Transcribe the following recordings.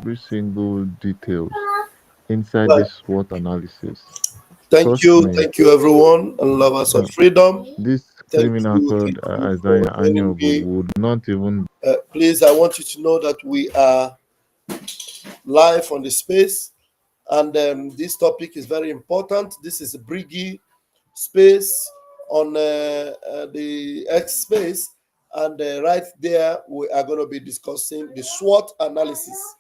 every single details inside this SWOT analysis. Trust me, Thank you, everyone, and lovers of uh, freedom. this Thank criminal you, called thank you for Isaiah joining Anyogo me. would not even. Please, I want you to know that we are live on the space, and this topic is very important. This is a Brgie space on the X space, and right there we are going to be discussing the SWOT analysis.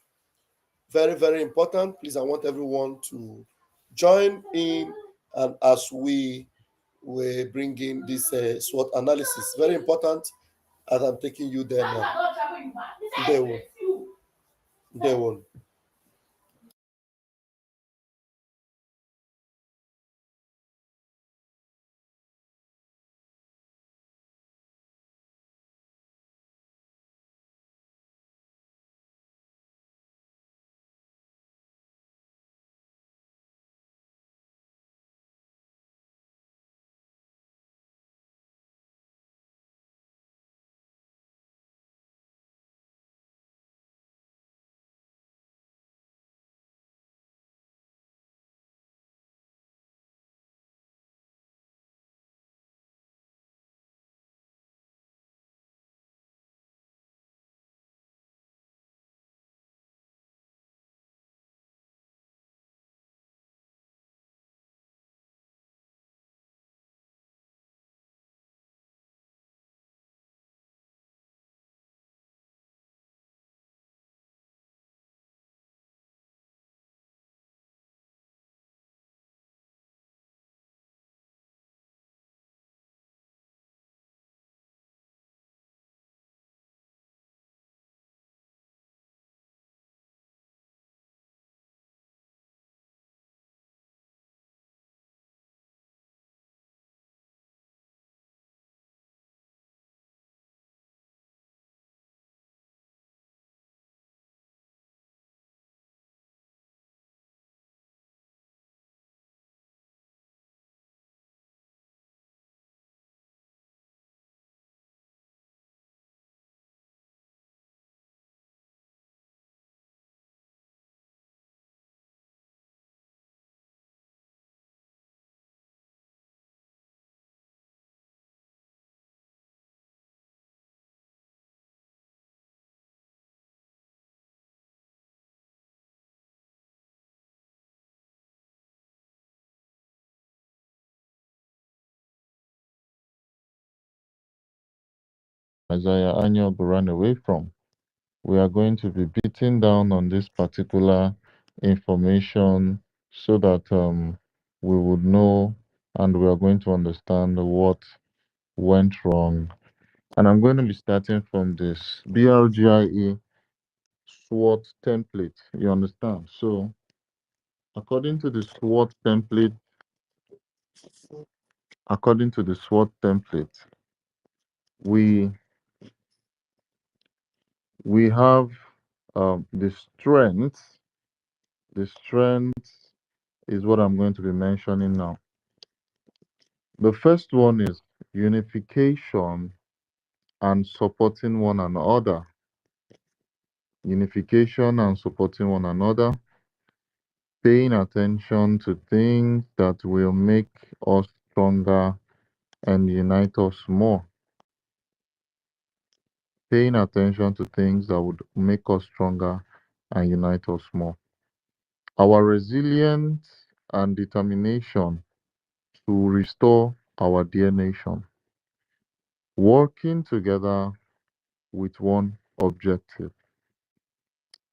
Very, very important. Please, I want everyone to join in, and as we bring in this SWOT analysis, very important. As I'm taking you there now. Day one. Day one. Isaiah Anyogo ran away from. We are going to be beating down on this particular information so that we would know and we are going to understand what went wrong. And I'm going to be starting from this BRGIE SWOT template. You understand? So, according to the SWOT template, according to the SWOT template, we we have the strengths. The strengths is what I'm going to be mentioning now. The first one is unification and supporting one another. Unification and supporting one another. Paying attention to things that will make us stronger and unite us more. Paying attention to things that would make us stronger and unite us more. Our resilience and determination to restore our dear nation. Working together with one objective.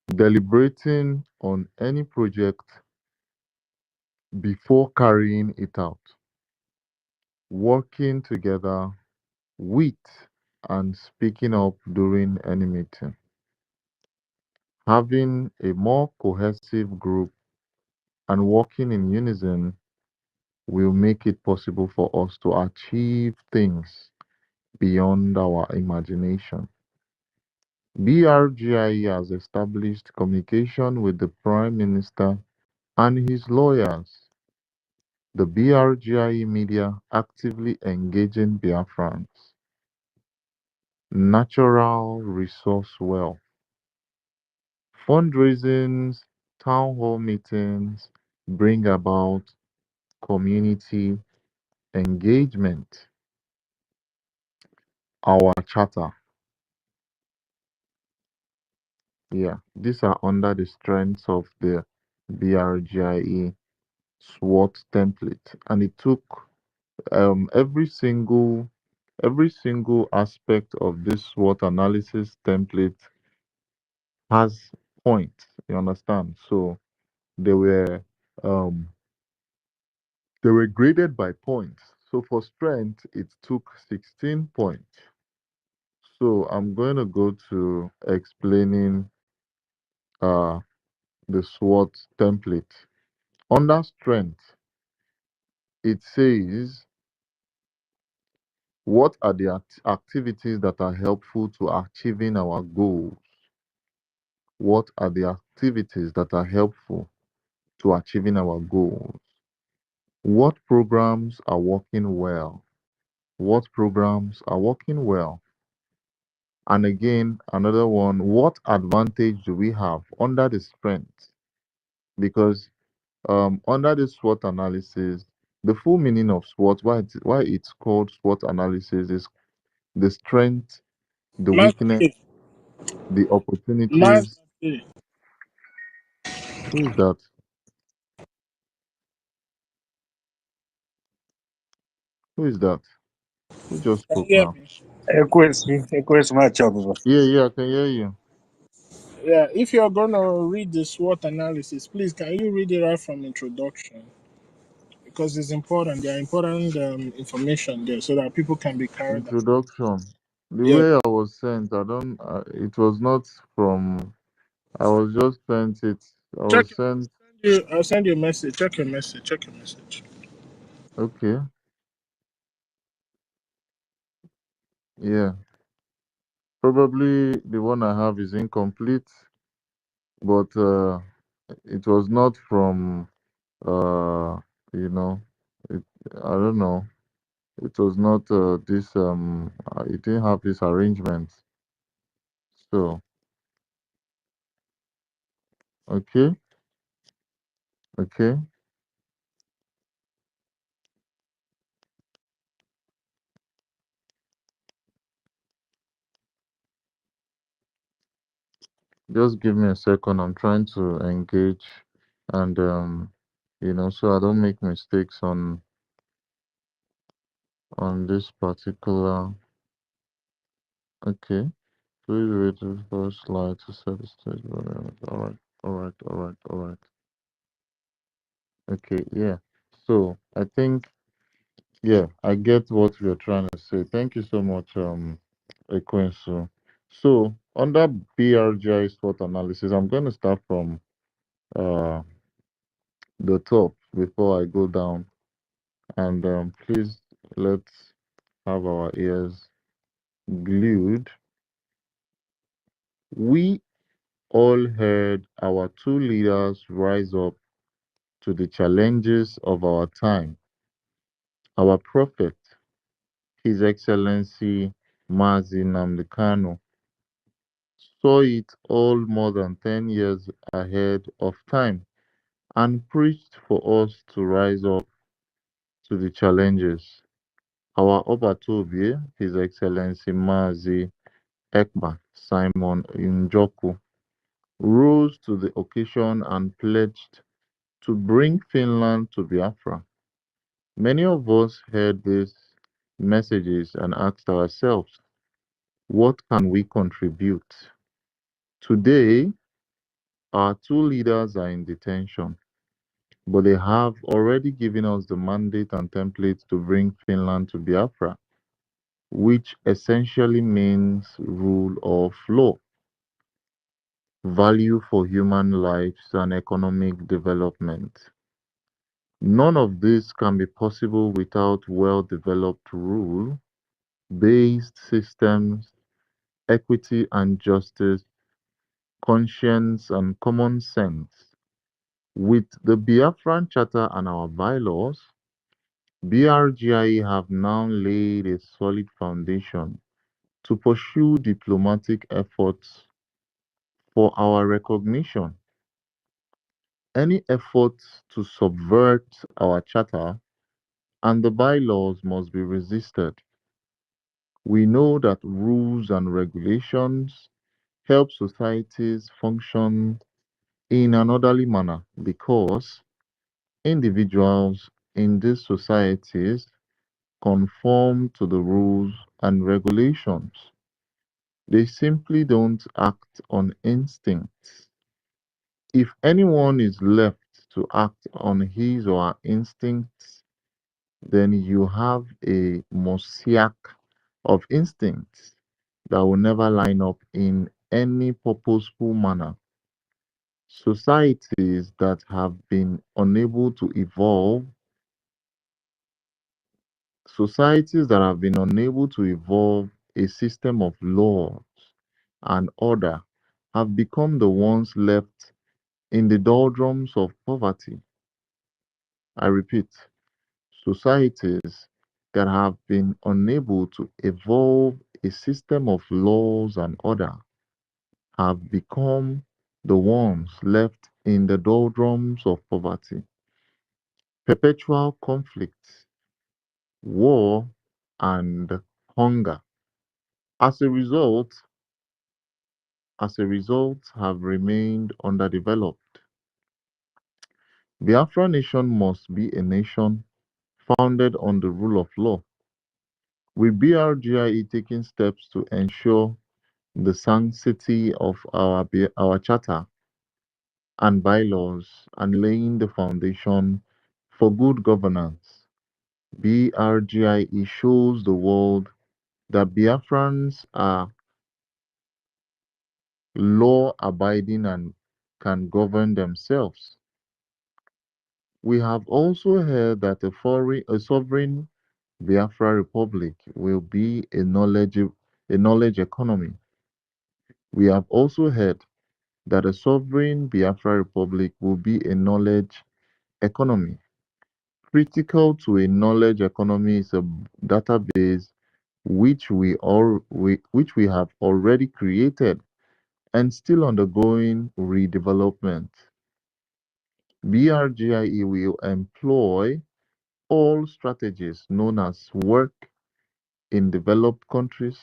Deliberating on any project before carrying it out. Working together with and speaking up during any meeting. Having a more cohesive group and working in unison will make it possible for us to achieve things beyond our imagination. BRGIE has established communication with the Prime Minister and his lawyers. The BRGIE media actively engaging Biafrans. Natural resource wealth. Fundraisings, town hall meetings bring about community engagement. Our charter, yeah, these are under the strengths of the BRGIE SWOT template, and it took every single aspect of this SWOT analysis template has points. You understand? So they were um, they were graded by points. So for strength, it took 16 points. So I'm going to go to explaining uh, the SWOT template. Under strength, it says what are the activities that are helpful to achieving our goals? What are the activities that are helpful to achieving our goals? What programs are working well? What programs are working well? And again, another one, what advantage do we have under the strength? Because under the SWOT analysis, the full meaning of SWOT, why it's called SWOT analysis, is the strength, the weakness, Master, the opportunities. Master, Who is that? Who is that? Who just can you spoke hear now? me? Equus match up. Yeah, yeah, I can hear you. Yeah, if you're gonna read the SWOT analysis, please can you read it right from introduction? Because it's important. There are important information there so that people can be carried out. Introduction. The Yeah. way I was sent, I don't. It was not from. I was just sent it. I Check was sent. I'll send you a message. Check your message. Check your message. Okay. Yeah. Probably the one I have is incomplete, but it was not from. Uh, you know, it. I don't know. It was not this. It didn't have this arrangement. So okay, okay. Just give me a second. I'm trying to engage and so I don't make mistakes on this particular. Okay. Please wait for the first slide to set the stage. All right, all right, all right, all right. Okay, yeah. So I think yeah, I get what you're trying to say. Thank you so much, Ekwensu. So under BRGI SWOT analysis, I'm going to start from uh the top before I go down. And please let's have our ears glued. We all heard our two leaders rise up to the challenges of our time. Our prophet, His Excellency Mazi Nnamdi Kanu, saw it all more than 10 years ahead of time and preached for us to rise up to the challenges. Our Obatobie, His Excellency Mazi Ekba Simon Njoku, rose to the occasion and pledged to bring Finland to Biafra. Many of us heard these messages and asked ourselves, what can we contribute? Today, our two leaders are in detention, but they have already given us the mandate and template to bring Finland to Biafra, which essentially means rule of law, value for human lives, and economic development. None of this can be possible without well developed rule based systems, equity and justice, conscience and common sense. With the Biafran Charter and our bylaws, BRGIE have now laid a solid foundation to pursue diplomatic efforts For our recognition, any effort to subvert our charter and the bylaws must be resisted. We know that rules and regulations help societies function in an orderly manner because individuals in these societies conform to the rules and regulations. They simply don't act on instinct. If anyone is left to act on his or her instincts, then you have a mosaic of instincts that will never line up in any purposeful manner. Societies that have been unable to evolve, societies that have been unable to evolve a system of laws and order have become the ones left in the doldrums of poverty. I repeat, societies that have been unable to evolve a system of laws and order have become the ones left in the doldrums of poverty. Perpetual conflict, war, and hunger. As a result, have remained underdeveloped. Biafra nation must be a nation founded on the rule of law, with BRGIE taking steps to ensure the sanctity of our charter and bylaws and laying the foundation for good governance. BRGIE shows the world that Biafrans are law abiding and can govern themselves. We have also heard that a sovereign Biafra Republic will be a knowledge economy. We have also heard that a sovereign Biafra Republic will be a knowledge economy. Critical to a knowledge economy is a database which we have already created and still undergoing redevelopment. BRGIE will employ all strategies known as work in developed countries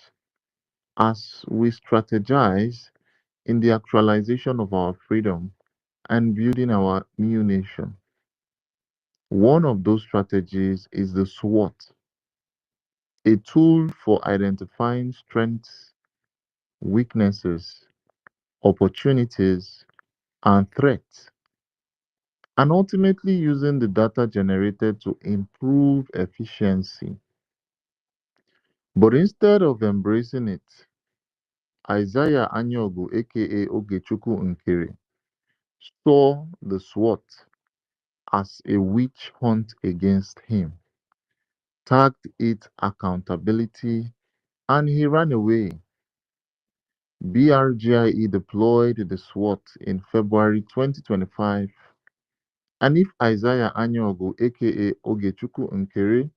as we strategize in the actualization of our freedom and building our new nation. One of those strategies is the SWOT, a tool for identifying strengths, weaknesses, opportunities, and threats, and ultimately using the data generated to improve efficiency. But instead of embracing it, Isaiah Anyogu, aka Ogechukwu Nkiri, saw the SWOT as a witch hunt against him, tagged it accountability, and he ran away. BRGIE deployed the SWOT in February 2025, and if Isaiah Anyogu, aka Ogechukwu Nkiri,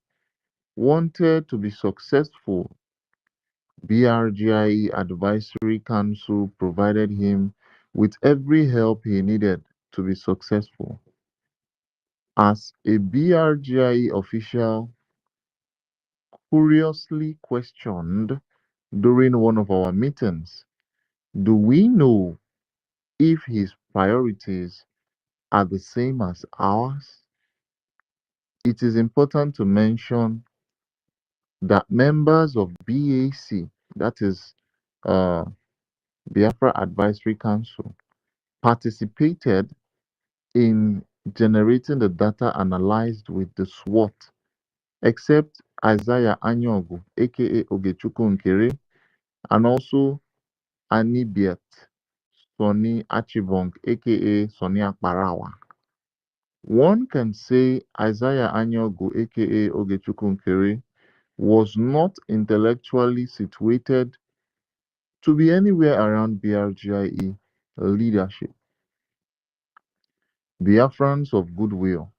wanted to be successful, BRGIE Advisory Council provided him with every help he needed to be successful. As a BRGIE official curiously questioned during one of our meetings, do we know if his priorities are the same as ours? It is important to mention that members of BAC, that is uh, Biafra Advisory Council, participated in generating the data analyzed with the SWOT, except Isaiah Anyogu, aka Ogechukwu Nkere, and also Anibiet Sonny Achibong, aka Sonny Akparawa. One can say Isaiah Anyogu, aka Ogechukwu Nkere, was not intellectually situated to be anywhere around BRGIE leadership. Biafrans of goodwill,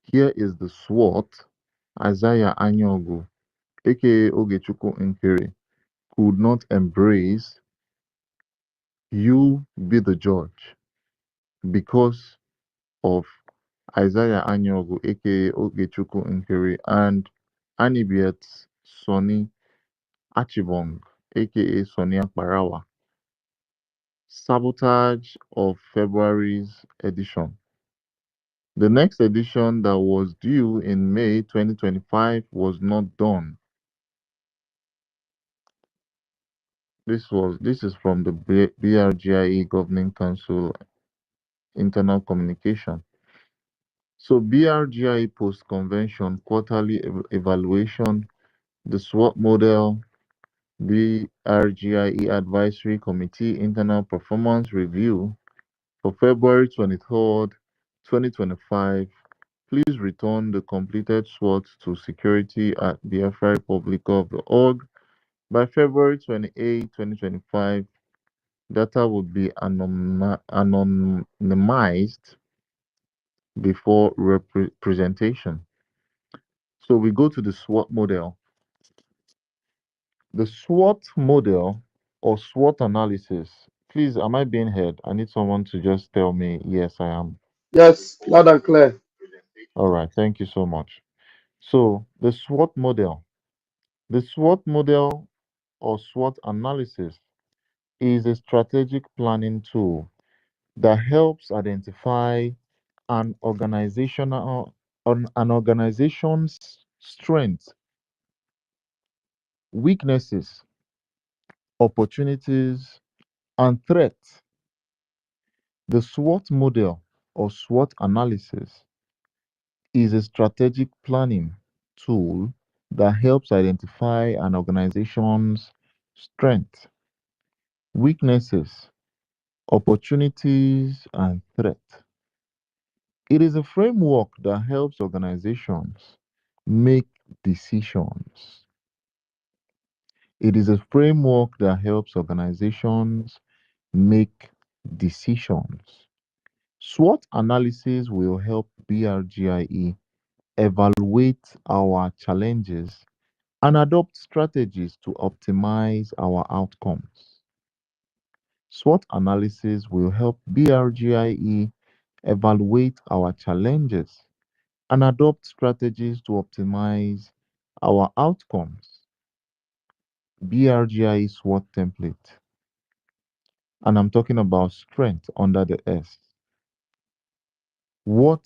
here is the SWOT Isaiah Anyogu, aka Ogechukwu Nkere, could not embrace. You be the judge because of Isaiah Anyogu, aka Ogechukwu Nkiri, and Anibiet's Sonny Achibong, aka Sonny Akbarawa. Sabotage of February's edition. The next edition that was due in May 2025 was not done. This is from the BRGIE Governing Council Internal Communication. So BRGIE post convention quarterly evaluation, the SWOT model, BRGIE Advisory Committee Internal Performance Review for February 23rd, 2025. Please return the completed SWOT to security at biafrarepublic.org by February 28, 2025. Data would be anonymized before representation. So we go to the SWOT model. The SWOT model or SWOT analysis. Please, am I being heard? I need someone to just tell me, yes, I am. Yes, loud and clear. All right, thank you so much. So, the SWOT model. The SWOT model or SWOT analysis is a strategic planning tool that helps identify an an organization's strengths, weaknesses, opportunities, and threats. The SWOT model or SWOT analysis is a strategic planning tool that helps identify an organization's strengths, weaknesses, opportunities, and threats. It is a framework that helps organizations make decisions. It is a framework that helps organizations make decisions. SWOT analysis will help BRGIE evaluate our challenges and adopt strategies to optimize our outcomes. SWOT analysis will help BRGIE evaluate our challenges and adopt strategies to optimize our outcomes. BRGIE SWOT template, and I'm talking about strength under the S. What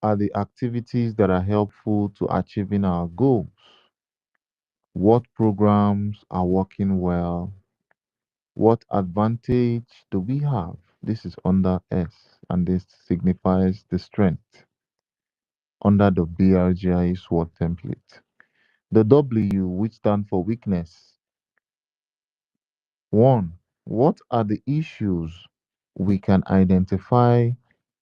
are the activities that are helpful to achieving our goals? What programs are working well? What advantage do we have? This is under S, and this signifies the strength under the BRGI SWOT template. The W, which stands for weakness. One, what are the issues we can identify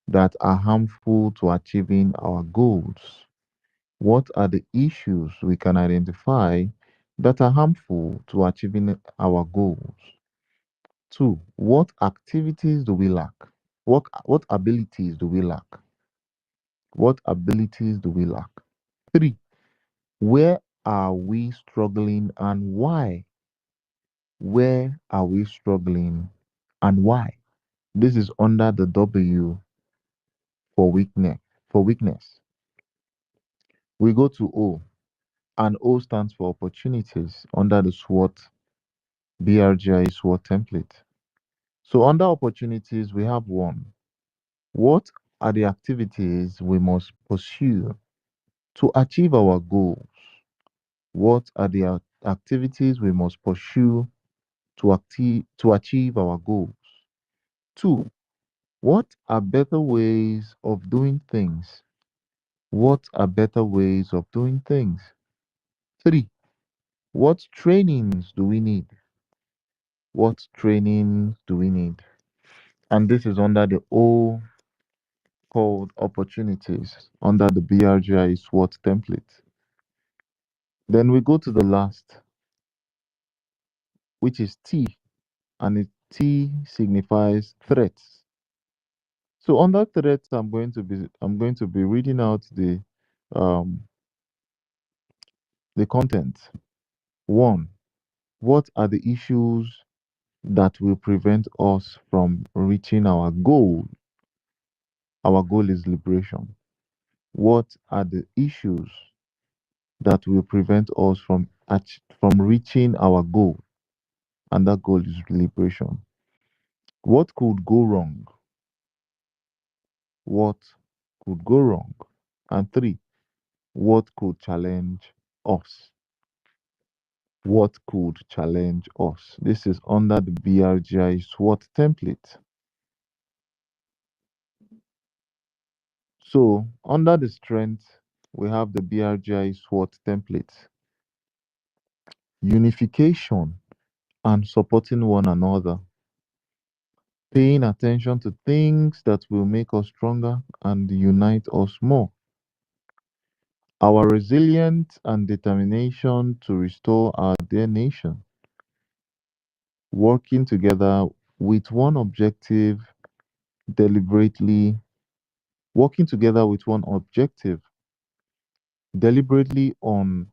that are harmful to achieving our goals? What are the issues we can identify that are harmful to achieving our goals? Two, what activities do we lack? What abilities do we lack? What abilities do we lack? Three, where are we struggling and why? Where are we struggling and why? This is under the W for weakness. For weakness. We go to O, and O stands for opportunities under the SWOT BRGI SWOT template. So under opportunities, we have one. What are the activities we must pursue to achieve our goals? What are the activities we must pursue to achieve our goals? Two, what are better ways of doing things? What are better ways of doing things? Three, what trainings do we need? What trainings do we need? And this is under the O called opportunities under the BRGI SWOT template. Then we go to the last, which is T, and T signifies threats. So under threats, I'm going to be reading out um the content. One, what are the issues that will prevent us from reaching our goal. Our goal is liberation. What are the issues that will prevent us from reaching our goal? And that goal is liberation. What could go wrong? What could go wrong? And three, what could challenge us? What could challenge us? This is under the BRGI SWOT template. So, under the strength, we have the BRGI SWOT template. Unification and supporting one another. Paying attention to things that will make us stronger and unite us more. Our resilience and determination to restore our dear nation. Working together with one objective deliberately, working together with one objective deliberately on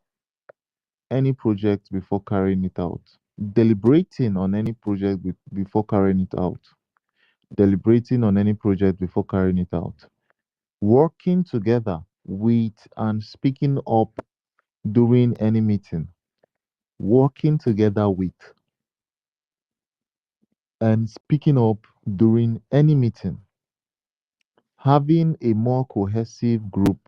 any project before carrying it out. Deliberating on any project before carrying it out. Deliberating on any project before carrying it out. Working together with and speaking up during any meeting. Working together with and speaking up during any meeting. Having a more cohesive group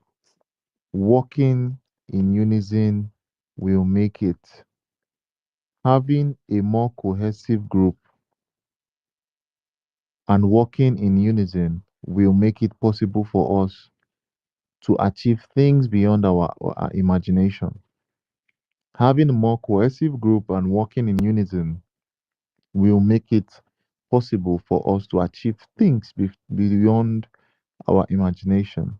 working in unison will make it. Having a more cohesive group and working in unison will make it possible for us to achieve things beyond our imagination. Having a more cohesive group and working in unison will make it possible for us to achieve things beyond our imagination.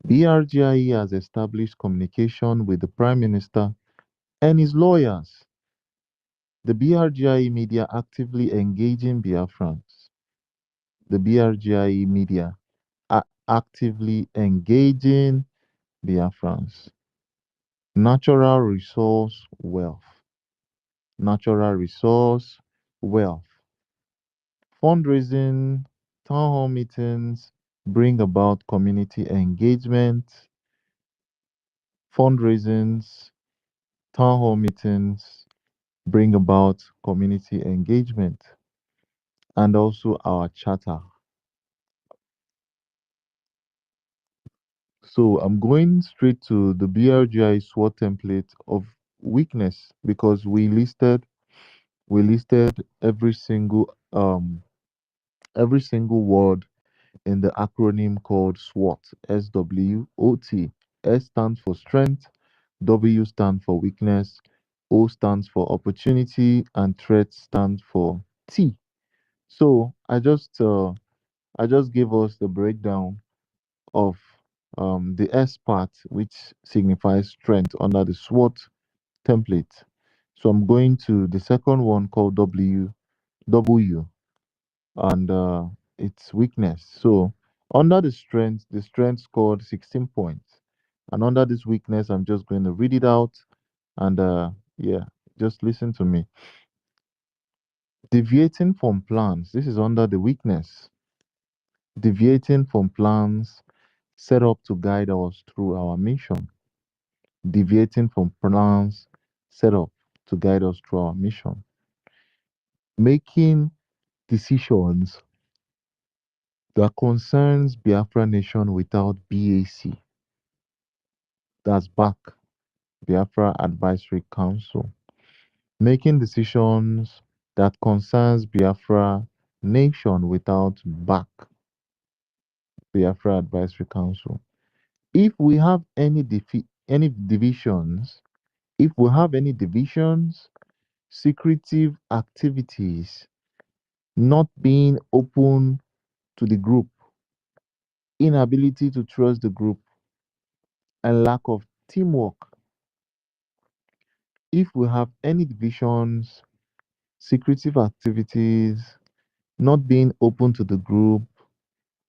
BRGIE has established communication with the Prime Minister and his lawyers. The BRGIE media actively engaging Biafrans. The BRGIE media are actively engaging Biafrans. Natural resource wealth. Natural resource wealth. Fundraising, town hall meetings bring about community engagement. Fundraisings, town hall meetings bring about community engagement, and also our charter. So I'm going straight to the BRGI SWOT template of weakness because we listed every single word in the acronym called SWOT. SWOT. S stands for strength, W stands for weakness, O stands for opportunity, and threat stands for T. So I just gave us the breakdown of the S part, which signifies strength under the SWOT template. So I'm going to the second one called W, and its weakness. So under the strength scored 16 points, and under this weakness, I'm just going to read it out, and yeah, just listen to me. Deviating from plans. This is under the weakness. Deviating from plans set up to guide us through our mission. Deviating from plans set up to guide us through our mission. Making decisions that concerns Biafra Nation without BAC. That's back, Biafra Advisory Council. Making decisions that concerns Biafra Nation without back, Biafra Advisory Council. If we have any divisions, if we have any divisions, secretive activities, not being open to the group, inability to trust the group, and lack of teamwork. If we have any divisions, secretive activities, not being open to the group,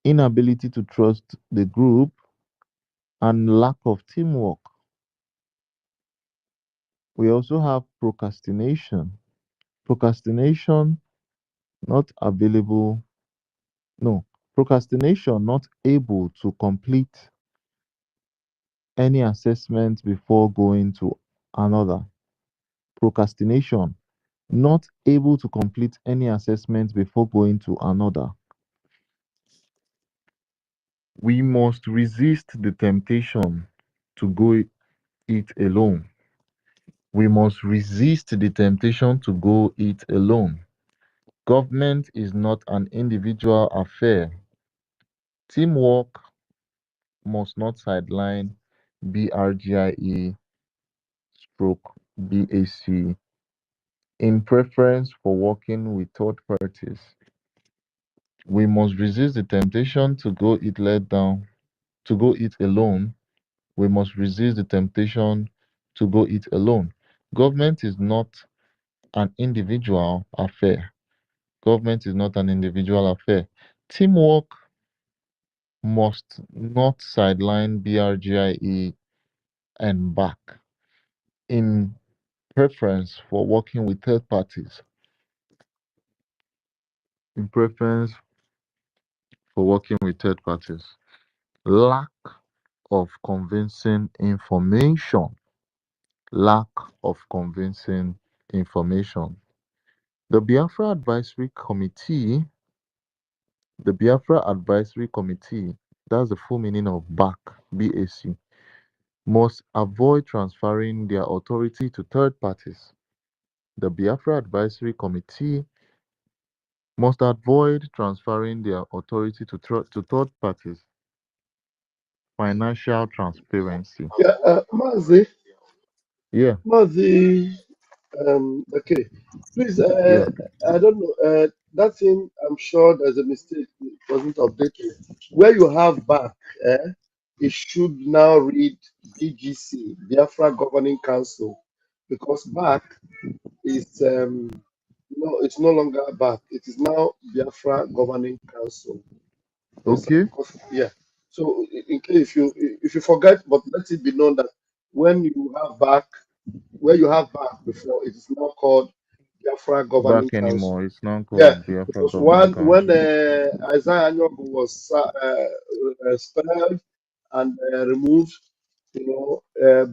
inability to trust the group, and lack of teamwork. We also have procrastination. Procrastination not available. No, procrastination not able to complete any assessment before going to another. Procrastination not able to complete any assessment before going to another. We must resist the temptation to go it alone. We must resist the temptation to go it alone. Government is not an individual affair. Teamwork must not sideline BRGIE stroke BAC in preference for working with third parties. We must resist the temptation to go it let down, to go it alone. We must resist the temptation to go it alone. Government is not an individual affair. Government is not an individual affair. Teamwork must not sideline BRGIE and back in preference for working with third parties. In preference for working with third parties. Lack of convincing information. Lack of convincing information. The Biafra Advisory Committee, the Biafra Advisory Committee, that's the full meaning of BAC, must avoid transferring their authority to third parties. The Biafra Advisory Committee must avoid transferring their authority to third parties. Financial transparency. Yeah, Mazi, Yeah, Mazi, okay. Please, yeah. I don't know. That thing, I'm sure there's a mistake. It wasn't updated. Where you have back, it should now read BGC, Biafra Governing Council, because back is no, it's no longer back. It is now Biafra Governing Council. Yes, sir. Okay. Because yeah. So in case if you forget, but let it be known that when you have back, where you have back before, it is now called Biafra Governing Back Council. anymore. It's now Yeah, called Biafra because Governing when Council. Isaiah Anyogo was expelled and removed,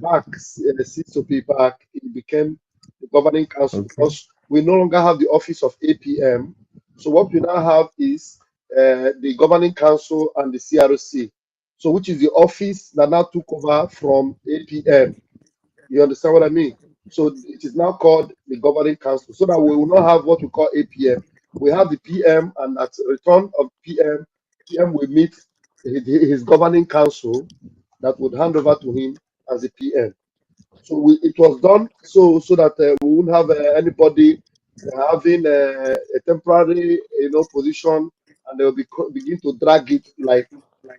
back ceased to be back, it became the governing council Okay. because we no longer have the office of APM. So what we now have is the governing council and the CRC. So which is the office that now took over from APM. You understand what I mean? So it is now called the governing council, so that we will not have what we call APM. We have the PM, and at return of PM will meet his governing council that would hand over to him as the PM. So it was done so that we wouldn't have anybody having a temporary position, and they will begin to drag it like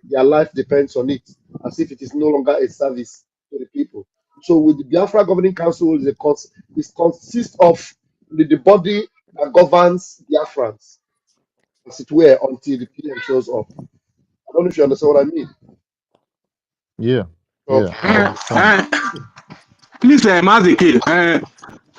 their life depends on it, as if it is no longer a service to the people. So with the Biafra Governing Council, it consists of the body that governs Biafrans, as it were, until the PM shows up. I don't know if you understand what I mean. Yeah. Yeah, Okay. I understand. Please, Maziki,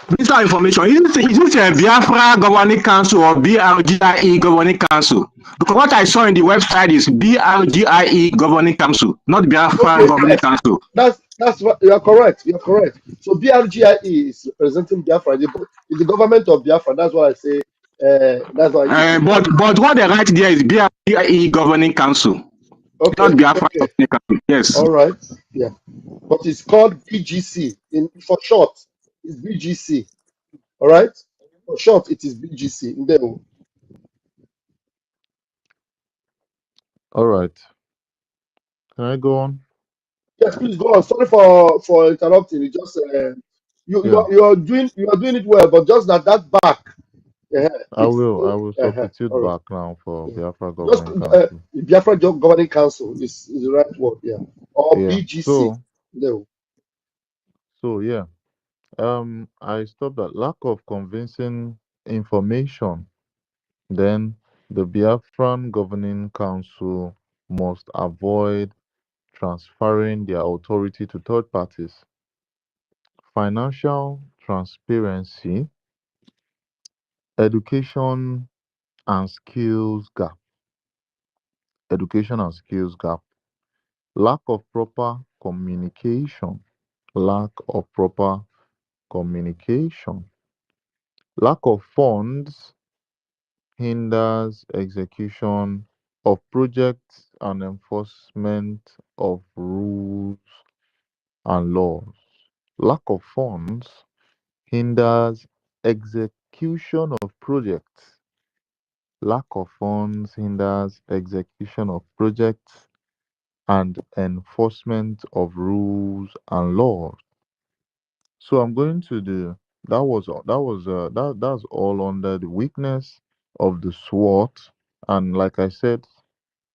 Minister of Information, is it Biafra Governing Council or BRGIE Governing Council? Because what I saw in the website is BRGIE Governing Council, not Biafra Okay, Governing yes, Council. that's what you are correct. You are correct. So BRGIE is representing Biafra. It's the government of Biafra. That's what I say. That's why it is But called. but what they write there is BRGIE Governing Council, Okay, not Biafra okay, Governing Council. Yes. all right, yeah. But it's called BGC in for short. It's BGC. All right. For short, it is BGC. All right. Can I go on? Yes, please go on. Sorry for interrupting. It just Yeah. you are doing it well, but just that back. I It's will. I will substitute all right. back now for Yeah. Biafra Just Governing Council. Biafra Governing Council is the right word, yeah. Or Yeah. BGC. No. Yeah. I stopped at lack of convincing information. Then the Biafran Governing Council must avoid transferring their authority to third parties. Financial transparency. Education and skills gap. Education and skills gap. Lack of proper communication. Lack of proper communication. Lack of funds hinders execution of projects and enforcement of rules and laws. Lack of funds hinders execution of projects. Lack of funds hinders execution of projects and enforcement of rules and laws. So I'm going to the that's all under the weakness of the SWOT, and like I said,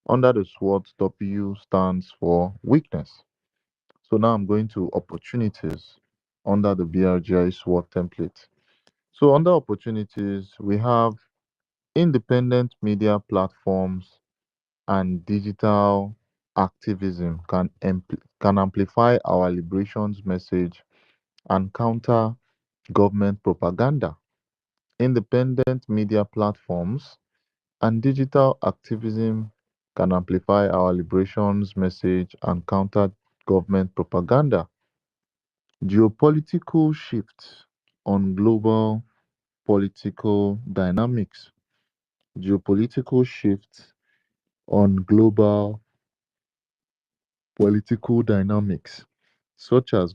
under the SWOT, W stands for weakness. So now I'm going to opportunities under the BRGI SWOT template. So under opportunities, we have independent media platforms and digital activism can amplify our liberations message and counter government propaganda. Independent media platforms and digital activism can amplify our liberations message and counter government propaganda. Geopolitical shifts on global political dynamics. Geopolitical shifts on global political dynamics, such as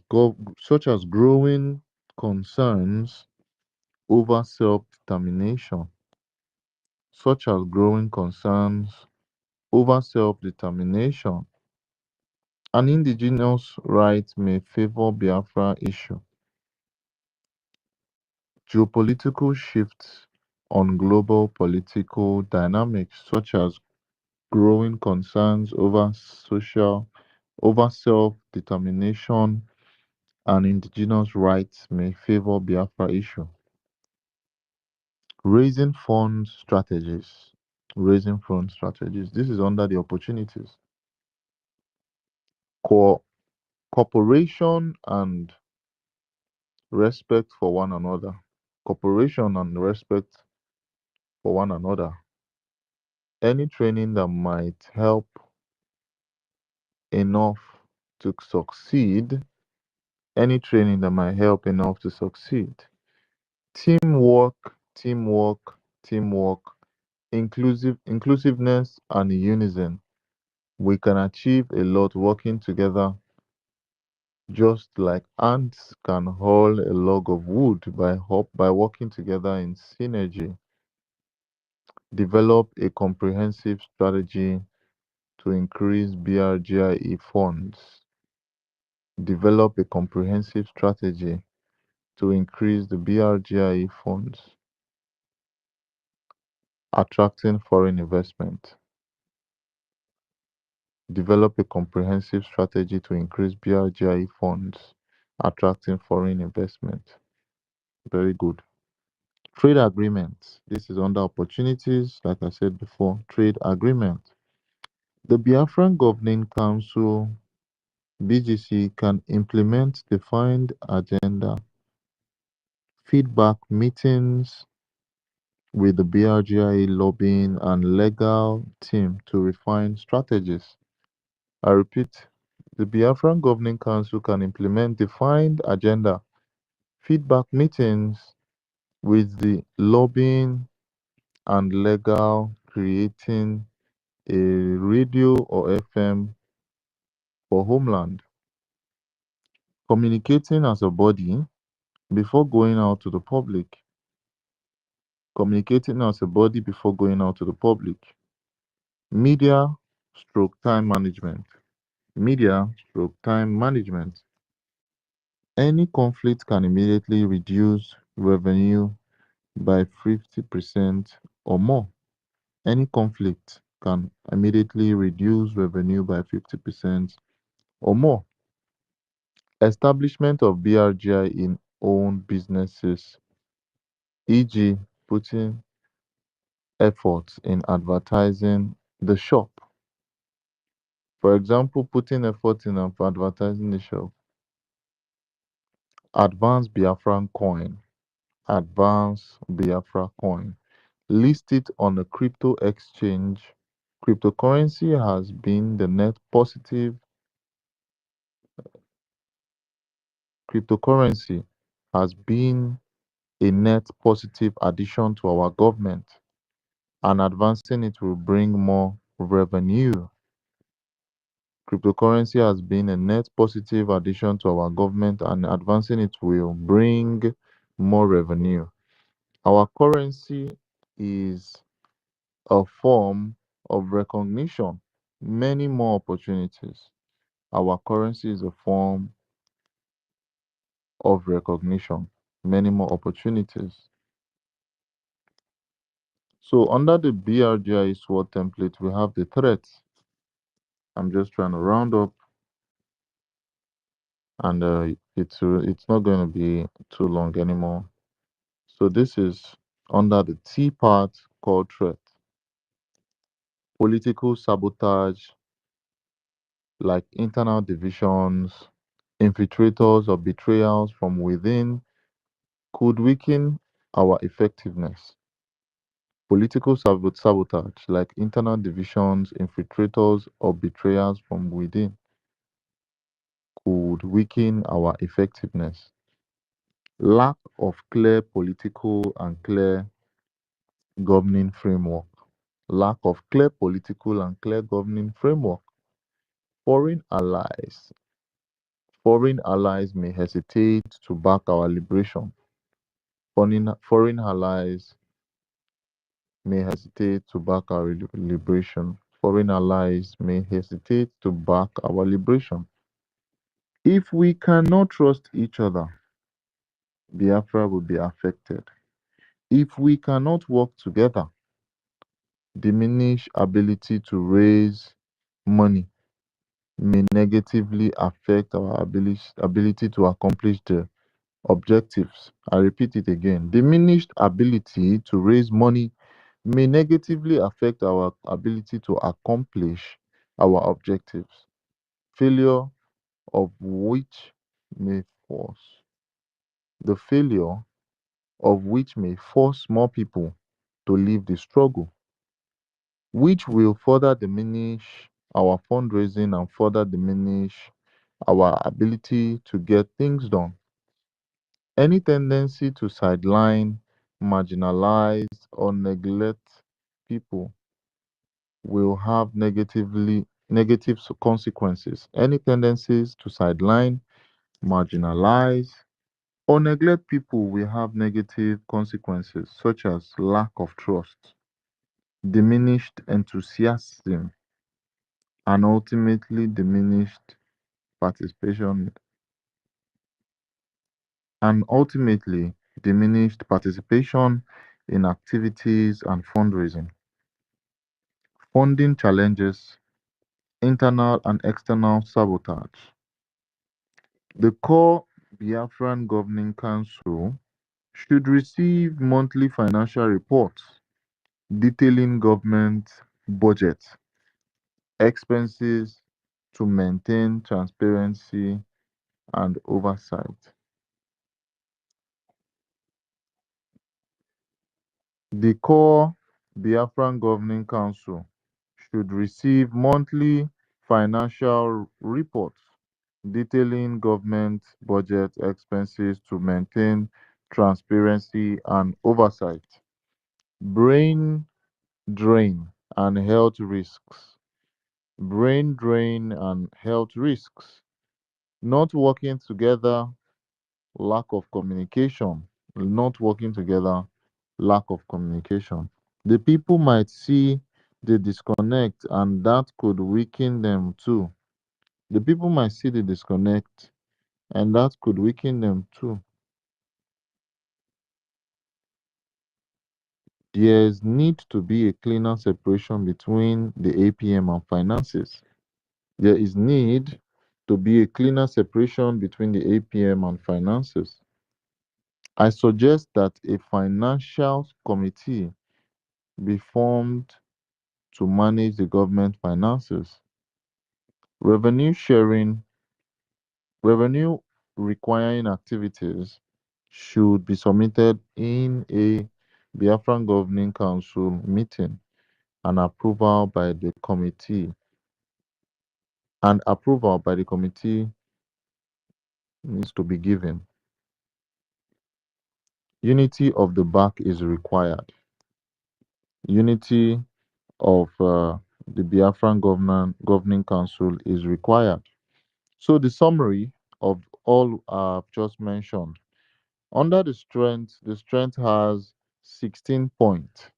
growing concerns over self-determination, such as growing concerns over self-determination. An indigenous right may favor Biafra issue. Geopolitical shifts on global political dynamics, such as growing concerns over self-determination and indigenous rights may favor Biafra issue. Raising funds strategies. Raising funds strategies. This is under the opportunities. Co- Cooperation and respect for one another. Cooperation and respect for one another. Any training that might help enough to succeed. Any training that might help enough to succeed. Teamwork, teamwork, teamwork, inclusiveness, and unison. We can achieve a lot working together, just like ants can haul a log of wood by working together in synergy. Develop a comprehensive strategy to increase BRGIE funds. Develop a comprehensive strategy to increase the BRGIE funds. Attracting foreign investment. Develop a comprehensive strategy to increase BRGIE funds. Attracting foreign investment. Very good. Trade agreements. This is under opportunities, like I said before. Trade agreement. The Biafran Governing Council BGC can implement defined agenda, feedback meetings with the BRGIA lobbying and legal team to refine strategies. I repeat, the Biafran Governing Council can implement defined agenda, feedback meetings with the lobbying and legal, creating a radio or FM for homeland, communicating as a body before going out to the public, communicating as a body before going out to the public, media stroke time management, media stroke time management. Any conflict can immediately reduce revenue by 50% or more. Any conflict can immediately reduce revenue by 50% or more. Establishment of BRGI in own businesses, e.g., putting efforts in advertising the shop. For example, putting effort in advertising the shop. Advanced Biafran coin. advance Biafra coin. List it on a crypto exchange. Cryptocurrency has been the net positive. Cryptocurrency has been a net positive addition to our government, and advancing it will bring more revenue. Cryptocurrency has been a net positive addition to our government, and advancing it will bring more revenue. Our currency is a form of recognition, many more opportunities. Our currency is a form of recognition, many more opportunities. So under the BRGI SWOT template, we have the threats. I'm just trying to round up, and it's not going to be too long anymore. So this is under the T part called threat. Political sabotage, like internal divisions, infiltrators or betrayals from within, could weaken our effectiveness. Political sabotage, like internal divisions, infiltrators or betrayals from within, could weaken our effectiveness. Lack of clear political and clear governing framework. Lack of clear political and clear governing framework. Foreign allies. Foreign allies may hesitate to back our liberation. Foreign allies may hesitate to back our liberation. Foreign allies may hesitate to back our liberation. If we cannot trust each other, Biafra will be affected. If we cannot work together, diminished ability to raise money may negatively affect our ability to accomplish the objectives. I repeat it again. Diminished ability to raise money may negatively affect our ability to accomplish our objectives. Failure of which may force the failure of which may force more people to leave the struggle, which will further diminish our fundraising and further diminish our ability to get things done. Any tendency to sideline, marginalize, or neglect people will have negative consequences. Any tendencies to sideline, marginalize, or neglect people will have negative consequences, such as lack of trust, diminished enthusiasm, and ultimately participation diminished participation in activities and fundraising. Funding challenges, internal and external sabotage. The core Biafran Governing Council should receive monthly financial reports detailing government budget, expenses to maintain transparency and oversight. The core Biafran Governing Council should receive monthly financial reports detailing government budget expenses to maintain transparency and oversight. Brain drain and health risks. Brain drain and health risks. Not working together, lack of communication. Not working together, lack of communication. The people might see the disconnect, and that could weaken them too. The people might see the disconnect, and that could weaken them too. There's need to be a cleaner separation between the APM and finances. There is need to be a cleaner separation between the APM and finances. I suggest that a financial committee be formed to manage the government finances. Revenue sharing, revenue requiring activities should be submitted in a Biafran Governing Council meeting and approval by the committee needs to be given. Unity of the back is required. Unity of the Biafran Governing Council is required. So the summary of all I've just mentioned. Under the strength has 16 points.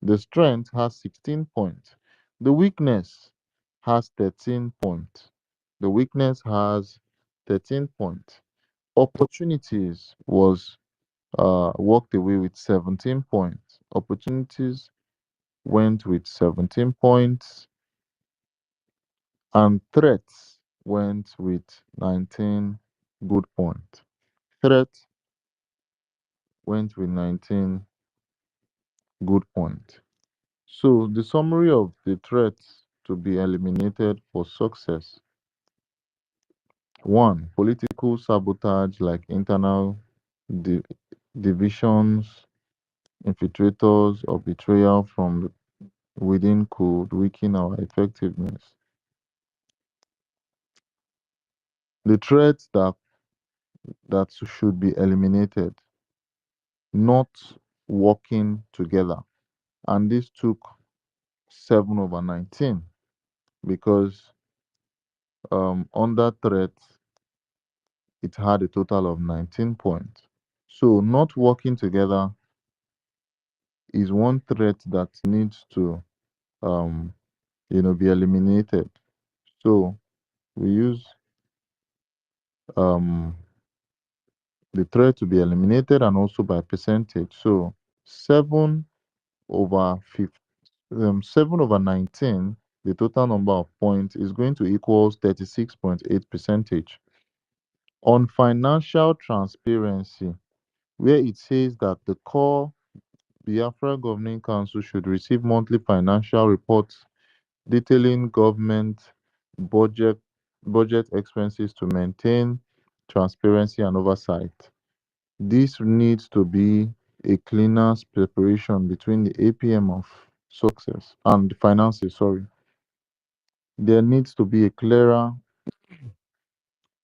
The strength has 16 points. The weakness has 13 points. The weakness has 13 points. Opportunities was walked away with 17 points. Opportunities went with 17 points, and threats went with 19 good points. Threat went with 19 good points. So the summary of the threats to be eliminated for success: one, political sabotage like internal di- divisions, infiltrators, or betrayal from within could weaken our effectiveness. The threats that should be eliminated: not working together. And this took 7 over 19 because under threat, it had a total of 19 points. So, not working together is one threat that needs to, um, be eliminated. So, we use um, the threat to be eliminated and also by percentage. So, 7 over 50, 7 over 19, the total number of points is going to equal 36.8 percentage. On financial transparency, where it says that the core Biafra Governing Council should receive monthly financial reports detailing government budget budget expenses to maintain transparency and oversight. This needs to be a cleaner separation between the APM of success and finances, sorry. There needs to be a clearer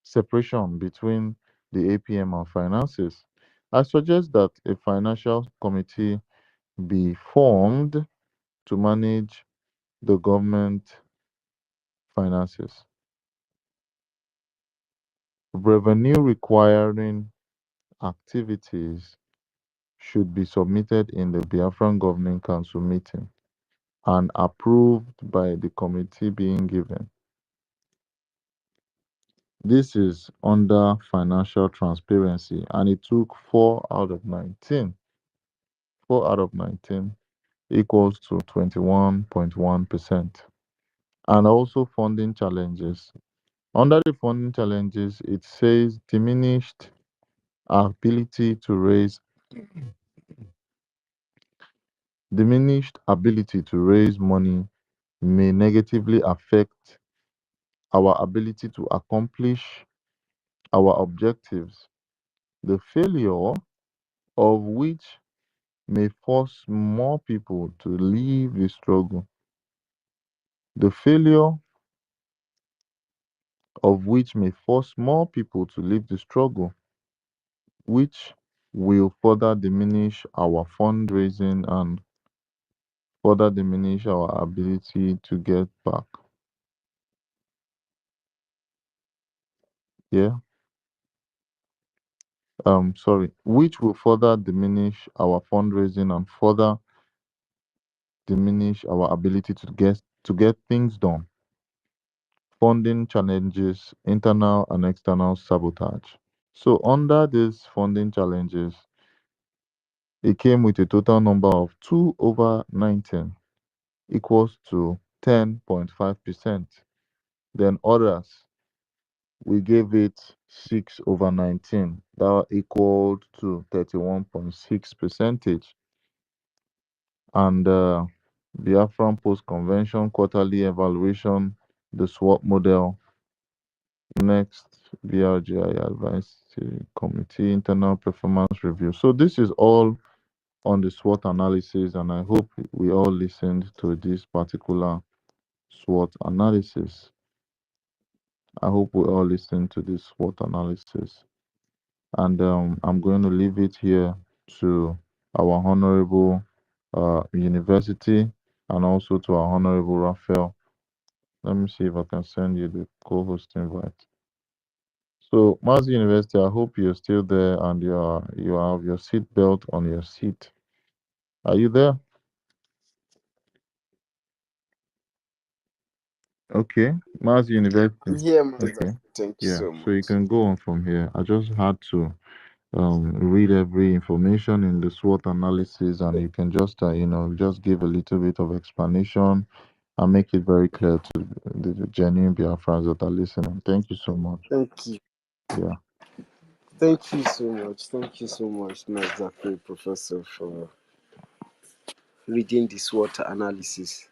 separation between the APM and finances. I suggest that a financial committee be formed to manage the government finances. Revenue requiring activities should be submitted in the Biafran Governing Council meeting and approved by the committee being given. This is under financial transparency, and it took 4 out of 19. 4 out of 19 equals to 21.1%. And also funding challenges. Under the funding challenges, it says diminished ability to raise money may negatively affect our ability to accomplish our objectives, the failure of which may force more people to leave the struggle, the failure of which may force more people to leave the struggle, which will further diminish our fundraising and further diminish our ability to get back. Yeah. Sorry, which will further diminish our fundraising and further diminish our ability to get things done. Funding challenges, internal and external sabotage. So under these funding challenges, it came with a total number of 2 over 19 equals to 10.5%. Then others, we gave it 6 over 19. That equaled to 31.6 percentage. And Biafran Post Convention quarterly evaluation, the SWAT model, next BRGI Advice Committee, Internal Performance Review. So this is all on the SWOT analysis, and I hope we all listened to this particular SWOT analysis. I hope we all listened to this SWOT analysis. And I'm going to leave it here to our honorable university and also to our honorable Raphael. Let me see if I can send you the co-host invite. So, Mazi University, I hope you're still there and you have your seat belt on your seat. Are you there? Okay, Mazi University. Yeah, Maza. Okay, Thank you yeah. so So you much. can go on from here. I just had to read every information in the SWOT analysis, and you can just just give a little bit of explanation and make it very clear to the genuine Biafrans that are listening. Thank you so much. Thank you. Yeah. Thank you so much. Thank you so much, Maza, Professor, for reading the SWOT analysis.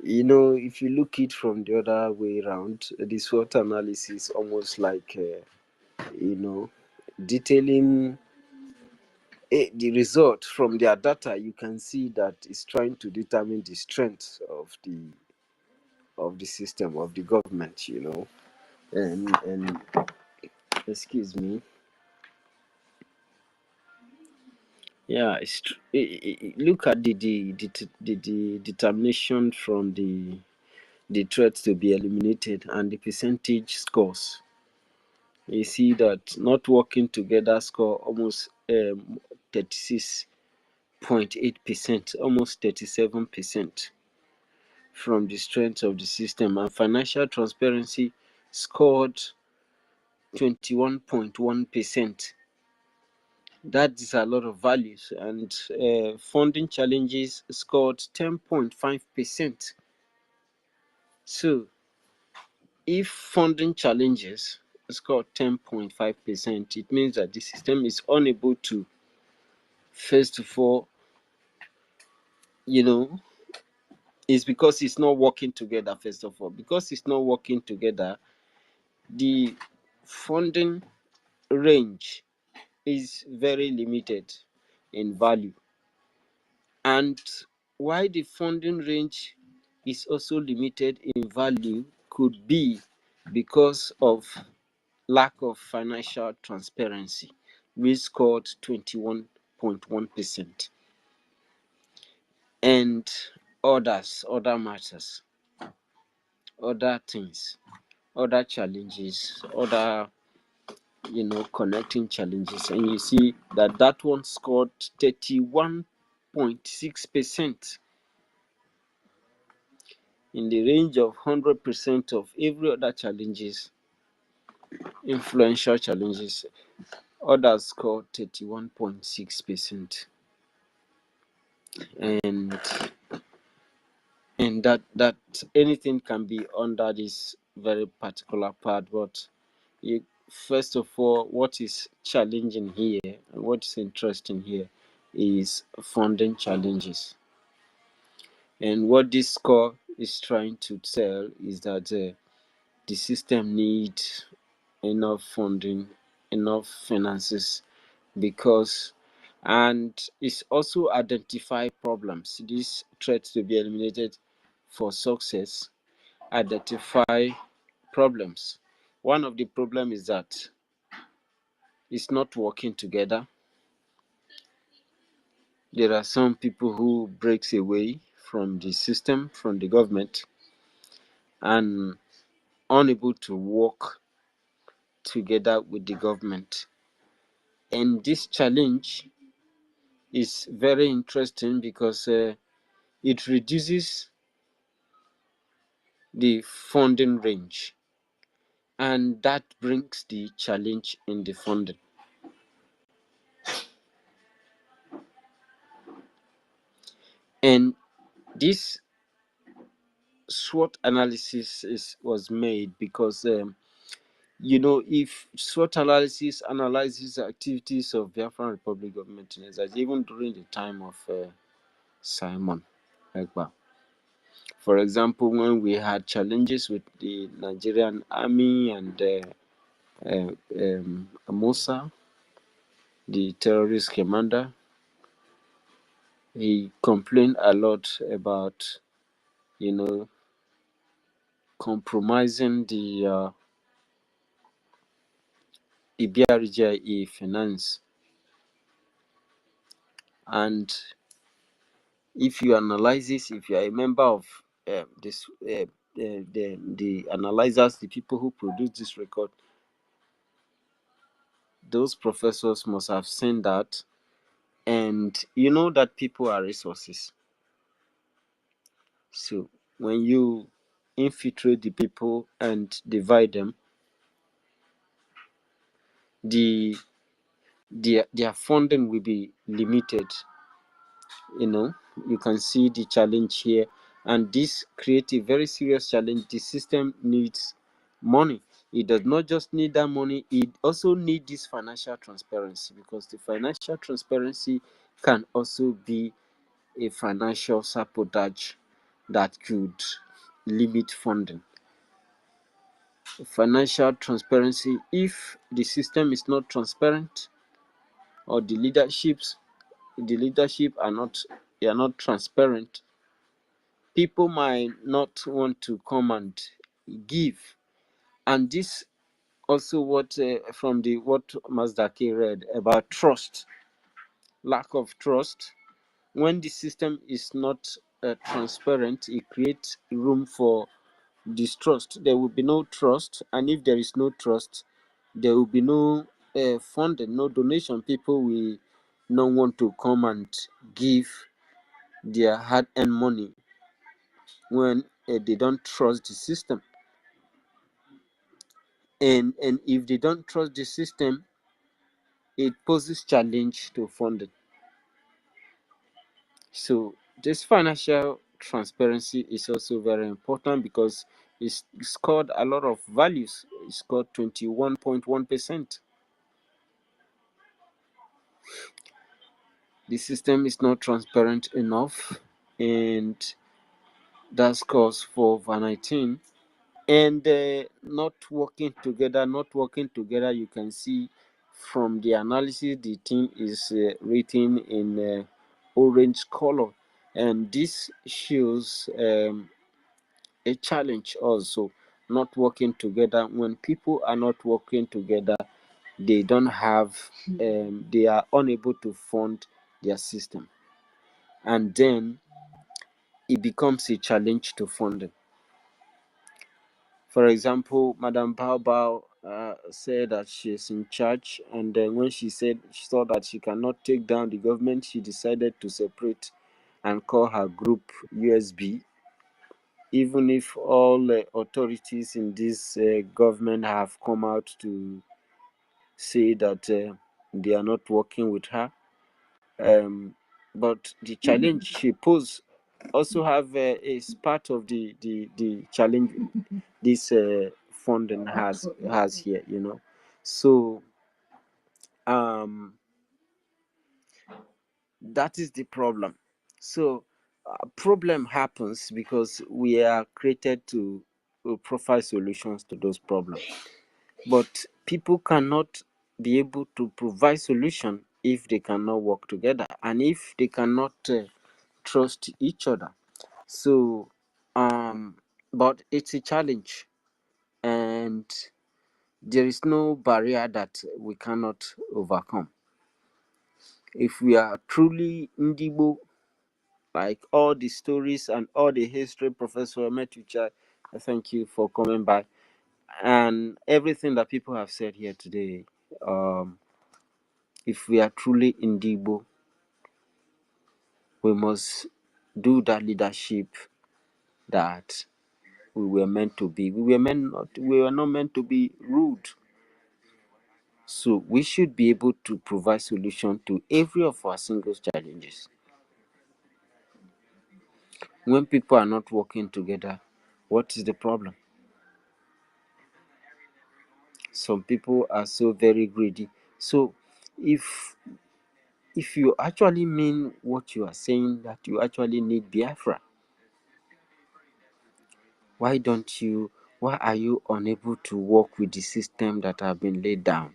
If you look it from the other way around, the SWOT analysis almost like, detailing the result from their data. You can see that it's trying to determine the strength of the system of the government. And excuse me. Yeah, look at the determination from the threat to be eliminated and the percentage scores. You see that not working together score almost 36.8%, almost 37% from the strength of the system, and financial transparency scored 21.1%. That is a lot of values. And funding challenges scored 10.5%. So if funding challenges scored 10.5%, it means that the system is unable to, first of all, it's because it's not working together. First of all, because it's not working together, the funding range is very limited in value. And why the funding range is also limited in value could be because of lack of financial transparency, which scored 21.1%, and other matters, other things, other challenges, other connecting challenges. And you see that one scored 31.6%, in the range of 100% of every other challenges, influential challenges. Others scored 31.6%. And that anything can be under this very particular part, but first of all, what is challenging here and what is interesting here is funding challenges. And what this score is trying to tell is that the system needs enough funding, enough finances, and it's also identify problems. These threats to be eliminated for success, identify problems. One of the problems is that it's not working together. There are some people who breaks away from the system, from the government, and unable to work together with the government. And this challenge is very interesting because it reduces the funding range, and that brings the challenge in the funding. And this SWOT analysis was made because if SWOT analysis analyzes the activities of Biafran Republic government in exercise, even during the time of Simon Ekpa. For example, when we had challenges with the Nigerian army and Musa, the terrorist commander, he complained a lot about, compromising the Brgie finance. And if you analyze this, if you are a member of this, the analyzers, the people who produce this record, those professors must have seen that. And you know that people are resources. So when you infiltrate the people and divide them, their funding will be limited. You can see the challenge here, and this creates a very serious challenge. The system needs money. It does not just need that money, it also needs this financial transparency, because the financial transparency can also be a financial sabotage that could limit funding. Financial transparency, if the system is not transparent, or the leadership are not transparent, people might not want to come and give. And this also what Mazdaki read about trust, lack of trust. When the system is not transparent, it creates room for distrust. There will be no trust, and if there is no trust, there will be no funding, no donation. People will not want to come and give their hard-earned money when they don't trust the system. And if they don't trust the system, it poses challenge to funding. So this financial transparency is also very important, because it's scored a lot of values. It scored 21.1%. The system is not transparent enough, and that scores for over 19. And not working together, you can see from the analysis the team is written in orange color, and this shows a challenge also. Not working together. When people are not working together, they don't have they are unable to fund their system, and then it becomes a challenge to funding. For example, Madam Bao Bao said that she is in charge, and then when she saw that she cannot take down the government, she decided to separate and call her group USB. Even if all authorities in this government have come out to say that they are not working with her, but the challenge she posed also have is part of the challenge this funding has here, so that is the problem. So problem happens because we are created to provide solutions to those problems, but people cannot be able to provide solution if they cannot work together, and if they cannot trust each other. So but it's a challenge, and there is no barrier that we cannot overcome. If we are truly Ndibo, like all the stories and all the history, Professor Metucha, I thank you for coming back, and everything that people have said here today. If we are truly Ndibo, we must do that leadership that we were meant to be. We were not meant to be rude. So we should be able to provide solution to every of our single challenges. When people are not working together, what is the problem? Some people are so very greedy. So if you actually mean what you are saying, that you actually need Biafra, why don't you Why are you unable to work with the system that have been laid down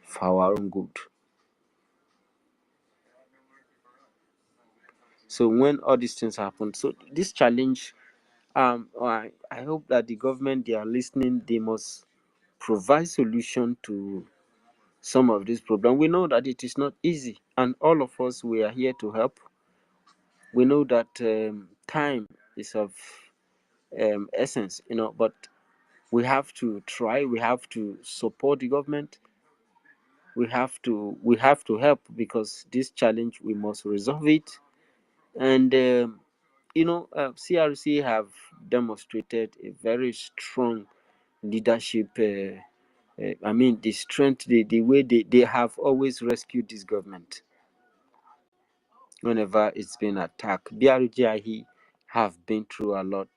for our own good? So when all these things happen, so this challenge, I hope that the government, they are listening. They must provide solution to some of these problems. We know that it is not easy, and all of us, we are here to help. We know that time is of essence, but we have to try. We have to support the government. We have to help, because this challenge, we must resolve it. And CRC have demonstrated a very strong leadership. I mean, the strength, the way they have always rescued this government whenever it's been attacked. Brgie have been through a lot,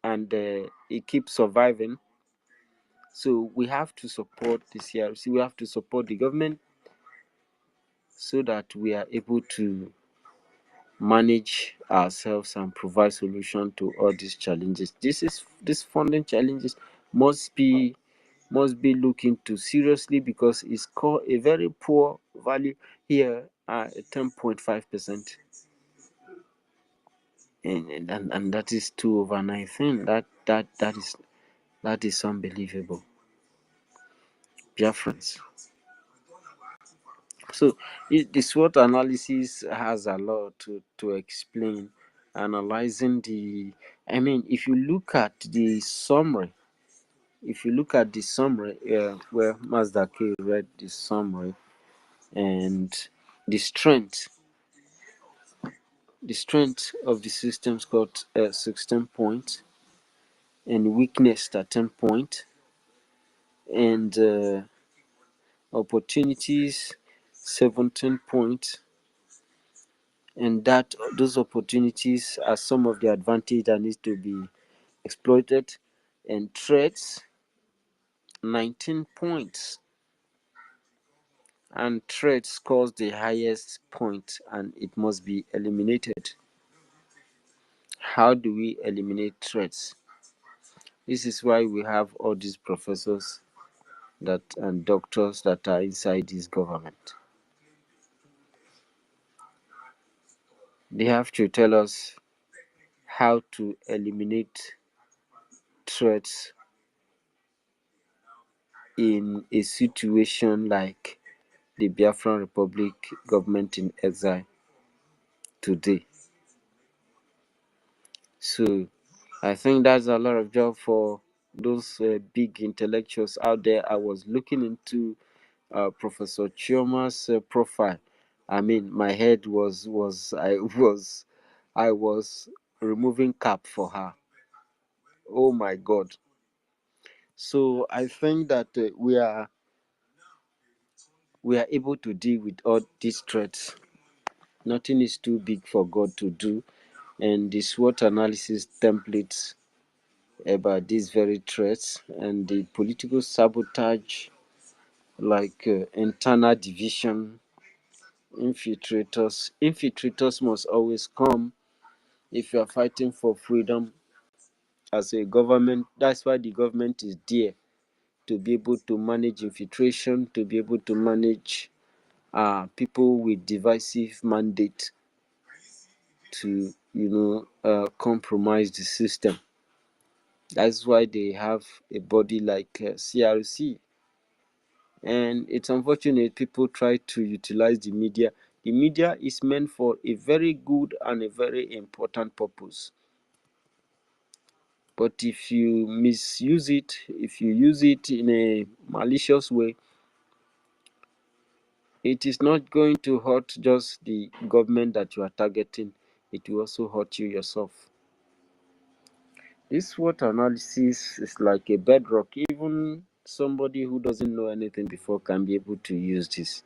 and it keeps surviving. So we have to support the CRC. We have to support the government, so that we are able to manage ourselves and provide solution to all these challenges. This funding challenges must be looked into seriously, because it's called a very poor value here at 10.5%, and that is 2/9 thing. That is unbelievable. Dear friends, so the SWOT analysis has a lot to explain, analyzing the. I mean, if you look at the summary, where Mazda K read the summary, and the strength of the systems got 16 points, and weakness at 10 points, and opportunities 17 points, and that those opportunities are some of the advantage that needs to be exploited, and threats 19 points, and threat scores the highest point, and it must be eliminated. How do we eliminate threats? This is why we have all these professors and doctors that are inside this government. They have to tell us how to eliminate threats in a situation like the Biafran Republic government in exile today. So I think that's a lot of job for those big intellectuals out there. I was looking into Professor Chioma's profile. I mean, my head I was removing cap for her. Oh my God! So I think that we are able to deal with all these threats. Nothing is too big for God to do, and the SWOT analysis templates about these very threats, and the political sabotage, like internal division, infiltrators must always come if you are fighting for freedom as a government. That's why the government is there, to be able to manage infiltration, to be able to manage people with divisive mandate to compromise the system. That's why they have a body like CRC. And it's unfortunate people try to utilize the media. The media is meant for a very good and a very important purpose. But if you misuse it, if you use it in a malicious way, it is not going to hurt just the government that you are targeting, it will also hurt you yourself. This SWOT analysis is like a bedrock. Even somebody who doesn't know anything before can be able to use this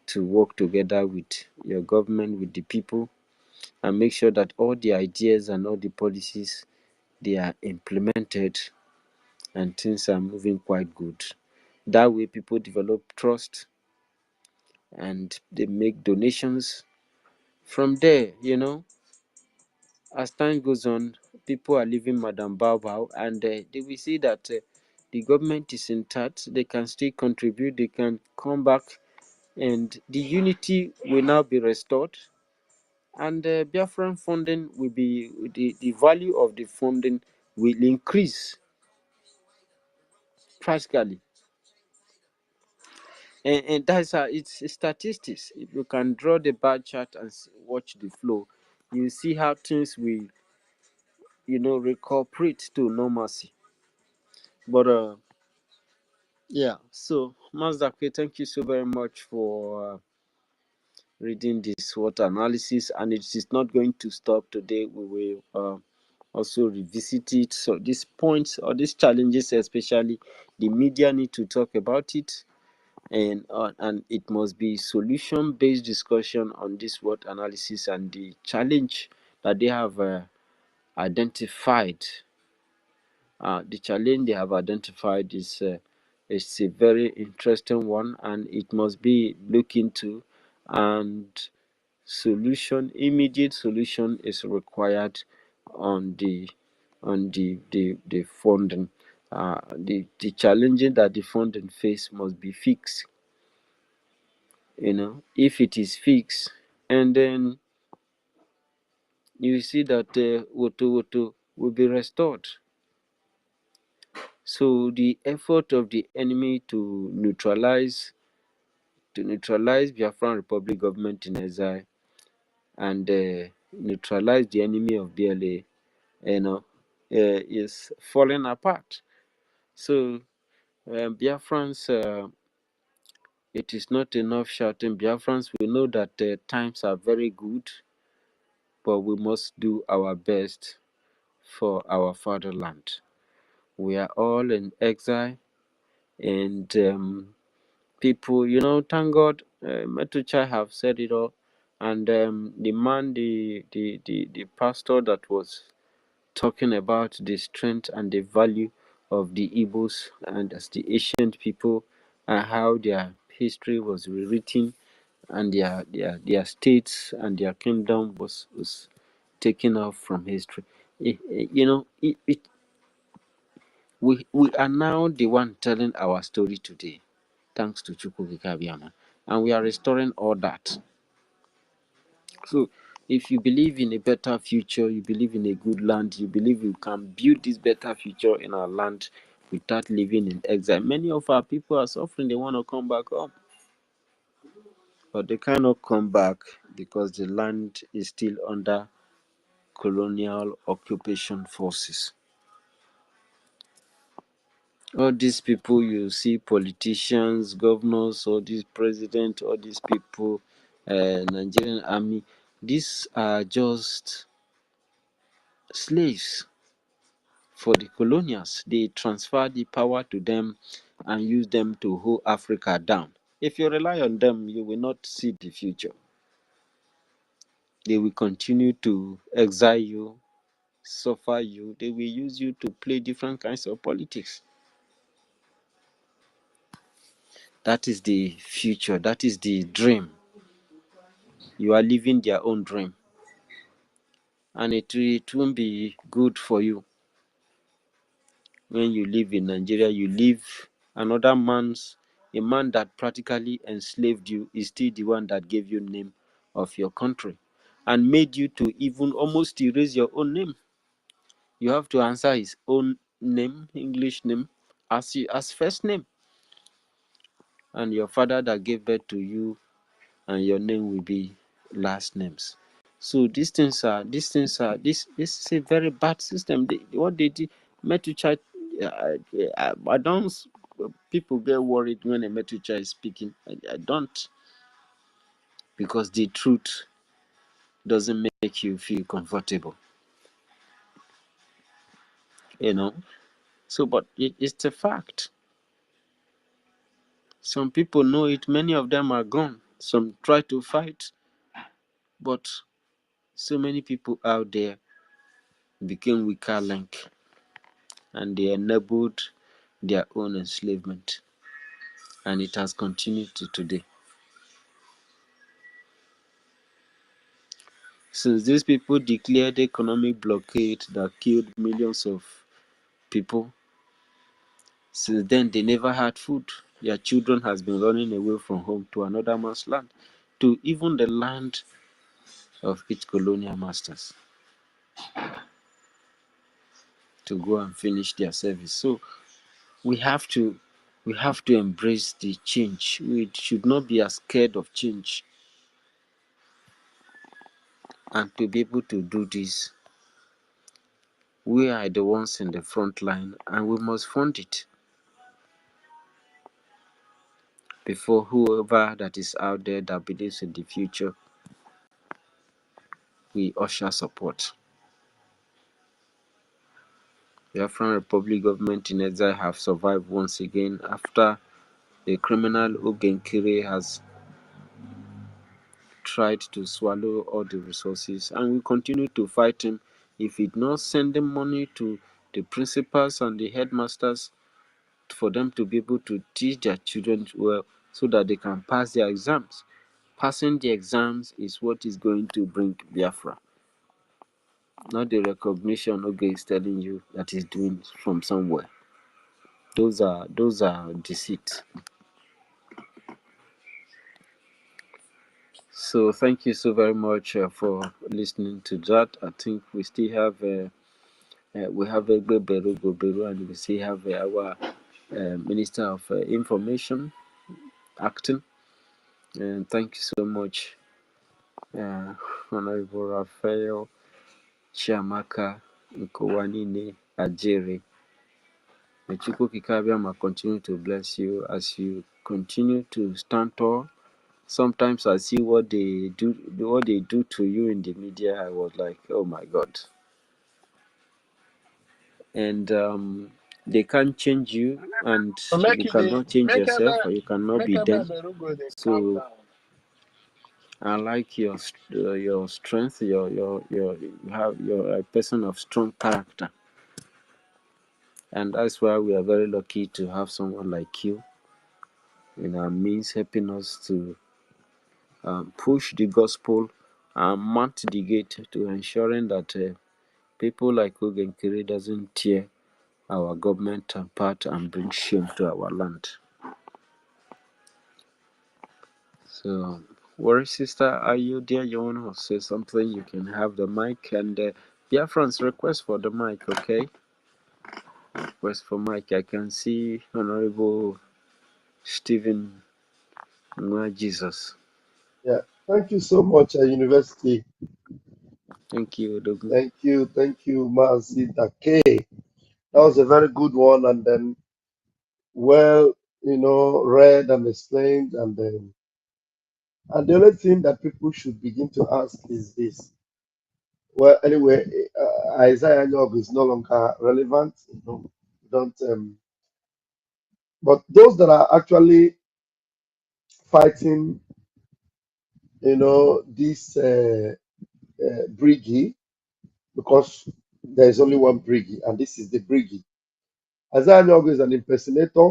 to work together with your government, with the people, and make sure that all the ideas and all the policies, they are implemented and things are moving quite good. That way people develop trust and they make donations. From there, as time goes on, people are leaving Madam Bao, and they will see that the government is intact. They can still contribute. They can come back, and the unity will now be restored. And Biafran funding will be the value of the funding will increase practically. And that's it's statistics. If you can draw the bar chart and watch the flow, you see how things will, recuperate to normalcy. But yeah, so Mazdake, thank you so very much for reading this SWOT analysis, and it is not going to stop today. We will also revisit it. So these points or these challenges, especially the media need to talk about it, and it must be solution-based discussion on this SWOT analysis and the challenge that they have identified. The challenge they have identified is it's a very interesting one, and it must be looked into, and immediate solution is required on the funding. The challenges that the funding face must be fixed. If it is fixed, and then you see that Woto will be restored. So the effort of the enemy to neutralize Biafran Republic government in exile, and neutralize the enemy of BLA, is falling apart. So Biafrans, it is not enough shouting. Biafrans, we know that times are very good, but we must do our best for our fatherland. We are all in exile, and people, thank God, Metuchai have said it all, and the man, the pastor that was talking about the strength and the value of the Igbos and as the ancient people, and how their history was rewritten, and their states and their kingdom was taken off from history. We are now the one telling our story today, thanks to Chukwu Abiyama, and we are restoring all that. So, if you believe in a better future, you believe in a good land, you believe you can build this better future in our land without living in exile. Many of our people are suffering, they want to come back home, but they cannot come back because the land is still under colonial occupation forces. All these people you see, politicians, governors, all these presidents, all these people, Nigerian army, these are just slaves for the colonials. They transfer the power to them and use them to hold Africa down. If you rely on them, you will not see the future. They will continue to exile you, suffer you. They will use you to play different kinds of politics. That is the future. That is the dream. You are living their own dream. And it won't be good for you. When you live in Nigeria, you live another a man that practically enslaved you is still the one that gave you name of your country and made you to even almost erase your own name. You have to answer his own name, English name, as first name. And your father that gave birth to you, and your name will be last names. So this is a very bad system. What they did, Metuchai, I don't. People get worried when a Metuchai is speaking. I don't, because the truth doesn't make you feel comfortable. So, but it's a fact. Some people know it. Many of them are gone. Some try to fight, but so many people out there became weaker link, and they enabled their own enslavement, and it has continued to today. Since these people declared economic blockade that killed millions of people, since then they never had food. Their children has been running away from home to another man's land, to even the land of its colonial masters, to go and finish their service. So we have to embrace the change. We should not be as scared of change. And to be able to do this, we are the ones in the front line, and we must fund it before whoever that is out there that believes in the future, we usher support. The Biafran Republic government in exile have survived once again after the criminal Ogenkere has tried to swallow all the resources, and we continue to fight him. If he's not sending money to the principals and the headmasters for them to be able to teach their children well so that they can pass their exams. Passing the exams is what is going to bring Biafra, not the recognition Oge is telling you that he's doing from somewhere. Those are deceit. So thank you so very much for listening to that. I think we still have Egbe Beru, and we still have our Minister of Information acting. And thank you so much, Honorable Raphael Chiamaka Nkowanine Ajere. May Chukwu Kikabiama continue to bless you as you continue to stand tall. Sometimes I see what they do to you in the media. I was like, oh my God. And they can't change you, and Make you it the cannot change yourself, or you cannot make be it them. Berugo, they calm So down. I like your strength. You have you're a person of strong character, and that's why we are very lucky to have someone like you in our midst, helping us to push the gospel and mount the gate to ensuring that people like Ogenkere doesn't tear our government apart and bring shame to our land. So, Worry Sister, are you there? You want to say something? You can have the mic. And Biafrans, request for the mic, okay? Request for mic. I can see Honorable Stephen Nwa Jesus. Yeah. Thank you so much, University. Thank you, Dogu. Thank you, Mazida K. That was a very good one, and then well, read and explained, and the only thing that people should begin to ask is this. Well, anyway, Isaiah Nyog is no longer relevant. Don't. But those that are actually fighting, this Brgie, because there is only one Brgie, and this is the Brgie. Isaiah Nyog is an impersonator,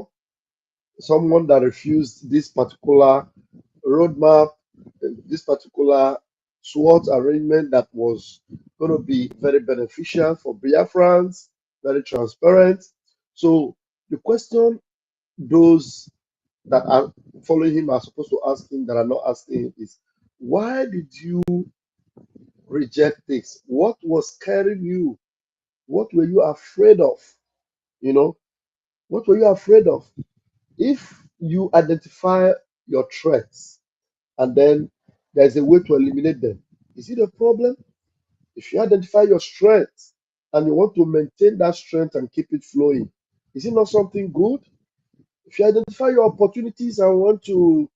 someone that refused this particular roadmap, this particular SWOT arrangement that was going to be very beneficial for Biafrans, very transparent. So the question those that are following him are supposed to ask him that are not asking him is, why did you reject this? What was scaring you? What were you afraid of? What were you afraid of? If you identify your threats and then there's a way to eliminate them, is it a problem? If you identify your strength and you want to maintain that strength and keep it flowing, is it not something good? If you identify your opportunities and want to,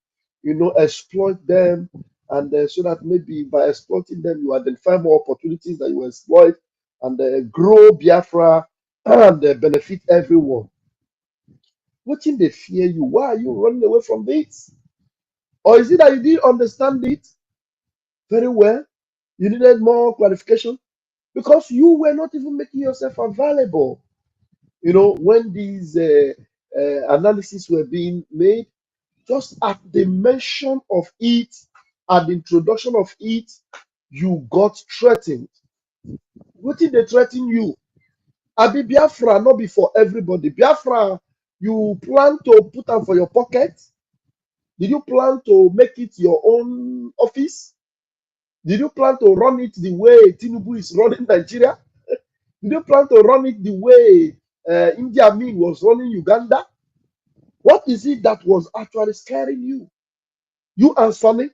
exploit them, and so that maybe by exploiting them, you identify more opportunities that you exploit and grow Biafra and benefit everyone. What in they fear you? Why are you running away from this? Or is it that you didn't understand it very well? You needed more clarification because you were not even making yourself available. When these analyses were being made, just at the mention of it, at the introduction of it, you got threatened. What did they threaten you? Abi Biafra not be for everybody. Biafra, you plan to put them for your pocket? Did you plan to make it your own office? Did you plan to run it the way Tinubu is running Nigeria? Did you plan to run it the way India Amin was running Uganda? What is it that was actually scaring you? You answer it.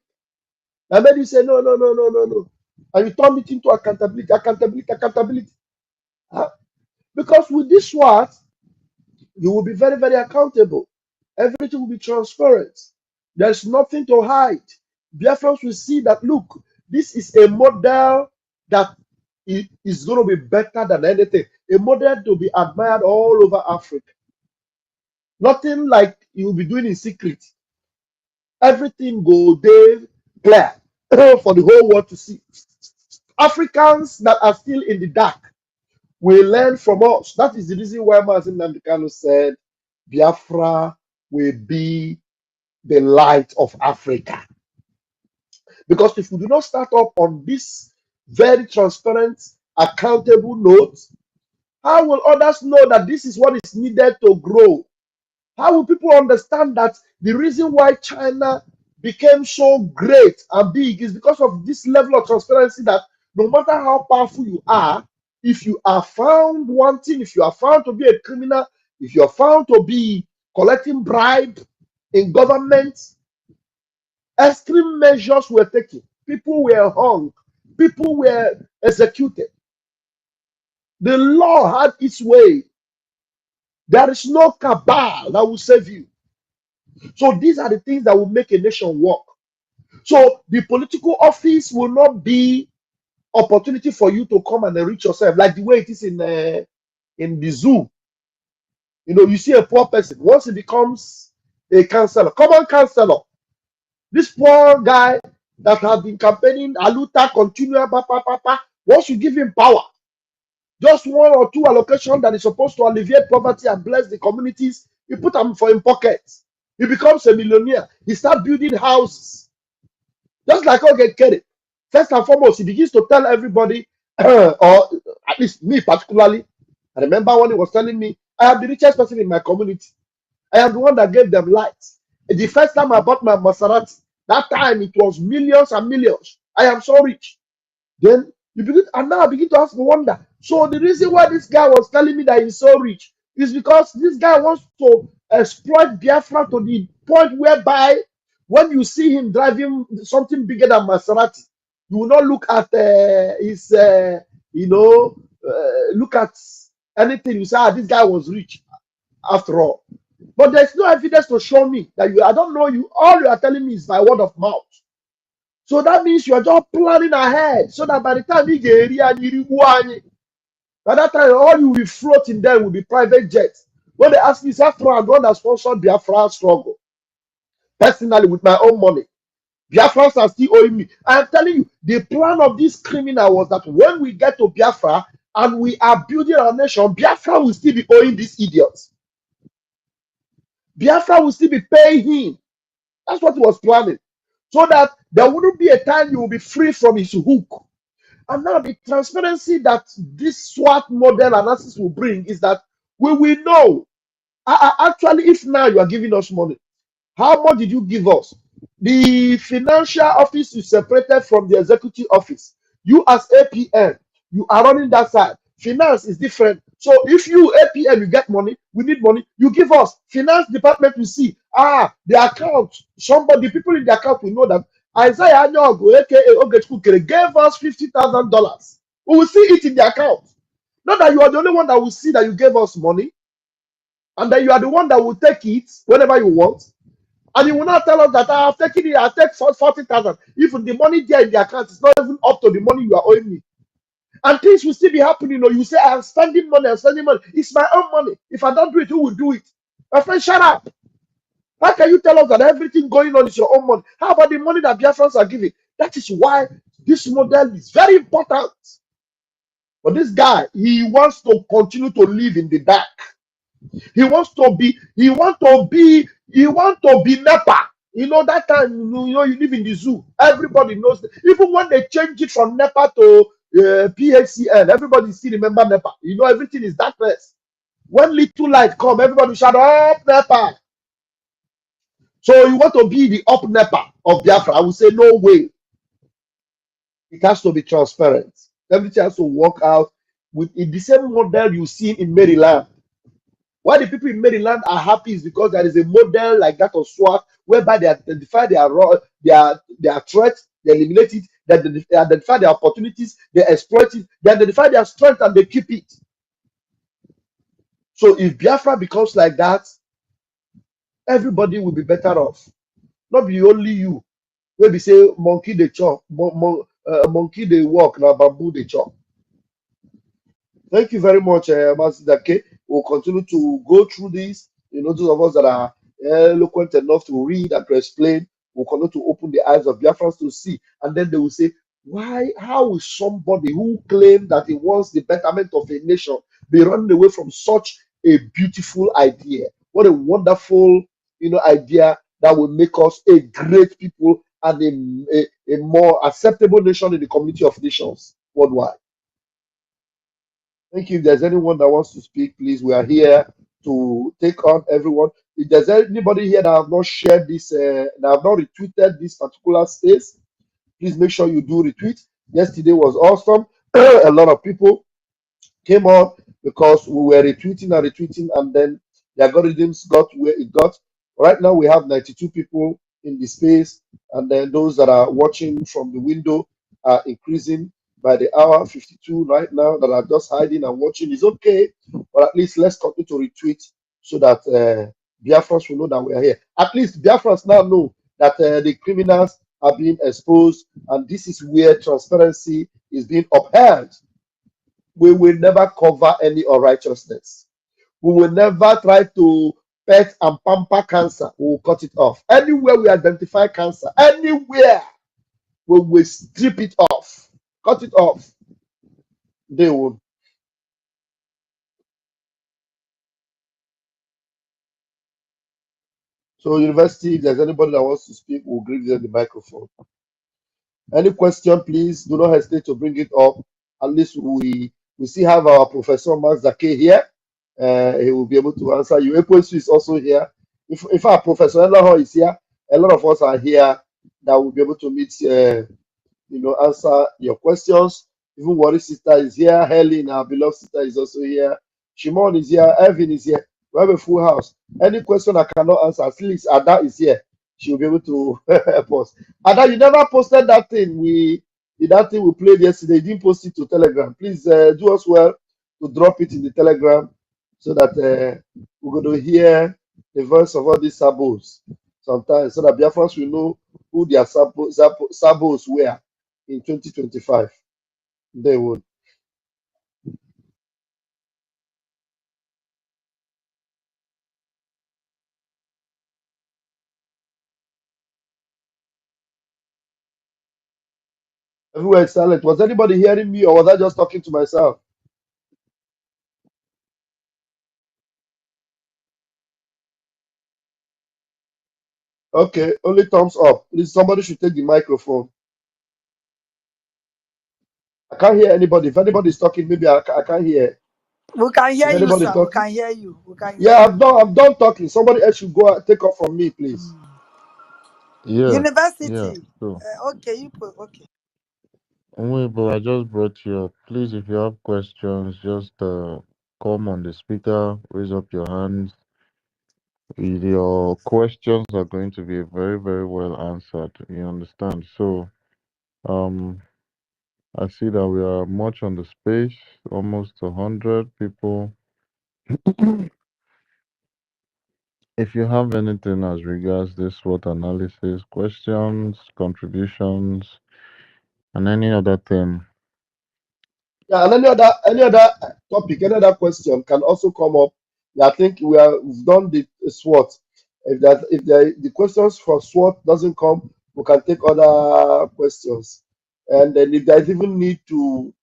And then you say, no, no, no, no, no, no. And you turn it into accountability, accountability, accountability. Huh? Because with this SWAT, you will be very, very accountable. Everything will be transparent. There's nothing to hide. Biafrans will see that, look, this is a model that is going to be better than anything. A model to be admired all over Africa. Nothing like you will be doing in secret. Everything go there clear for the whole world to see. Africans that are still in the dark will learn from us. That is the reason why Mazin Namdekano said Biafra will be the light of Africa. Because if we do not start up on this very transparent, accountable note, how will others know that this is what is needed to grow? How will people understand that the reason why China became so great and big is because of this level of transparency, that no matter how powerful you are, if you are found wanting, if you are found to be a criminal, if you are found to be collecting bribe in government, extreme measures were taken. People were hung. People were executed. The law had its way. There is no cabal that will save you. So these are the things that will make a nation work. So the political office will not be opportunity for you to come and enrich yourself, like the way it is in the zoo. You know, you see a poor person, once he becomes a counselor, common counselor, this poor guy that has been campaigning, Aluta, continue, once you give him power, just one or two allocations that is supposed to alleviate poverty and bless the communities, you put them for him pockets. He becomes a millionaire. He starts building houses. Just like okay, Kerry. First and foremost, he begins to tell everybody, or at least me particularly. I remember when he was telling me, I am the richest person in my community. I am the one that gave them lights. The first time I bought my Maserati, that time it was millions and millions. I am so rich. Then you begin, and now I begin to ask me wonder. So the reason why this guy was telling me that he's so rich is because this guy wants to exploit Biafra to the point whereby when you see him driving something bigger than Maserati, you will not look at his, look at anything. You say, this guy was rich after all. But there's no evidence to show me that I don't know you. All you are telling me is by word of mouth. So that means you are just planning ahead so that by the time you get here, by that time, all you will float in there will be private jets. When they ask me, after all, I'm the one that sponsored Biafra struggle. Personally, with my own money. Biafrans are still owing me. I'm telling you, the plan of this criminal was that when we get to Biafra and we are building our nation, Biafra will still be owing these idiots. Biafra will still be paying him. That's what he was planning. So that there wouldn't be a time you will be free from his hook. And now the transparency that this SWAT model analysis will bring is that we will know. Actually, if now you are giving us money, how much did you give us? The financial office is separated from the executive office. You as APM, you are running that side. Finance is different. So if you APM, you get money, we need money, you give us. Finance department will see, the account, somebody, people in the account will know that Isaiah Anyogo, aka Ogechukwu, gave us $50,000. We will see it in the account. Not that you are the only one that will see that you gave us money, and then you are the one that will take it whenever you want. And you will not tell us that I have taken it, I take 40,000. Even the money there in the account is not even up to the money you are owing me. And things will still be happening. You know, you say, I'm spending money, I'm spending money. It's my own money. If I don't do it, who will do it? My friend, shut up. How can you tell us that everything going on is your own money? How about the money that Biafrans are giving? That is why this model is very important. But this guy, he wants to continue to live in the dark. He wants to be NEPA. You know, that time, you live in the zoo. Everybody knows. Even when they change it from NEPA to PHCN, everybody still remember NEPA. You know, everything is darkness. When little light come, everybody shout, up NEPA. So you want to be the up NEPA of Biafra? I would say no way. It has to be transparent. Everything has to work out with in the same model you see in Maryland. Why the people in Maryland are happy is because there is a model like that of SWAT, whereby they identify their threats, they eliminate it, they identify their opportunities, they exploit it, they identify their strength, and they keep it. So if Biafra becomes like that, everybody will be better off. Not be only you. Where we say monkey they chop, monkey they walk, now bamboo they chop. Thank you very much, Master Dake. We'll continue to go through this. Those of us that are eloquent enough to read and to explain, will continue to open the eyes of Biafrans to see. And then they will say, how will somebody who claimed that he wants the betterment of a nation be running away from such a beautiful idea? What a wonderful, idea that will make us a great people and a more acceptable nation in the community of nations worldwide. Thank you. If there's anyone that wants to speak, please, we are here to take on everyone. If there's anybody here that have not shared this, that have not retweeted this particular space, please make sure you do retweet. Yesterday was awesome. A lot of people came on because we were retweeting, and then the algorithms got where it got. Right now, we have 92 people in the space, and then those that are watching from the window are increasing by the hour. 52 right now that are just hiding and watching is okay, but at least let's continue to retweet so that Biafrans will know that we are here. At least Biafrans now know that the criminals are being exposed, and this is where transparency is being upheld. We will never cover any unrighteousness. We will never try to pet and pamper cancer. We will cut it off. Anywhere we identify cancer, anywhere, we will strip it off, cut it off. They will. So, university, if there's anybody that wants to speak, we'll give them the microphone. Any question, please do not hesitate to bring it up. At least we still have our Professor Max Zake here. He will be able to answer you. Ekwesu is also here. If our Professor Elaho is here, a lot of us are here that will be able to meet, answer your questions. Even Wari sister is here. Helen, our beloved sister, is also here. Shimon is here. Evan is here. We have a full house. Any question I cannot answer, at least Ada is here. She will be able to help us. Ada, you never posted that thing. That thing we played yesterday. You didn't post it to Telegram. Please do us well to drop it in the Telegram so that we're going to hear the voice of all these sabos sometimes, so that Biafrans will know who their sabos were in 2025. They would. Everywhere is silent. Was anybody hearing me, or was I just talking to myself? Okay, only thumbs up. Please, somebody should take the microphone. I can't hear anybody. If anybody is talking, maybe I can't hear. We can hear Is you, anybody sir. We talking? can hear you. We can hear Yeah, you. I'm done talking. Somebody else should go take off from me, please. Yeah, University. so Okay, you put okay. But I just brought you up. Please, if you have questions, just come on the speaker, raise up your hands. Your questions are going to be very, very well answered. You understand? So, um, I see that we are much on the space, almost 100 people. If you have anything as regards this SWOT analysis, questions, contributions, and any other thing, Yeah, and any other topic, any other question can also come up. Yeah, I think we've done the SWOT. If the questions for SWOT doesn't come, we can take other questions. And then if there's even need to,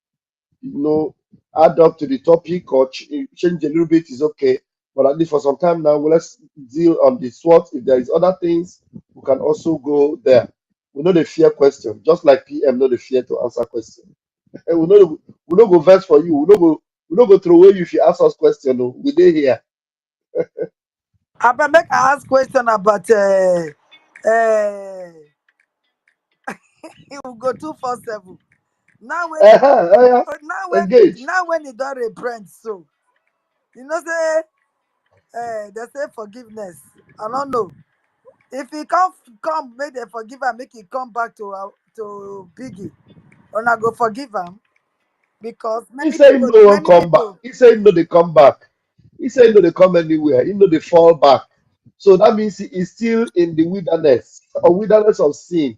add up to the topic or change a little bit, is okay. But at least for some time now, well, let's deal on the SWOT. If there is other things, we can also go there. We know the fear question, just like PM know the fear to answer question. And we know go verse for you. We know go throw away you if you ask us question. No, we dey here. Abba, make I ask question about uh, he will go 247. Now when Yeah, now engage. when he don't repent, so you know say they say forgiveness. I don't know. If he come make they forgive him, make he come back to Biggie. And I go forgive him because He say no one many come back. people He say no they come back. He say no they come anywhere. He know they fall back. So that means he is still in the wilderness, a wilderness of sin.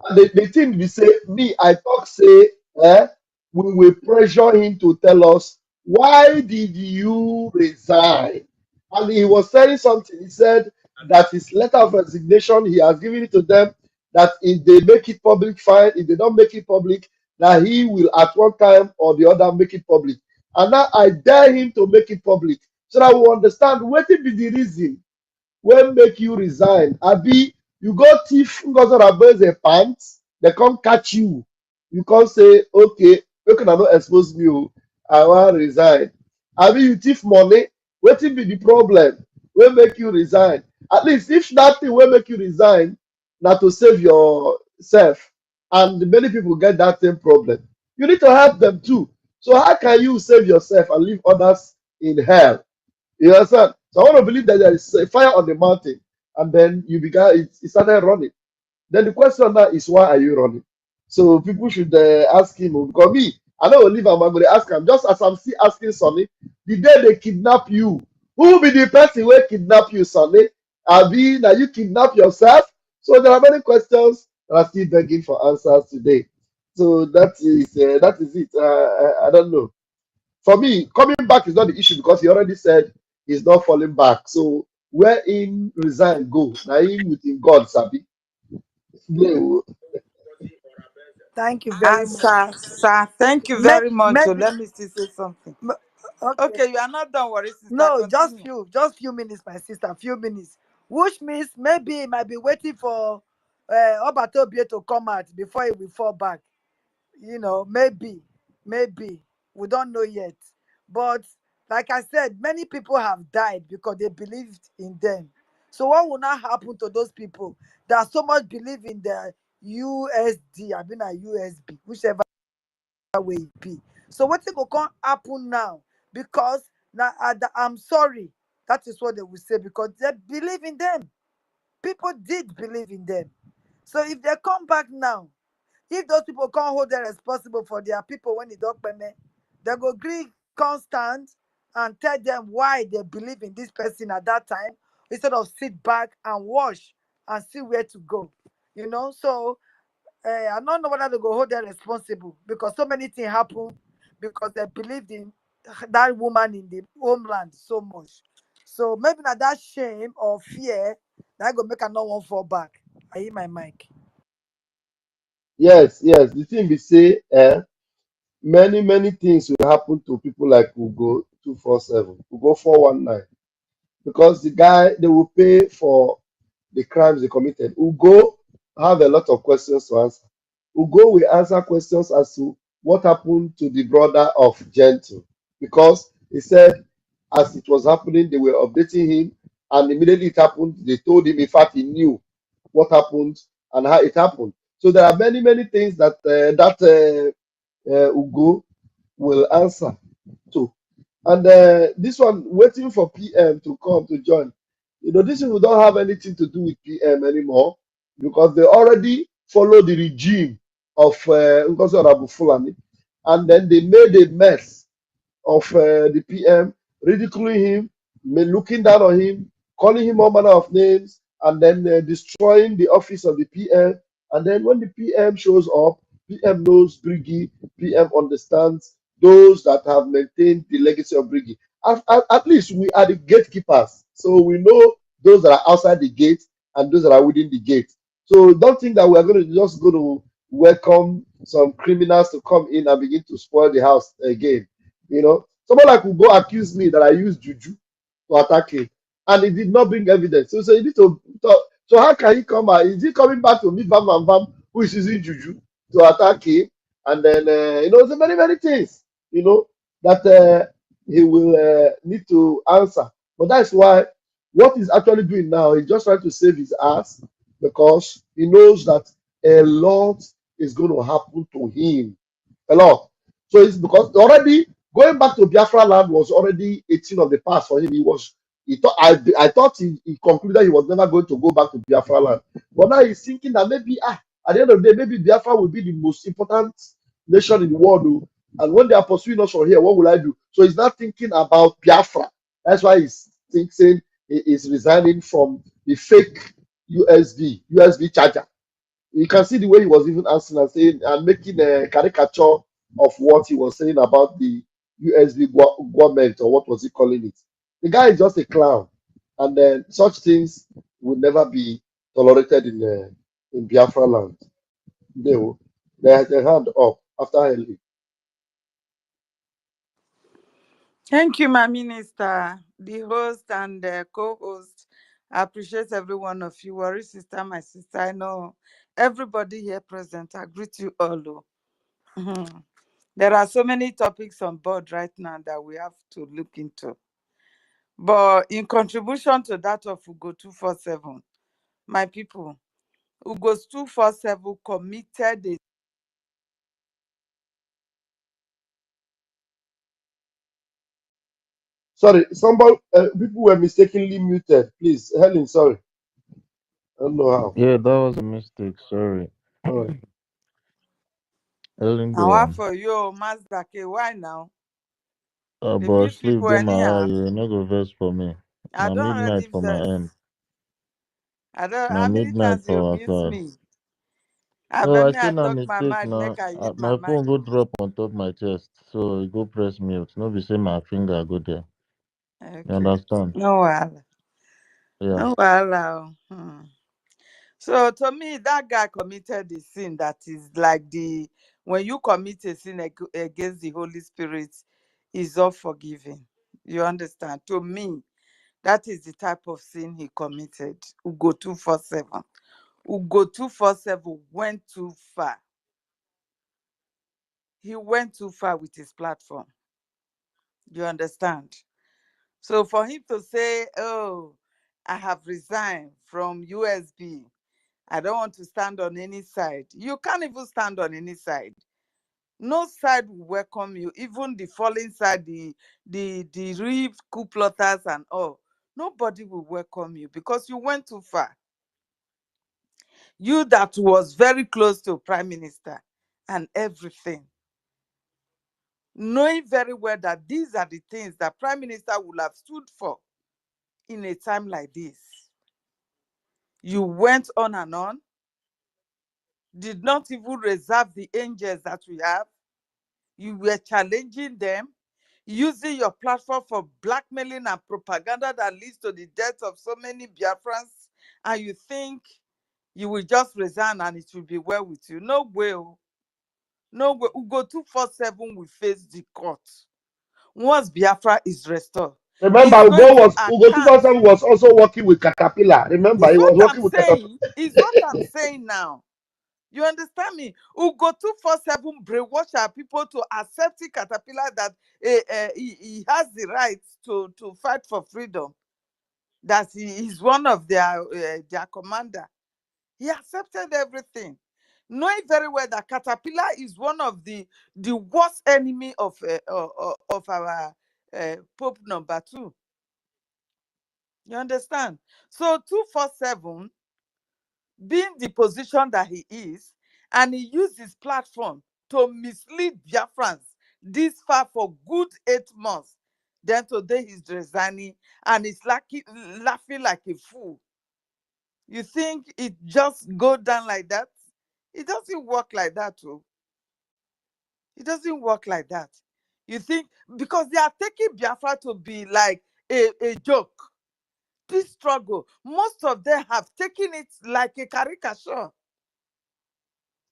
And the thing we say, me, I talk say, we will pressure him to tell us, why did you resign? And he was saying something. He said that his letter of resignation, he has given it to them, that if they make it public, fine. If they don't make it public, that he will at one time or the other make it public. And now I dare him to make it public so that we understand what will be the reason when make you resign. Abi, you go thief Ngozi Oraboeze pants, they come catch you. You come say, okay, make una no expose me. Oh, I want resign. Abi, you thief money. Wetin be the problem? Wey make you resign? At least if that thing wey make you resign na to save yourself, and many people get that same problem, you need to help them too. So how can you save yourself and leave others in hell? You understand? So I want to believe that there is a fire on the mountain, and then it started running. Then the question now is, why are you running? So people should ask him. Oh, because me, I know leave him. I'm going to ask him. Just as I'm still asking Sonny, the day they kidnap you, who be the person who kidnap you, Sonny? Abi, now you kidnap yourself? So there are many questions that are still begging for answers today. So that is it. I don't know. For me, coming back is not the issue because he already said he's not falling back. So where him resign go? Now him with him God sabi. No. thank you very And much. sir, thank you Maybe, very much. So maybe let me still say something. okay. Okay, you are not done worry, sister. No, Continue. just few minutes, my sister, few minutes. Which means maybe he might be waiting for Obatobie to come out before he will fall back. Maybe we don't know yet. But like I said, many people have died because they believed in them. So what will not happen to those people that so much believe in the USD, I mean a USB, whichever way it be? So what will come happen now? Because now I'm sorry, that is what they will say because they believe in them. People did believe in them. So if they come back now, if those people can't hold them responsible for their people when they don't payment, they go agree constant and tell them why they believe in this person at that time instead of sit back and watch and see where to go. So I don't know whether they go hold them responsible because so many things happen because they believed in that woman in the homeland so much. So maybe not that shame or fear that go make her not want fall back. I hear my mic. Yes, yes. The thing we say, many things will happen to people like Ugo 247, Ugo 419, because the guy they will pay for the crimes they committed. Ugo have a lot of questions to answer. Ugo will answer questions as to what happened to the brother of Gentle, because he said as it was happening, they were updating him, and immediately it happened, they told him, in fact, he knew what happened and how it happened. So there are many things that Ugo will answer to. And this one, waiting for PM to come to join. These people don't have anything to do with PM anymore because they already follow the regime of Ngozi Orabu-Fulani, and then they made a mess of the PM, ridiculing him, looking down on him, calling him all manner of names, and then destroying the office of the PM. And then when the PM shows up, PM knows Brgie, PM understands those that have maintained the legacy of Brgie. At least we are the gatekeepers. So we know those that are outside the gate and those that are within the gate. So don't think that we are going to just go to welcome some criminals to come in and begin to spoil the house again. Someone like will go accuse me that I use juju to to attack him, and he did not bring evidence. So you need to talk. So how can he come out? Is he coming back to meet Bam Bam Bam, who is using juju to attack him? And then so many many things, that he will need to answer. But that's why what he's actually doing now, he's just trying to save his ass, because he knows that a lot is going to happen to him. A lot. So it's because already going back to Biafra land was already a thing of the past for him. He thought I thought he concluded he was never going to go back to Biafra land. But now he's thinking that maybe at the end of the day, maybe Biafra will be the most important nation in the world. And when they are pursuing us from here, what will I do? So he's not thinking about Biafra. That's why he's saying he is resigning from the fake USB charger. You can see the way he was even answering and saying and making a caricature of what he was saying about the USB government, or what was he calling it. The guy is just a clown, and then such things will never be tolerated in Biafra land. There's a hand up after Henry. Thank you, my minister, the host and the co-host. I appreciate every one of you. Worry sister, my sister. I know everybody here present. I greet you all. Mhm. There are so many topics on board right now that we have to look into. But in contribution to that of Ugo 247, my people, Ugo 247 committed a Sorry, somebody people were mistakenly muted. Please, Helen, sorry. I don't know how. Yeah, that was a mistake. Sorry. All right. Ellen, and go what on. for you, Mazda K? Why now? They But mute sleep people dey my eye. anyhow. You no go vex for me. I Now don't midnight already for my vex. end. I don't. Now How many midnight times you for my mute side. me? I No, bet I me say I na talk my mistake mind, now. make I use my My phone mind. go drop on top my chest, so e go press mute. No be say my finger go there. You Okay. understand? No wahala. Yeah. No wahala. So to me, that guy committed the sin that is like the when you commit a sin against the Holy Spirit, is all forgiven. You understand? To me, that is the type of sin he committed. Ugo 247. Ugo 247 went too far. He went too far with his platform. You understand? So for him to say, "Oh, I have resigned from USB. I don't want to stand on any side." You can't even stand on any side. No side will welcome you, even the falling side, the real coup plotters and all. Nobody will welcome you because you went too far. You that was very close to Prime Minister and everything, knowing very well that these are the things that Prime Minister would have stood for in a time like this. You went on, did not even reserve the angels that we have. You were challenging them, using your platform for blackmailing and propaganda that leads to the death of so many Biafrans, and you think you will just resign and it will be well with you. No way. No way. Ugo 247 will face the court. Once Biafra is restored, Remember, he's going to Ugo account. 247 was also working with Caterpillar. Remember, Is he was what I'm working with Caterpillar. saying. Is what I'm saying now. You understand me? Ugo 247 brainwash our people to accepting Caterpillar that he has the right to fight for freedom. That he is one of their commander. He accepted everything, knowing very well that Caterpillar is one of the worst enemy of our Pope number 2. You understand? So 247, being the position that he is, and he used his platform to mislead Biafrans this far for good 8 months. Then today he's resigning and he's laughing like a fool. You think it just go down like that? It doesn't work like that, too. It doesn't work like that. You think because they are taking Biafra to be like a joke. This struggle, most of them have taken it like a caricature.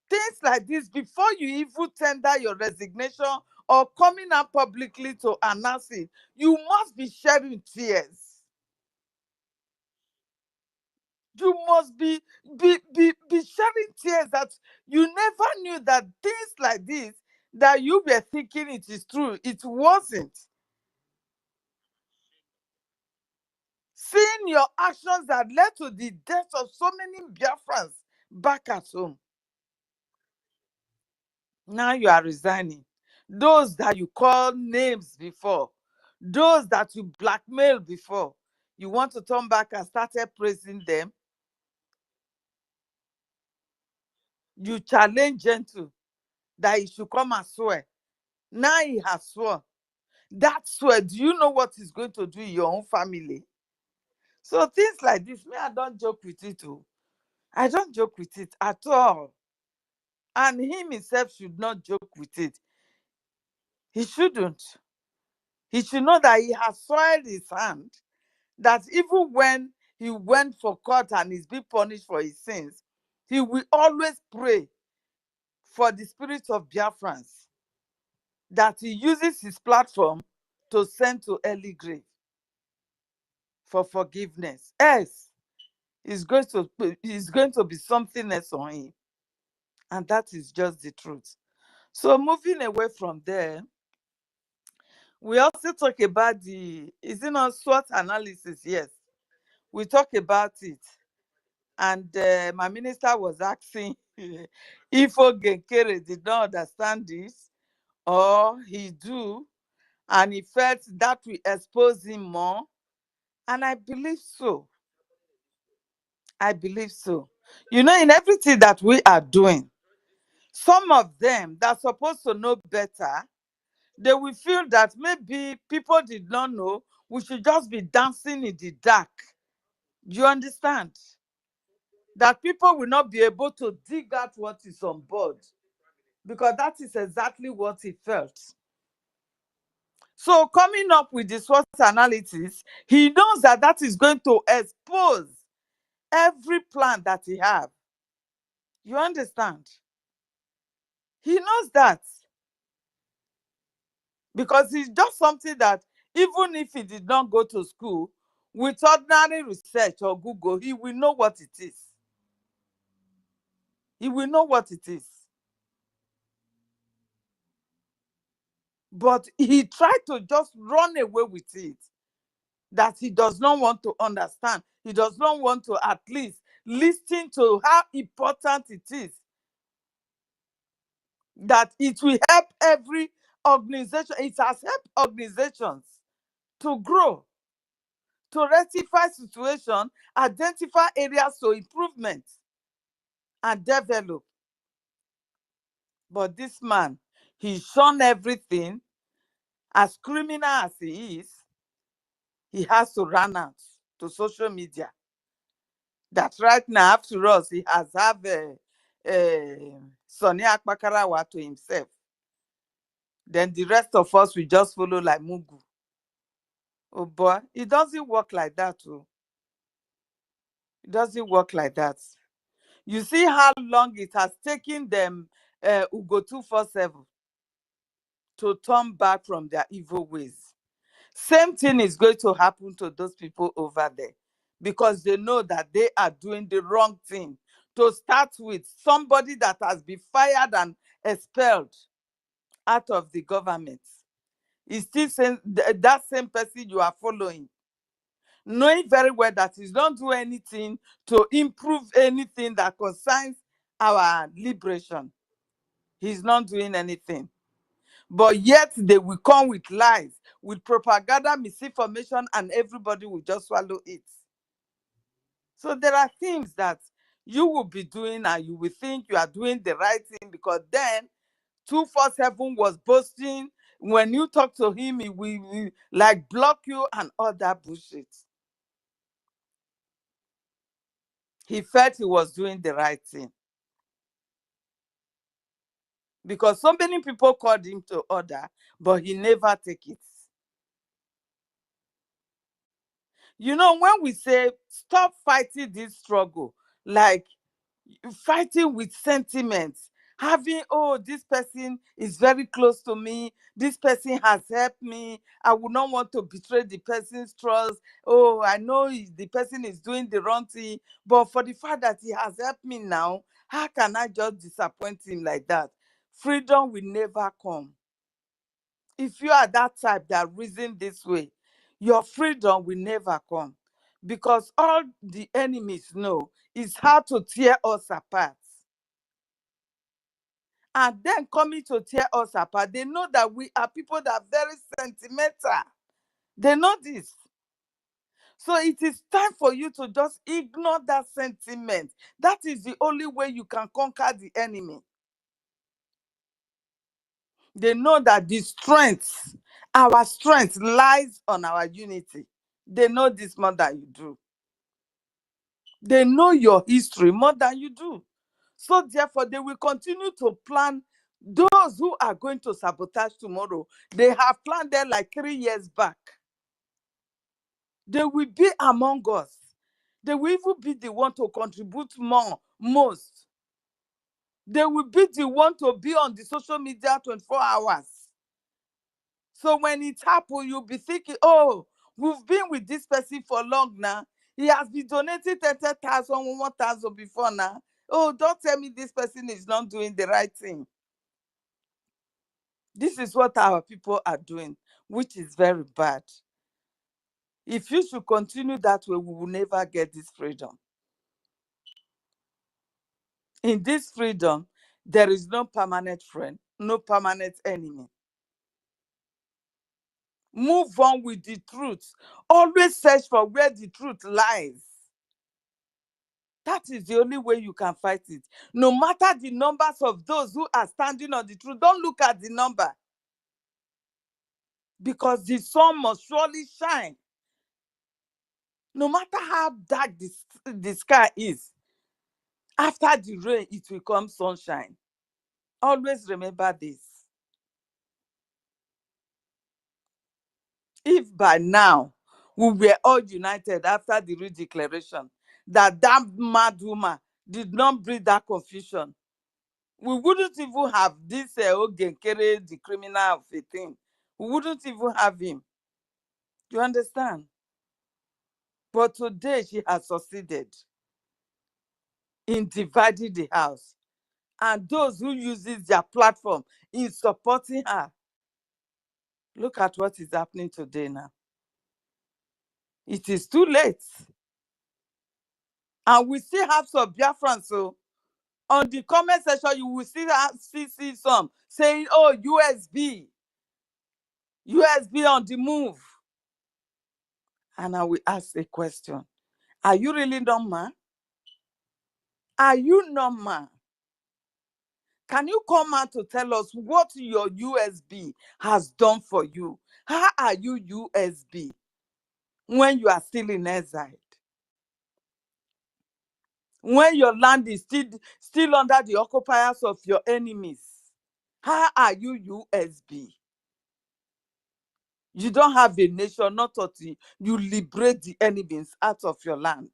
Things like this, before you even tender your resignation or coming out publicly to announce it, you must be shedding tears. You must be shedding tears that you never knew that things like this that you were thinking it is true, it wasn't. Seeing your actions that led to the death of so many Biafrans back at home. Now you are resigning. Those that you call names before, those that you blackmailed before, you want to turn back and started praising them. You challenge Gentle that he should come and swear. Now he has sworn. That swear, do you know what he's going to do in your own family? So things like this, me, I don't joke with it too. I don't joke with it at all. And him himself should not joke with it. He shouldn't. He should know that he has soiled his hand, that even when he went for court and is being punished for his sins, he will always pray for the spirit of Biafrans, that he uses his platform to send to early grave for forgiveness. Else, it's going to be something else on him. And that is just the truth. So moving away from there, we also talk about is it not SWOT analysis? Yes, we talk about it. And my minister was asking if Ogenkere did not understand this, or he do, and he felt that will expose him more. And I believe so. I believe so. You know, in everything that we are doing, some of them that are supposed to know better, they will feel that maybe people did not know, we should just be dancing in the dark. Do you understand? That people will not be able to dig out what is on board, because that is exactly what he felt. So coming up with the SWOT analysis, he knows that that is going to expose every plan that he have. You understand? He knows that, because it's just something that even if he did not go to school, with ordinary research or Google, he will know what it is. He will know what it is. But he tried to just run away with it, that he does not want to understand. He does not want to at least listen to how important it is, that it will help every organization. It has helped organizations to grow, to rectify situation, identify areas for improvement and develop. But this man, he's shown everything. As criminal as he is, he has to run out to social media. That right now, after us, he has have Sonny Akpakarawa to himself. Then the rest of us will just follow like Mugu. Oh boy, it doesn't work like that too. It doesn't work like that. You see how long it has taken them, Ugo 247, to turn back from their evil ways. Same thing is going to happen to those people over there, because they know that they are doing the wrong thing. To start with, somebody that has been fired and expelled out of the government is still saying that same person you are following, knowing very well that he's not doing anything to improve anything that concerns our liberation. He's not doing anything. But yet they will come with lies, with propaganda, misinformation, and everybody will just swallow it. So there are things that you will be doing and you will think you are doing the right thing, because then 247 was boasting. When you talk to him, he will like block you and all that bullshit. He felt he was doing the right thing, because so many people called him to order, but he never take it. You know, when we say stop fighting this struggle, like fighting with sentiments, Having, oh, this person is very close to me, this person has helped me, I would not want to betray the person's trust. Oh, I know the person is doing the wrong thing, but for the fact that he has helped me now, how can I just disappoint him like that? Freedom will never come. If you are that type that reason this way, your freedom will never come, because all the enemies know is how to tear us apart. And then coming to tear us apart, they know that we are people that are very sentimental. They know this. So it is time for you to just ignore that sentiment. That is the only way you can conquer the enemy. They know that the strength, our strength lies on our unity. They know this more than you do. They know your history more than you do. So therefore, they will continue to plan. Those who are going to sabotage tomorrow, they have planned them like 3 years back. They will be among us. They will even be the one to contribute most. They will be the one to be on the social media 24 hours. So when it happens, you'll be thinking, oh, we've been with this person for long now. He has been donating 30,000, 1,000 before now. Oh, don't tell me this person is not doing the right thing. This is what our people are doing, which is very bad. If you should continue that way, we will never get this freedom. In this freedom, there is no permanent friend, no permanent enemy. Move on with the truth. Always search for where the truth lies. That is the only way you can fight it. No matter the numbers of those who are standing on the truth, don't look at the number. Because the sun must surely shine. No matter how dark the sky is, after the rain, it will come sunshine. Always remember this. If by now we were all united after the redeclaration, that mad woman did not breed that confusion, we wouldn't even have this Ogenkere, the criminal of a thing. We wouldn't even have him. You understand? But today she has succeeded in dividing the house. And those who uses their platform in supporting her, look at what is happening today now. It is too late. And we still have some Biafrans. So on the comment section, you will still see some saying, oh, USB on the move. And I will ask a question. Are you really normal? Are you normal? Can you come out to tell us what your USB has done for you? How are you USB when you are still in exile? When your land is still under the occupiers of your enemies? How are you USB? You don't have a nation, not until you liberate the enemies out of your land.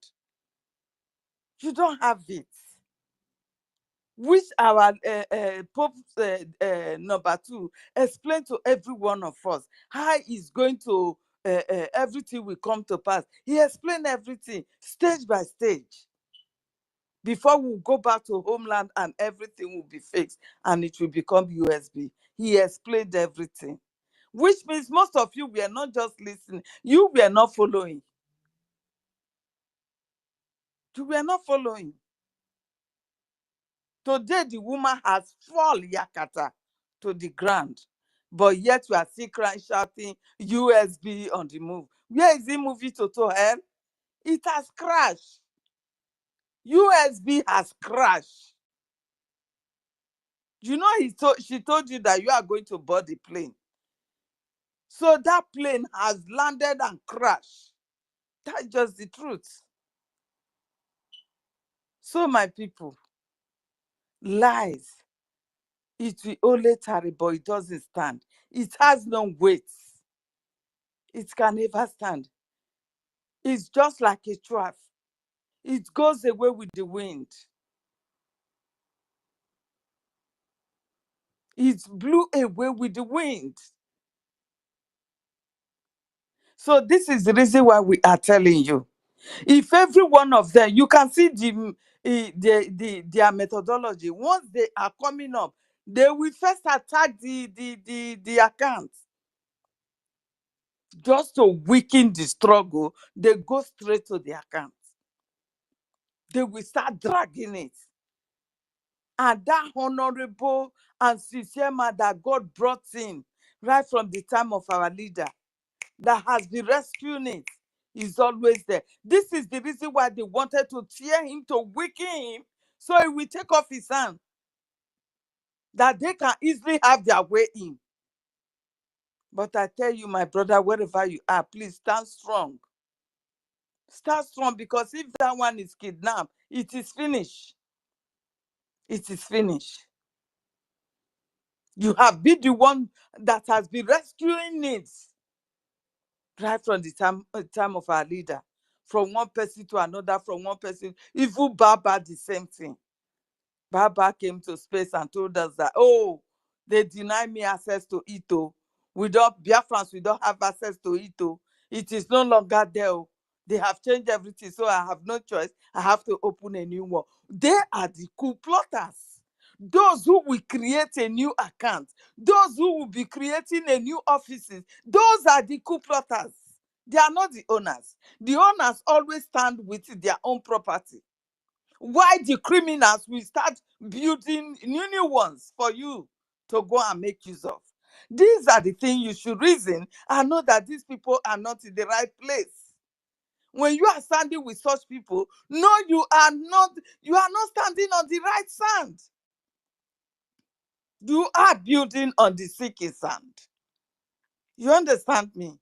You don't have it. Which our Pope number 2 explain to every one of us how he's going to everything will come to pass. He explained everything stage by stage before we go back to homeland and everything will be fixed and it will become USB. He explained everything, which means most of you were not just listening, you were not following. You were not following. Today, the woman has fallen yakata to the ground, but yet we are still crying, shouting, USB on the move. Where is it moving to hell? It has crashed. USB has crashed. You know, she told you that you are going to board the plane. So that plane has landed and crashed. That's just the truth. So my people, lies, it will only tarry, but it doesn't stand. It has no weight. It can never stand. It's just like a trap. It goes away with the wind. It blew away with the wind. So this is the reason why we are telling you. If every one of them, you can see their methodology. Once they are coming up, they will first attack the account. Just to weaken the struggle, they go straight to the account. They will start dragging it. And that honorable and sincere man that God brought in right from the time of our leader, that has been rescuing it, is always there. This is the reason why they wanted to tear him, to weaken him, so he will take off his hand, that they can easily have their way in. But I tell you, my brother, wherever you are, please stand strong. Stand strong, because if that one is kidnapped, it is finished. It is finished. You have been the one that has been rescuing it right from the time of our leader, from one person to another, from one person. Even Baba, the same thing. Baba came to space and told us that, oh, they deny me access to Ito. Biafrans, we don't have access to Ito. It is no longer there. They have changed everything, so I have no choice. I have to open a new one. They are the coup plotters. Those who will create a new account, those who will be creating a new offices, those are the coup plotters. They are not the owners. The owners always stand with their own property. Why the criminals will start building new ones for you to go and make use of? These are the things you should reason and know that these people are not in the right place. When you are standing with such people, no, you are not standing on the right sand. You are building on the sinking sand. You understand me?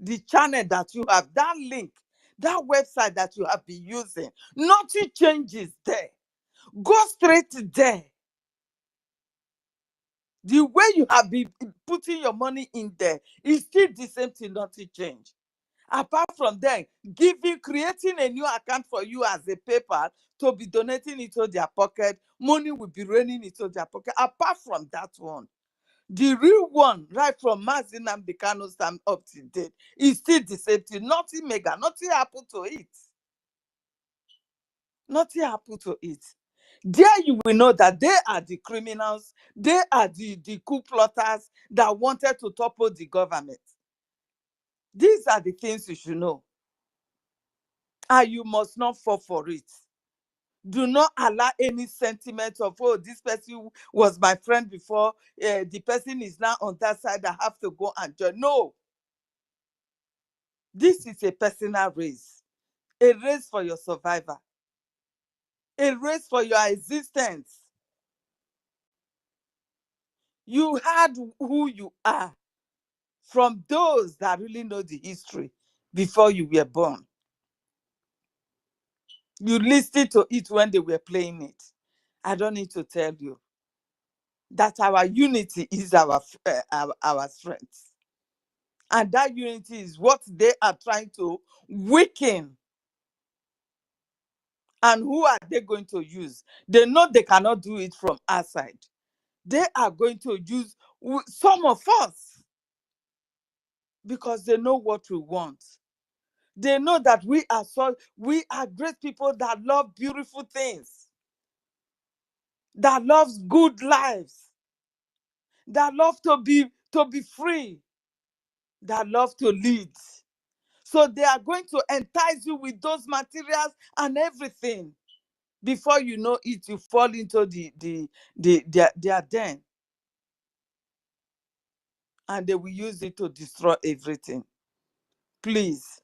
The channel that you have, that link, that website that you have been using, nothing changes there. Go straight there. The way you have been putting your money in there is still the same thing, nothing change. Apart from them, creating a new account for you as a PayPal to be donating into their pocket, money will be raining into their pocket. Apart from that one, the real one, right from Mazin and Bikano Sam up to date, is still the same thing. Nothing mega, nothing happened to it. Nothing happened to it. There you will know that they are the criminals, they are the coup plotters that wanted to topple the government. These are the things you should know. And you must not fall for it. Do not allow any sentiment of, oh, this person was my friend before, the person is now on that side, I have to go and join. No. This is a personal race. A race for your survival. A race for your existence. You had who you are from those that really know the history before you were born. You listened to it when they were playing it. I don't need to tell you that our unity is our strength. And that unity is what they are trying to weaken. And who are they going to use? They know they cannot do it from our side. They are going to use some of us because they know what we want. They know that we are great people that love beautiful things, that loves good lives, that love to be free, that love to lead. So they are going to entice you with those materials and everything. Before you know it, you fall into their den. And they will use it to destroy everything. Please,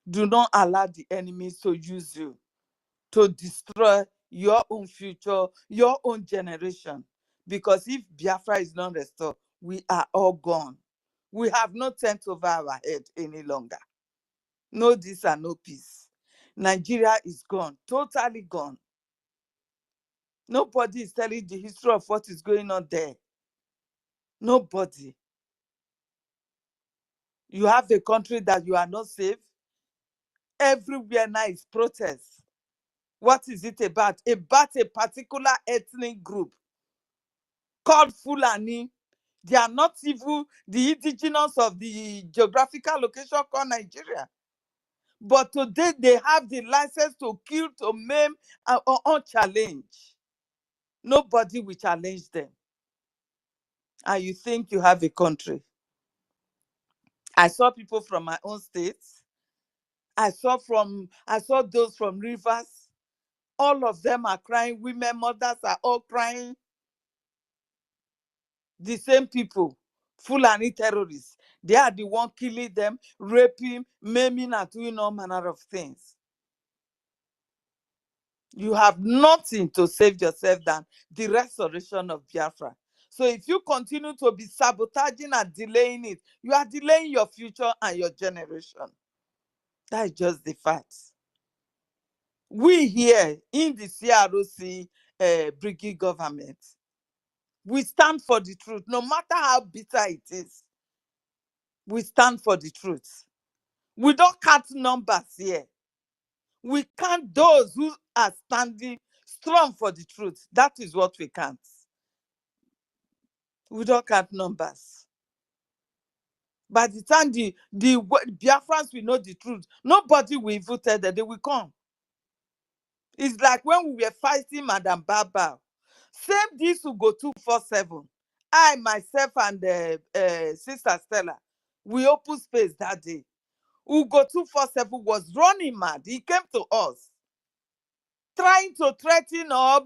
do not allow the enemies to use you to destroy your own future, your own generation. Because if Biafra is not restored, we are all gone. We have no tent over our head any longer. No this and no peace. Nigeria is gone, totally gone. Nobody is telling the history of what is going on there. Nobody. You have a country that you are not safe. Everywhere now is protest. What is it about? About a particular ethnic group called Fulani. They are not even the indigenous of the geographical location called Nigeria. But today they have the license to kill, to maim, on challenge. Nobody will challenge them. And you think you have a country. I saw people from my own state. I saw those from Rivers. All of them are crying. Women, mothers are all crying. The same people, Fulani terrorists. They are the one killing them, raping, maiming, and doing all manner of things. You have nothing to save yourself than the restoration of Biafra. So if you continue to be sabotaging and delaying it, you are delaying your future and your generation. That is just the facts. We here in the CROC Brgie government, we stand for the truth, no matter how bitter it is. We stand for the truth. We don't count numbers here. We count those who are standing strong for the truth. That is what we count. We don't count numbers. By the time the Biafrans will know the truth, nobody will even tell them they will come. It's like when we were fighting Madam Baba. Same this will go 247. I, myself, and Sister Stella, we open space that day. Ugo 247 was running mad. He came to us, trying to threaten or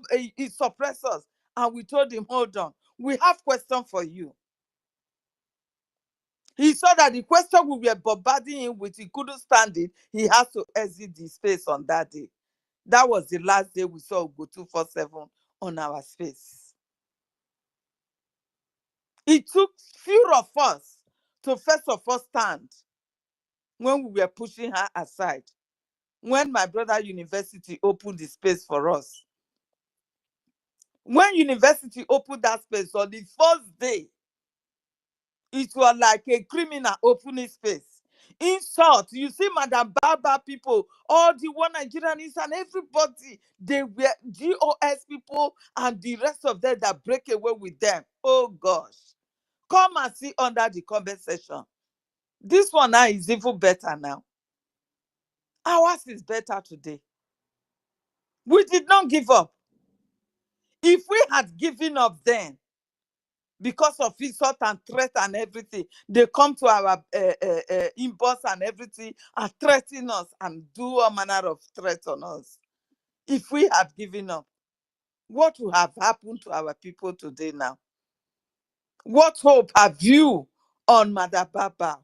suppress us. And we told him, hold on, we have question for you. He saw that the question we were bombarding him with, he couldn't stand it. He has to exit the space on that day. That was the last day we saw Ugo 247 on our space. It took few of us to first of all stand when we were pushing her aside. When my brother University opened the space for us. When University opened that space on the first day, it was like a criminal opening space. In short, you see Madam Baba people, all the one Nigerians and everybody, they were GOS people and the rest of them that break away with them. Oh gosh. Come and see under the comment section. This one now is even better now. Ours is better today. We did not give up. If we had given up then, because of insult and threat and everything, they come to our inbox and everything and threaten us and do all manner of threats on us. If we had given up, what would have happened to our people today now? What hope have you on Mother Baba?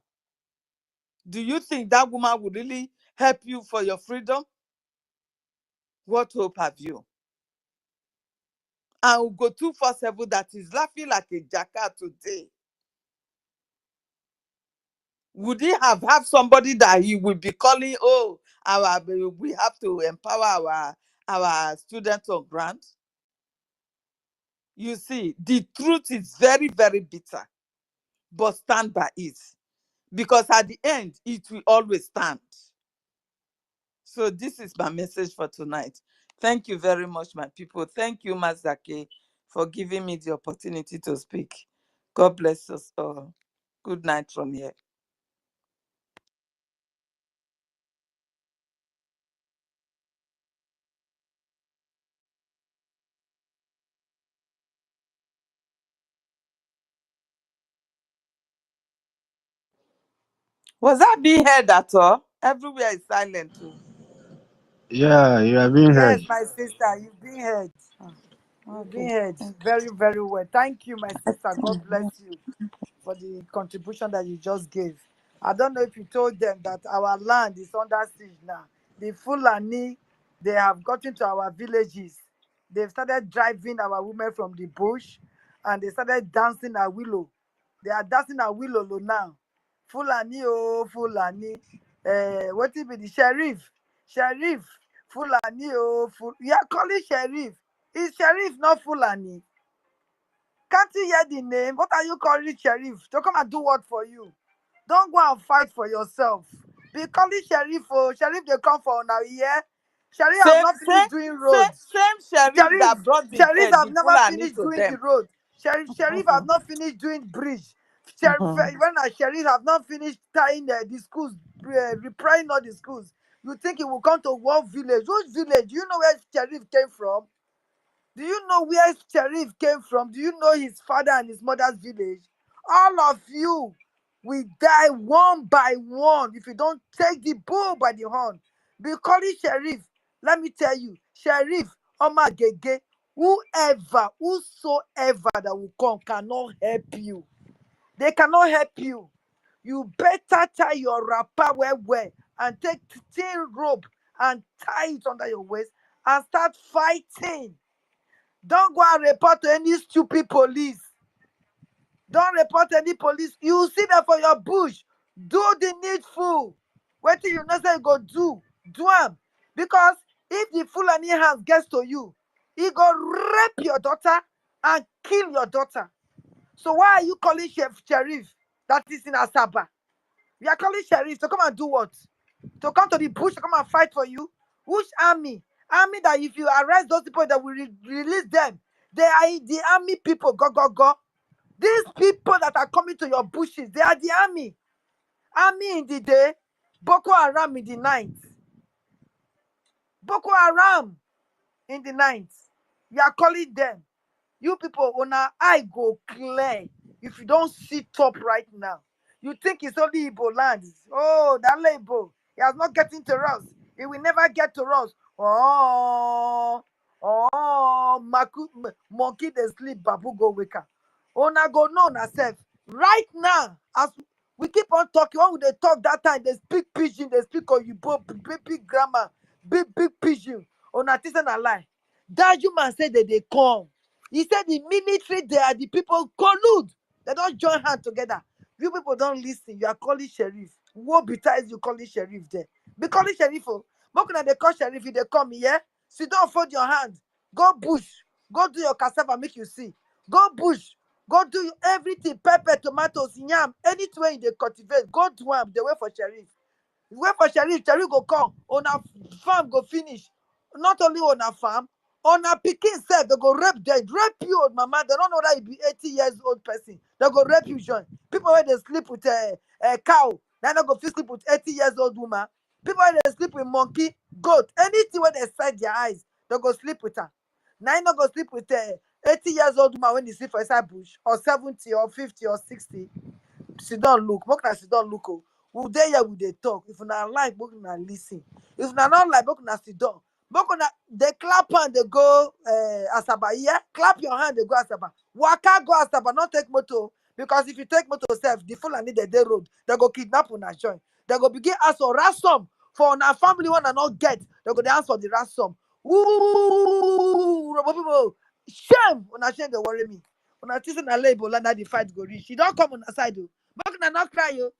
Do you think that woman would really help you for your freedom? What hope have you? And Ugo 247 that is laughing like a jackal today. Would he have somebody that he would be calling, oh, we have to empower our students on grant? You see, the truth is very, very bitter, but stand by it. Because at the end, it will always stand. So this is my message for tonight. Thank you very much, my people. Thank you, Mazake, for giving me the opportunity to speak. God bless us all. Good night from here. Was that being heard at all? Everywhere is silent too. Yeah, you are being Yes, heard. my sister, you've been heard. You've been Okay. heard very, very well. Thank you, my sister. God bless you for the contribution that you just gave. I don't know if you told them that our land is under siege now. The Fulani, they have gotten to our villages. They've started driving our women from the bush and they started dancing a willow. They are dancing a willow now. Fulani, oh, Fulani. What it be the sheriff? Sheriff, Fulani, oh, you are calling sheriff. Is sheriff not Fulani? Can't you hear the name? What are you calling sheriff? To come and do what for you? Don't go and fight for yourself. Be calling sheriff, oh, sheriff they come for now, yeah? Sharif have Same, not same, finished doing roads. Sharif Sharif, that brought Sharif have the never Fulani finished to doing the them. road. Sharif have Mhm, not finished doing bridge. mhm. When Sharif have not finished tying the schools, repairing all the schools. You think he will come to one village? Which village? Do you know where Sharif came from? Do you know where Sharif came from? Do you know his father and his mother's village? All of you will die one by one if you don't take the bull by the horn. Be calling Sharif. Let me tell you, Sharif, Oma Gege, whosoever that will come cannot help you. They cannot help you. You better tie your wrapper well and take thin rope and tie it under your waist and start fighting. Don't go and report to any stupid police. Don't report any police. You see them for your bush. Do the needful. What you know say you go do them. Because if the Fulani hands gets to you, he go rape your daughter and kill your daughter. So why are you calling Sheriff that is in Asaba? We are calling Sheriff to come and do what? To come to the bush to come and fight for you? Which army? Army that if you arrest those people that will release them, they are the army people. Go. These people that are coming to your bushes, they are the army. Army in the day, Boko Haram in the night. Boko Haram in the night. You are calling them. You people, on our eye go clear if you don't sit up right now. You think it's only Igbo land. Oh, that label. He has not getting to us. He will never get to us. Monkey they sleep, babu go wake up. Ona go know herself. Right now, as we keep on talking, when they talk that time, they speak pidgin, they speak Oyibo, big grammar, big pidgin. Ona this and a lie. That human said that they come. He said the military, they are the people collude. They don't join hands together. You people don't listen. You are calling sheriff. What besides you calling sheriff there? Be calling sheriff. Oh. Mokuna they call sheriff. If they come here, sit down, fold your hand. Go bush. Go do your cassava, make you see. Go bush. Go do everything. Pepper, tomatoes, yam, anything they cultivate. Go do them. They wait for sheriff. Wait for Sharif go come. On a farm go finish. Not only on a farm, on a pikin self, they go rape them. Rape you, old mama. They don't know that you be 80 years old person. They go rape you, John. People when they sleep with a cow, they not go fit sleep with 80 years old woman. People when they sleep with monkey, goat, anything when they sight their eyes, they go sleep with her. Now you not go sleep with 80 years old woman when they sleep for inside bush, or 70 or 50 or 60. Sit down look, make una sit down look. Oh, we dey here we dey talk. If una like, make una listen. If una not like, make una sit down. Make una dey clap hand dey go Asaba. Yeah, clap your hand dey go Asaba. Waka go Asaba, not take motor. Because if you take motor self, the Fulani dey road, they go kidnap una join. They go begin ask for ransom for una family one and not get. They go dey ask for the ransom. Ooh, people, shame. Una shame dey worry me. Una think say na label and the fight go reach. You don't come on the side though. Make una not cry yo.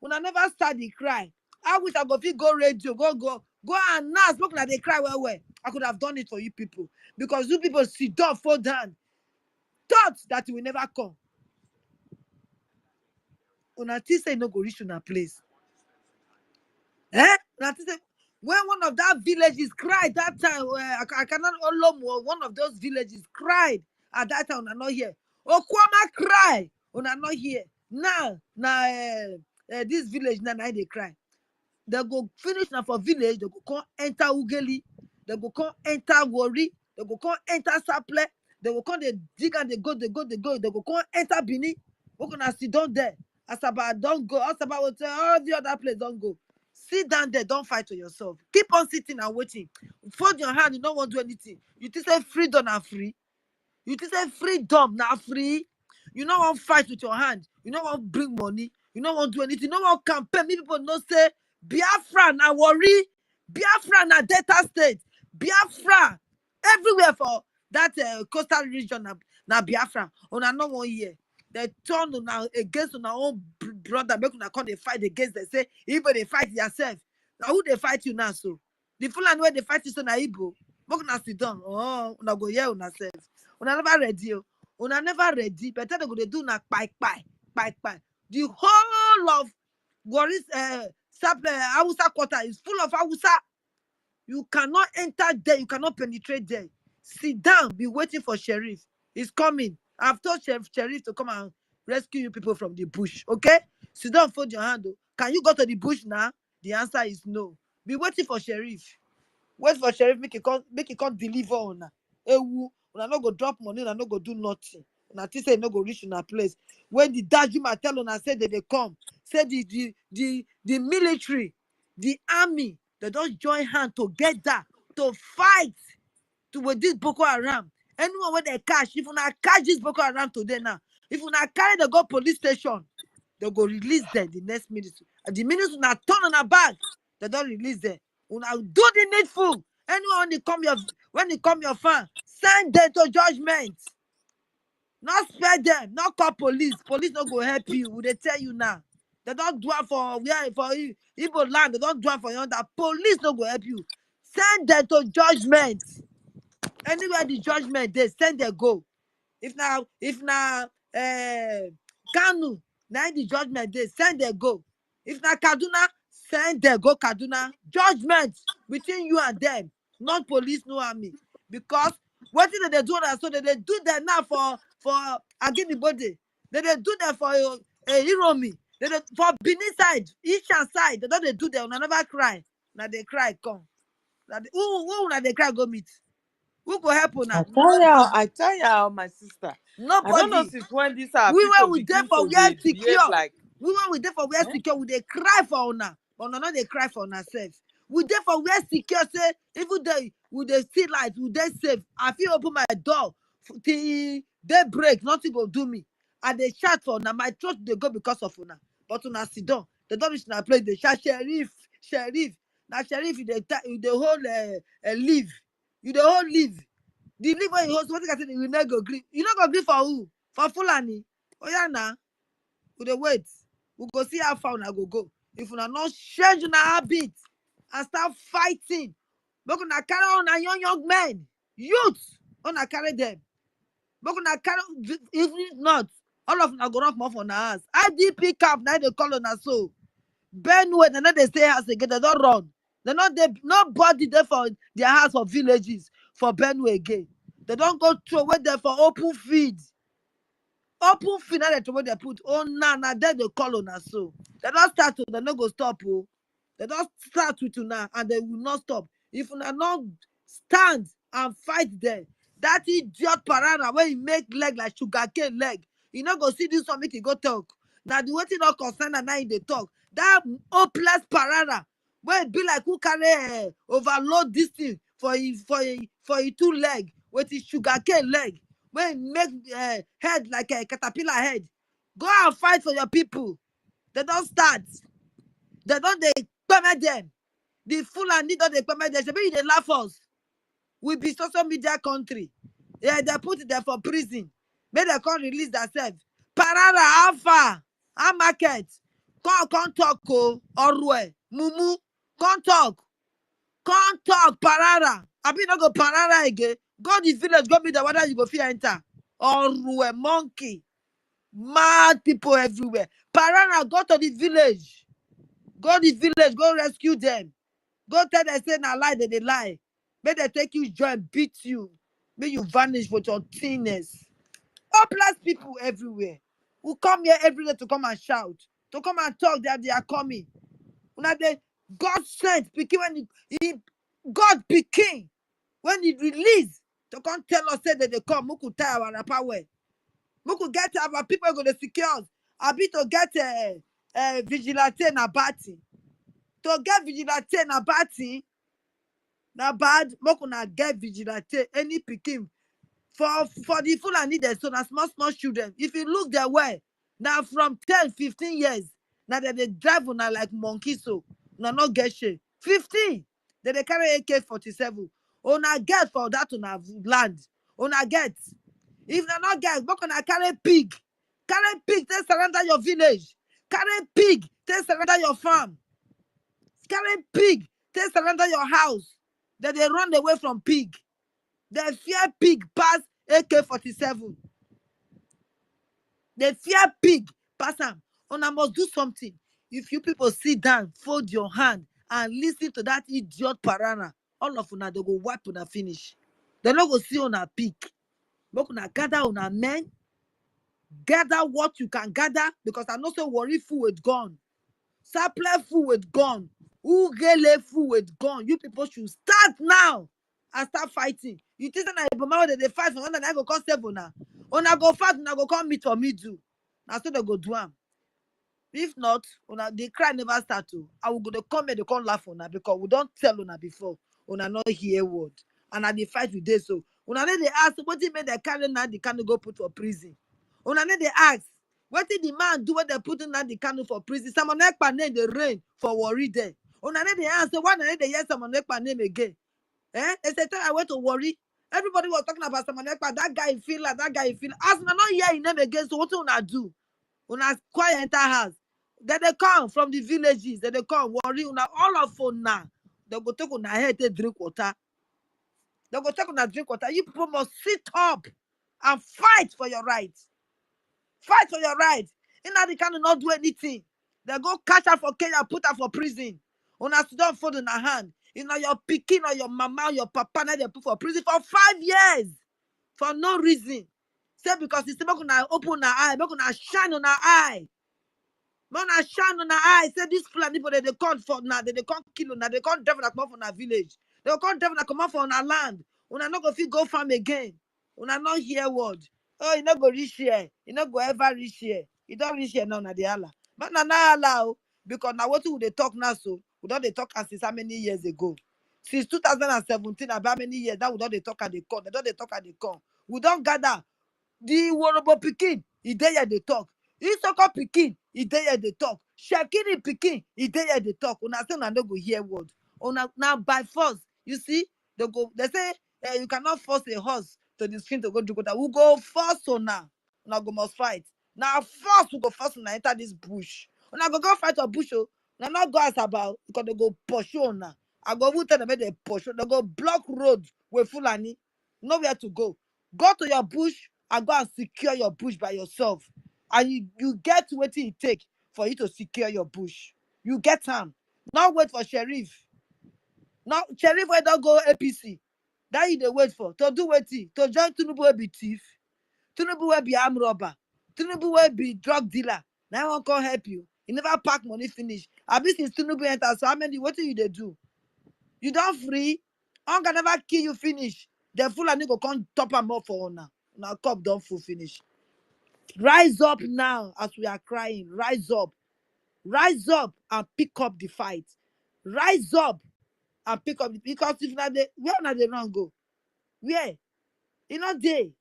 Una never start the cry. I wish I go fit go radio, go and announce. Make una dey cry well. I could have done it for you people because you people sit down, fall down, thought that you will never come. Una think say no go reach una place. Una think say when one of that villages cried that time, I cannot Olomo, one of those villages cried at that time. Una not here. Okwama cry. Una not here. Now this village now they cry. They go finish now for village. They go come enter Ugeli. They go come enter Wori. They go come enter Saple. They go come they dig and they go. They go come enter Bini. We gonna sit down there. Asaba don't go. Asaba will tell all the other place don't go. Sit down there. Don't fight for yourself. Keep on sitting and waiting. Fold your hand. You don't want to do anything. You think say freedom are free. You think say freedom now free. You don't want to fight with your hand. You don't want to bring money. You don't want to do anything. You don't want to campaign. Many people don't say Biafra na worry. Biafra na Delta State. Biafra everywhere for that coastal region na Biafra. Una no one year. They turn now against our own brother. Make una come they fight against. They say even they fight yourself. Now who they fight you now? So the Fulani where they fight you so na Igbo. Make una sit down. Oh, una go hear una self. Una never ready. Una never ready. Better they go they do na pie. The whole of Hausa quarter is full of Hausa. You cannot enter there. You cannot penetrate there. Sit down. Be waiting for sheriff. He's coming. I've told sheriff to come and rescue you people from the bush. Okay? Sit down. Fold your hand. Can you go to the bush now? The answer is no. Be waiting for sheriff. Wait for sheriff. Make it come deliver una. Una no go drop money. Una no go do nothing. Una think say no go reach una place. When the Dajuma tell una say that they come, say the military, the army, they don't join hand together to fight with this Boko Haram. Anyone where they catch, if una catch this Boko Haram today now, if una carry the go police station, they go release them the next minute. At the minute una turn on a back, they don't release them. Una do the needful. Anyone when they come your farm, send them to judgment. Not spare them, not call police. Police not go help you. Will they tell you now? They don't do it for Igbo land. They don't do it for you. That police not go help you. Send them to judgment. Anywhere the judgment they send them go. If now Kanu, now the judgment they send them go. If now Kaduna, send them go Kaduna. Judgment between you and them, not police, no army. Because what did they do that? So they do that now for Agini body. They do that for Hiromi. They for Benin side, Eastern side. They don't do that. They never cry. Now they cry come. Who now they cry go meet? Who go help now? I tell you, my sister. Nobody. I don't know since when these are we people were with them begin for to where dey secure. behave like. We were with them for where secure. We they cry for una, but no, they cry for ourselves. We there for where secure. Say even they would they see light, would they safe? I feel open my door till they break. Nothing go do me. And they shout for una. My throat they go because of una. But una sit down. They don't reach na place. They shout sheriff. Now sheriff they whole leave. You the whole leave. The leave when you host what you say you not go green. You not go green for who? For Fulani. Oh yeah now. We dey wait. We go see how far una go. If una not change una habit and start fighting, make una carry on a young men, youth, una carry them. Make una carry, if not, all of una go run more for una house. IDP camp now they call una so. Benue, they not they stay house again. They don't run. Nobody there for their house for villages for Benue again. They don't go through away there for open field. Open field now they put. Oh now then they call on us so. They don't start to. They not go stop. Oh, they don't start with you now and they will not stop. If you not stand and fight them, that idiot parana where he make leg like sugarcane leg, you not go see this one make you go talk. Now the way not concern and now in the talk. That hopeless parana where it be like who carry overload this thing for a two leg with his sugarcane leg. When make head like a caterpillar head, go and fight for your people. They don't start. They don't permit them. The Fulani don't they permit them. They laugh us. We be social media country. Yeah, they put it there for prison. May they can't release themselves. Parara, Alpha, our market. Come talk, Orwe, Mumu. Come talk, Parara. I be not go Parara again. Go the village, go be the water you go fear enter. Orwe, monkey. Mad people everywhere. Parara, go to the village. Go the village, go rescue them. Go tell them say na lie, they lie. May they take you join, beat you. May you vanish with your thinness. Hopeless people everywhere. Who come here every day to come and shout, to come and talk that they are coming. Now they God sent Pikin when God Pikin when he release to come tell us say that they come. We could tie our power. We could get our people go to secure us. I be to get a vigilante na bati. To get vigilante na bati. Na bad. We could not get vigilante any Pikin. For the Fulani there, so na small children. If you look their way, now from 10, 15 years, now that they drive on like monkey so, now not get shit. 15, they carry AK-47. Una get for that on land. Una get. If they not get, but gonna carry pig. Carry pig, they surrender your village. Carry pig, they surrender your farm. Carry pig, they surrender your house. Then they run away from pig. They fear pig pass AK-47. They fear pig pass them. And I must do something. If you people sit down, fold your hand, and listen to that idiot parana, all of una, they go wipe una finish. They no go see una peak. Make una gather una men, gather what you can gather, because I know say worry full with gun. Supply full with gun. Ugele full with gun. You people should start now and start fighting. You think that Iboma they fight for one and I go come save una. Una go fight, una go come meet for me do. Now so they go do am. If not, una the cry never start to. I will go to come and they come laugh una because we don't tell una before. Una not hear word. And at the fight we did so. Una need they ask what he made the carry now the can go put for prison. Una need they ask what did the man do when they put in the canoe for prison? Someone ekpa name the rain for worry there. Una need they answer why they hear someone ekpa name again. They say I went to worry. Everybody was talking about someone ekpa. That guy feel like that guy feel. As una not hear his name again, so what una do? Una quiet enter house. Then they come from the villages. Then they come worry una all of una. They go take una head to drink water. They go take una drink water. You people must sit up and fight for your rights. Fight for your rights. They cannot do anything. They go catch her for Kenya, put her for prison. Una sit down fold in her hand. Your pikin or your mama or your papa, now they put for prison for 5 years for no reason. Say because it's make una open her eye, make una shine on her eye. Man, I shine on her eye. Say this plan people they come for now, they can't kill una, they can't drive come from our village. They can't drive come out from our land. Una not go fit go farm again. Una not hear word. Oh, you not go reach here. You not go ever reach here. You don't reach here now, na the Allah. But na allow because now what would they talk now so? We don't they talk as since how many years ago? Since 2017, about many years that we don't they talk at the con. They don't they talk at the con. We don't gather. The Worobo Pikin, he there they talk. Isoko Pikin, he there they talk. Shakiri Pikin, he there they talk. Una say una no go hear word. Una now by force, you see, they say you cannot force a horse to the stream to go do water. We go force una. Una go must fight. Now force we go force una enter this bush. Una go fight a bush. Oh. Una not go ask about because they go pursue una. I go tell them they pursue. They go block road with Fulani. Nowhere to go. Go to your bush and go and secure your bush by yourself. And you get what it take for you to secure your bush. You get them. Not wait for sheriff. Now sheriff will don't go APC. That you they wait for. To do what? To join Tinubu will be thief. Tinubu will be armed robber. Tinubu will be drug dealer. Now one can help you. You never pack money finish. At least since Tinubu enters, so how many what do you they do? You don't free. I can never kill you finish. The fool and go come top them up for now. Now cup don't full finish. Rise up now as we are crying. Rise up. Rise up and pick up the fight. Rise up and pick up the because if not the where not they run go? Where? You know they.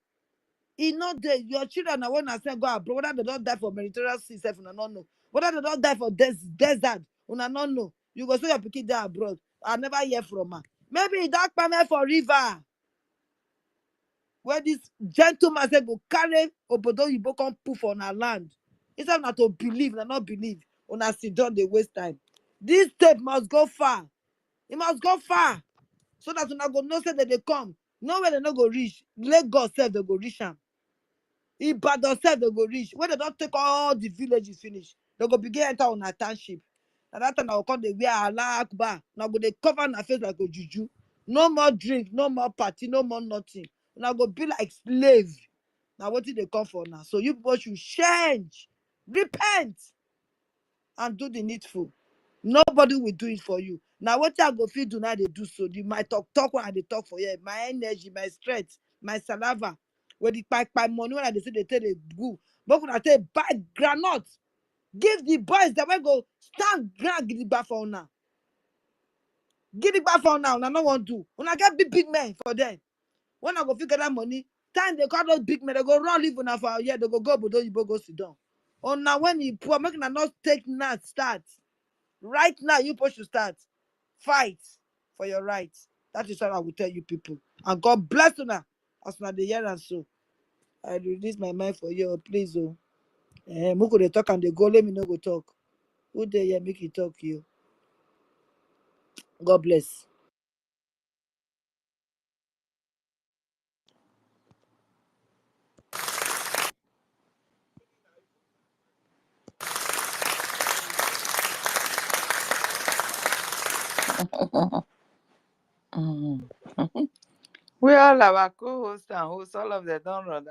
You know they your children are when I say go abroad, whether they don't die for Mediterranean sea, una not know. Whether they don't die for desert, una not know. You go say your pikin die abroad. I never hear from her. Maybe he don't come here for river. Where this gentleman said go carry obodo yibo come poof on our land. Instead not to believe, not believe. Una sit down, they waste time. This tape must go far. It must go far. So that una go know say that they come. Nowhere they no go reach. Lagos self they go reach am. Ibadan self they go reach. When they don't take all the villages finish, they go begin enter on a township. And that time I will come they wear Allah Akbar. Now go they cover na face like a juju. No more drink, no more party, no more nothing. Now go be like slave. Now what did they come for now? So you people should change, repent, and do the needful. Nobody will do it for you. Now what I go feel do now they do so. My talk when they talk for you. My energy, my strength, my saliva. When the by money when they say they tell they go. But when I tell buy granite, give the boys that will go stand grand give it back for now. Give it back for now. I don't want to. When I get big men for them. When I go figure that money, time they call those big men, they go run live on for yeah, they go but you go sit down. Oh now when you poor making not take now start. Right now you supposed to start. Fight for your rights. That is what I will tell you people. And God bless you now. As now the year and so. I release my mind for you, please. Oh. Who could they talk and they go? Let me know go talk. Who they here make you talk you? God bless. Mhm. We all our co-hosts and hosts, all of them don't run.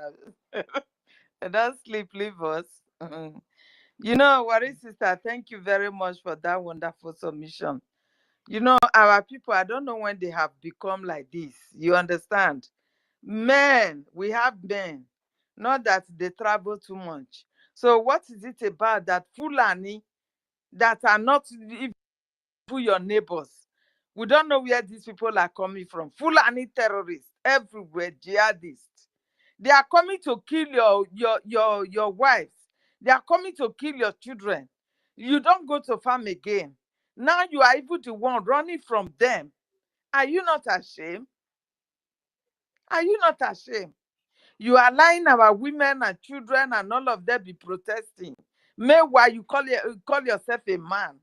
They don't sleep, leave us. Mhm. You know, Wari sister, thank you very much for that wonderful submission. You know, our people, I don't know when they have become like this. You understand? Men, we have men, not that they travel too much. So what is it about that Fulani that are not even your neighbors? We don't know where these people are coming from. Fulani terrorists everywhere, jihadists. They are coming to kill your wives. They are coming to kill your children. You don't go to farm again. Now you are even the one running from them. Are you not ashamed? Are you not ashamed? You are allowing our women and children and all of them be protesting. Meanwhile, you call yourself a man.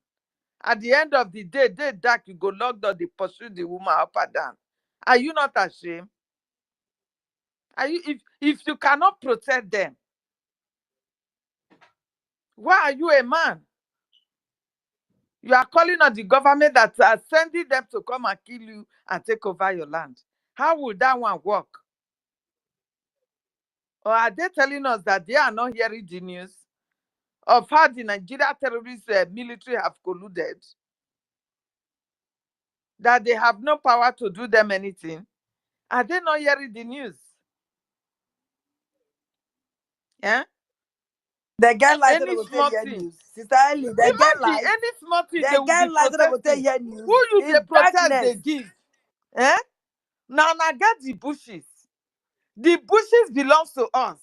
At the end of the day dark, you go lock door, they pursue the woman up and down. Are you not ashamed? Are you if you cannot protect them, why are you a man? You are calling on the government that are sending them to come and kill you and take over your land. How will that one work? Or are they telling us that they are not hearing the news of how the Nigeria terrorist military have colluded? That they have no power to do them anything? Are they not hearing the news? Yeah? They get light to Any go take small hear thing. news. Sister Ellie, they get Imagine light. any small thing They they will be get light to go take protesting. hear Who news. you they In protest darkness. they give? Eh? Now get the bushes. The bushes belongs to us.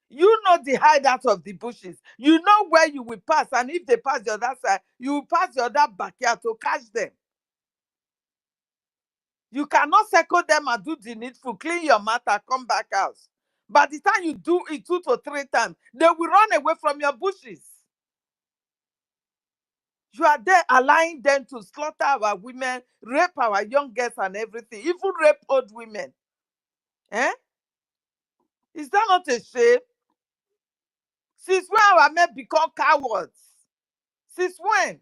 You know the hideout of the bushes. You know where you will pass, and if they pass the other side, you will pass the other backyard to catch them. You cannot circle them and do the needful, clean your mouth and come back out. By the time you do it 2 to 3 times, they will run away from your bushes. You are there allowing them to slaughter our women, rape our young girls and everything, even rape old women. Eh? Is that not a shame? Since when our men become cowards? Since when?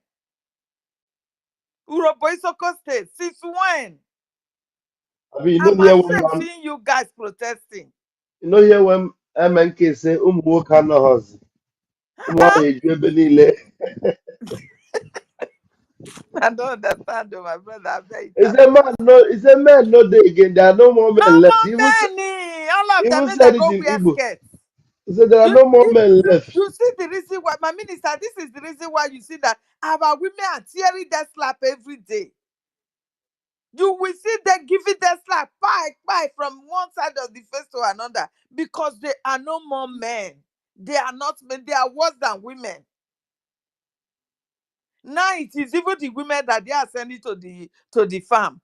Uroboisoko State, since when? I mean, I'm ashamed seeing you guys protesting. you know here when MNK say nwoke anọghọzi ụmụ nwaanyị eju ebe niile. I don't understand, though, my brother. I beg He you. said, man, no, he said, men, no, they again. There are no more No men left. more many. All of He them even make they said it go in wear Igbo. skirts. He said, there are You, no more men left. you see the reason why, my minister, this is the reason why you see that our women are tearing their slap every day. You will see them giving their slap pie from one side of the face to another because they are no more men. They are not men. They are worse than women. Now it is even the women that they are sending to the farm.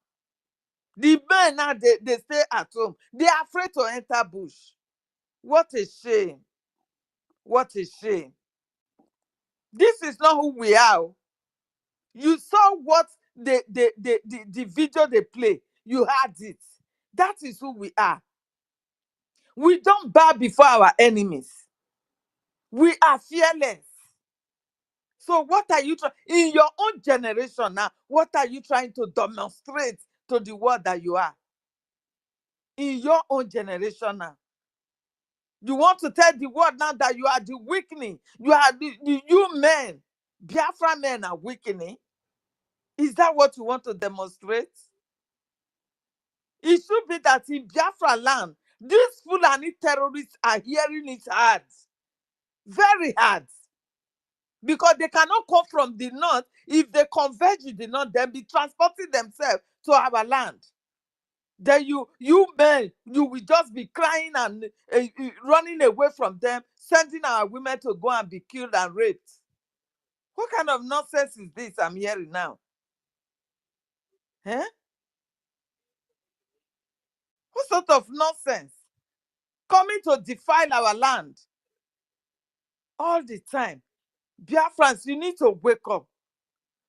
The men now they stay at home. They are afraid to enter bush. What a shame. What a shame. This is not who we are. You saw what the video they play. You heard it. That is who we are. We don't bow before our enemies. We are fearless. So what are you trying in your own generation now? What are you trying to demonstrate to the world that you are? In your own generation now. You want to tell the world now that you are the weakening. You are you men. Biafra men are weakening. Is that what you want to demonstrate? It should be that in Biafra land, these Fulani terrorists are hearing it hard. Very hard. Because they cannot come from the north. If they converge with the north, they'll be transporting themselves to our land. Then you men, you will just be crying and running away from them, sending our women to go and be killed and raped. What kind of nonsense is this I'm hearing now? Eh? What sort of nonsense? Coming to defile our land all the time. Biafrans, you need to wake up.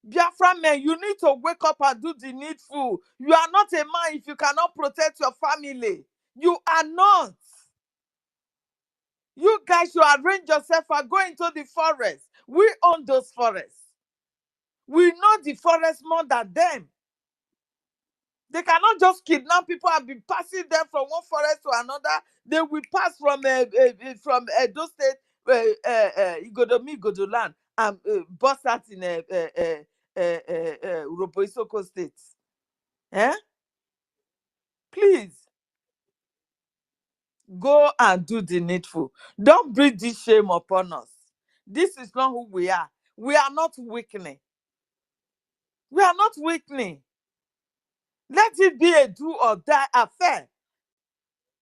Biafra men, you need to wake up and do the needful. You are not a man if you cannot protect your family. You are not. You guys should arrange yourself and go into the forest. We own those forests. We know the forest more than them. They cannot just kidnap people and be passing them from one forest to another. They will pass from Edo State, Igodomi, Igodoland, and bust out in Urobo State. Eh? Please go and do the needful. Don't bring this shame upon us. This is not who we are. We are not weakening. We are not weakening. Let it be a do or die affair.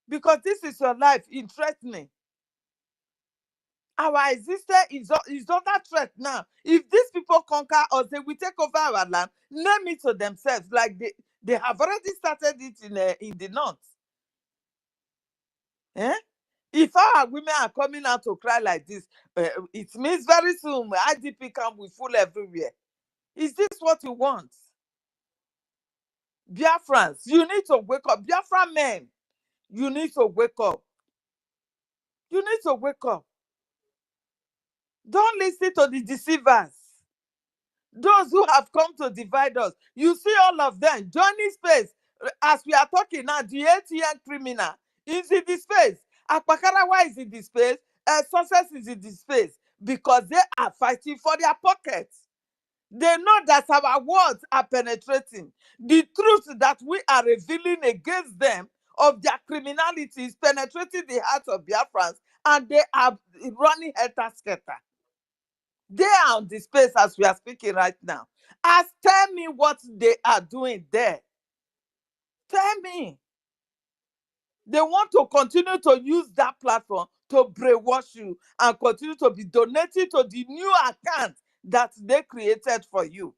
Because this is your life in threatening. Our existence is under threat now. If these people conquer us, they will take over our land, name it to themselves, like they have already started it in the north. Eh? If our women are coming out to cry like this, it means very soon IDP camp will full everywhere. Is this what you want? Biafrans, you need to wake up. Biafra men, you need to wake up. You need to wake up. Don't listen to the deceivers. Those who have come to divide us. You see all of them joining space. As we are talking now, the ATM criminal is in the space. Akpakarawa is in the space. Success is in the space. Because they are fighting for their pockets. They know that our words are penetrating. The truth that we are revealing against them of their criminality is penetrating the hearts of Biafrans, and they are running helter-skelter. They are on the space as we are speaking right now. Tell me what they are doing there. Tell me. They want to continue to use that platform to brainwash you and continue to be donating to the new account that they created for you.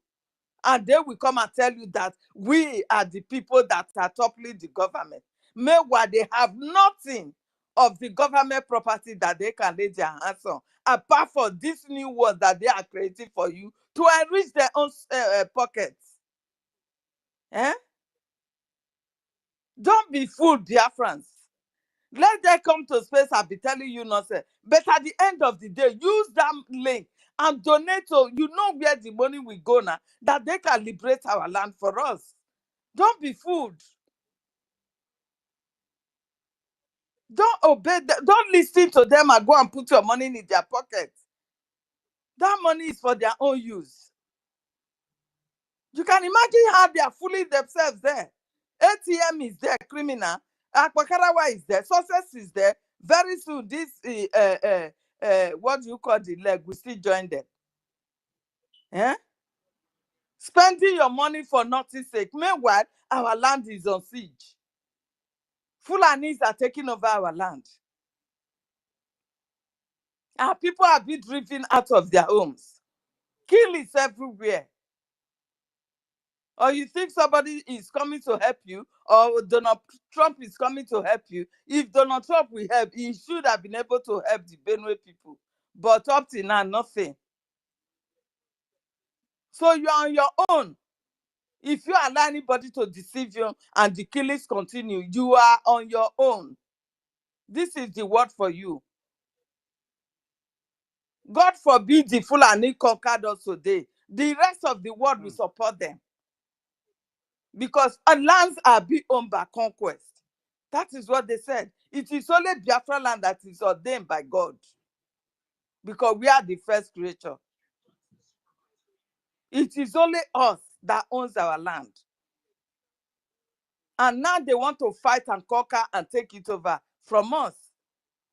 And they will come and tell you that we are the people that are toppling the government. Meanwhile, they have nothing of the government property that they can lay their hands on, apart from this new one that they are creating for you to enrich their own pockets. Eh? Don't be fooled, Biafrans. Let them come to space and be telling you nonsense. But at the end of the day, use that link and donate to, you know where the money will go now, that they can liberate our land for us. Don't be fooled. Don't obey them. Don't listen to them and go and put your money in their pocket. That money is for their own use. You can imagine how they are fooling themselves there. ATM is there, criminal. Akpakarawa is there. Success is there. Very soon, this, what do you call the leg? We still join them. Eh? Spending your money for nothing's sake. Meanwhile, our land is on siege. Fulanis are taking over our land. Our people are being driven out of their homes. Kill is everywhere. Or you think somebody is coming to help you, or Donald Trump is coming to help you. If Donald Trump will help, he should have been able to help the Benue people. But up to now, nothing. So you're on your own. If you allow anybody to deceive you and the killings continue, you are on your own. This is the word for you. God forbid the Fulani conquered us today. The rest of the world will support them. Because lands are being owned by conquest. That is what they said. It is only Biafra land that is ordained by God. Because we are the first creature. It is only us that owns our land. And now they want to fight and conquer and take it over from us.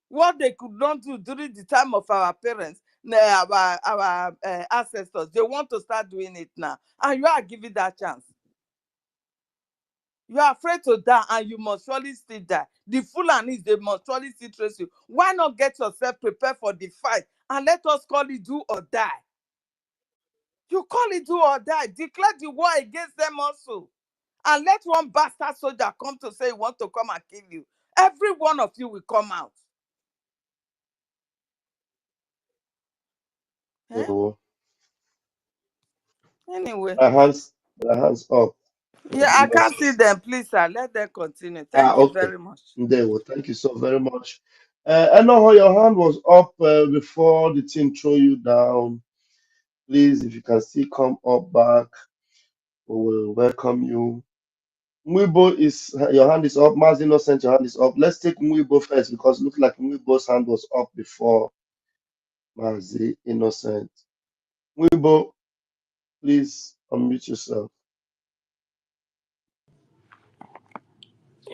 What they could not do during the time of our parents, our ancestors, they want to start doing it now. And you are giving that chance. You are afraid to die and you must surely still die. The Fulanis, they must surely still trace you. Why not get yourself prepared for the fight and let us call it do or die? You call it do or die. Declare the war against them also. And let one bastard soldier come to say he wants to come and kill you. Every one of you will come out. Eh? Oh, Anyway. my hands up. Yeah, I can't see them. Please, sir. Let them continue. Thank you Okay. very much. There, well, thank you so very much. I know how your hand was up before the team throw you down. Please, if you can still come up back, we will welcome you. Muibo is your hand is up. Mazi Innocent, your hand is up. Let's take Muibo first because it looks like Muibo's hand was up before Mazi Innocent. Muibo, please unmute yourself.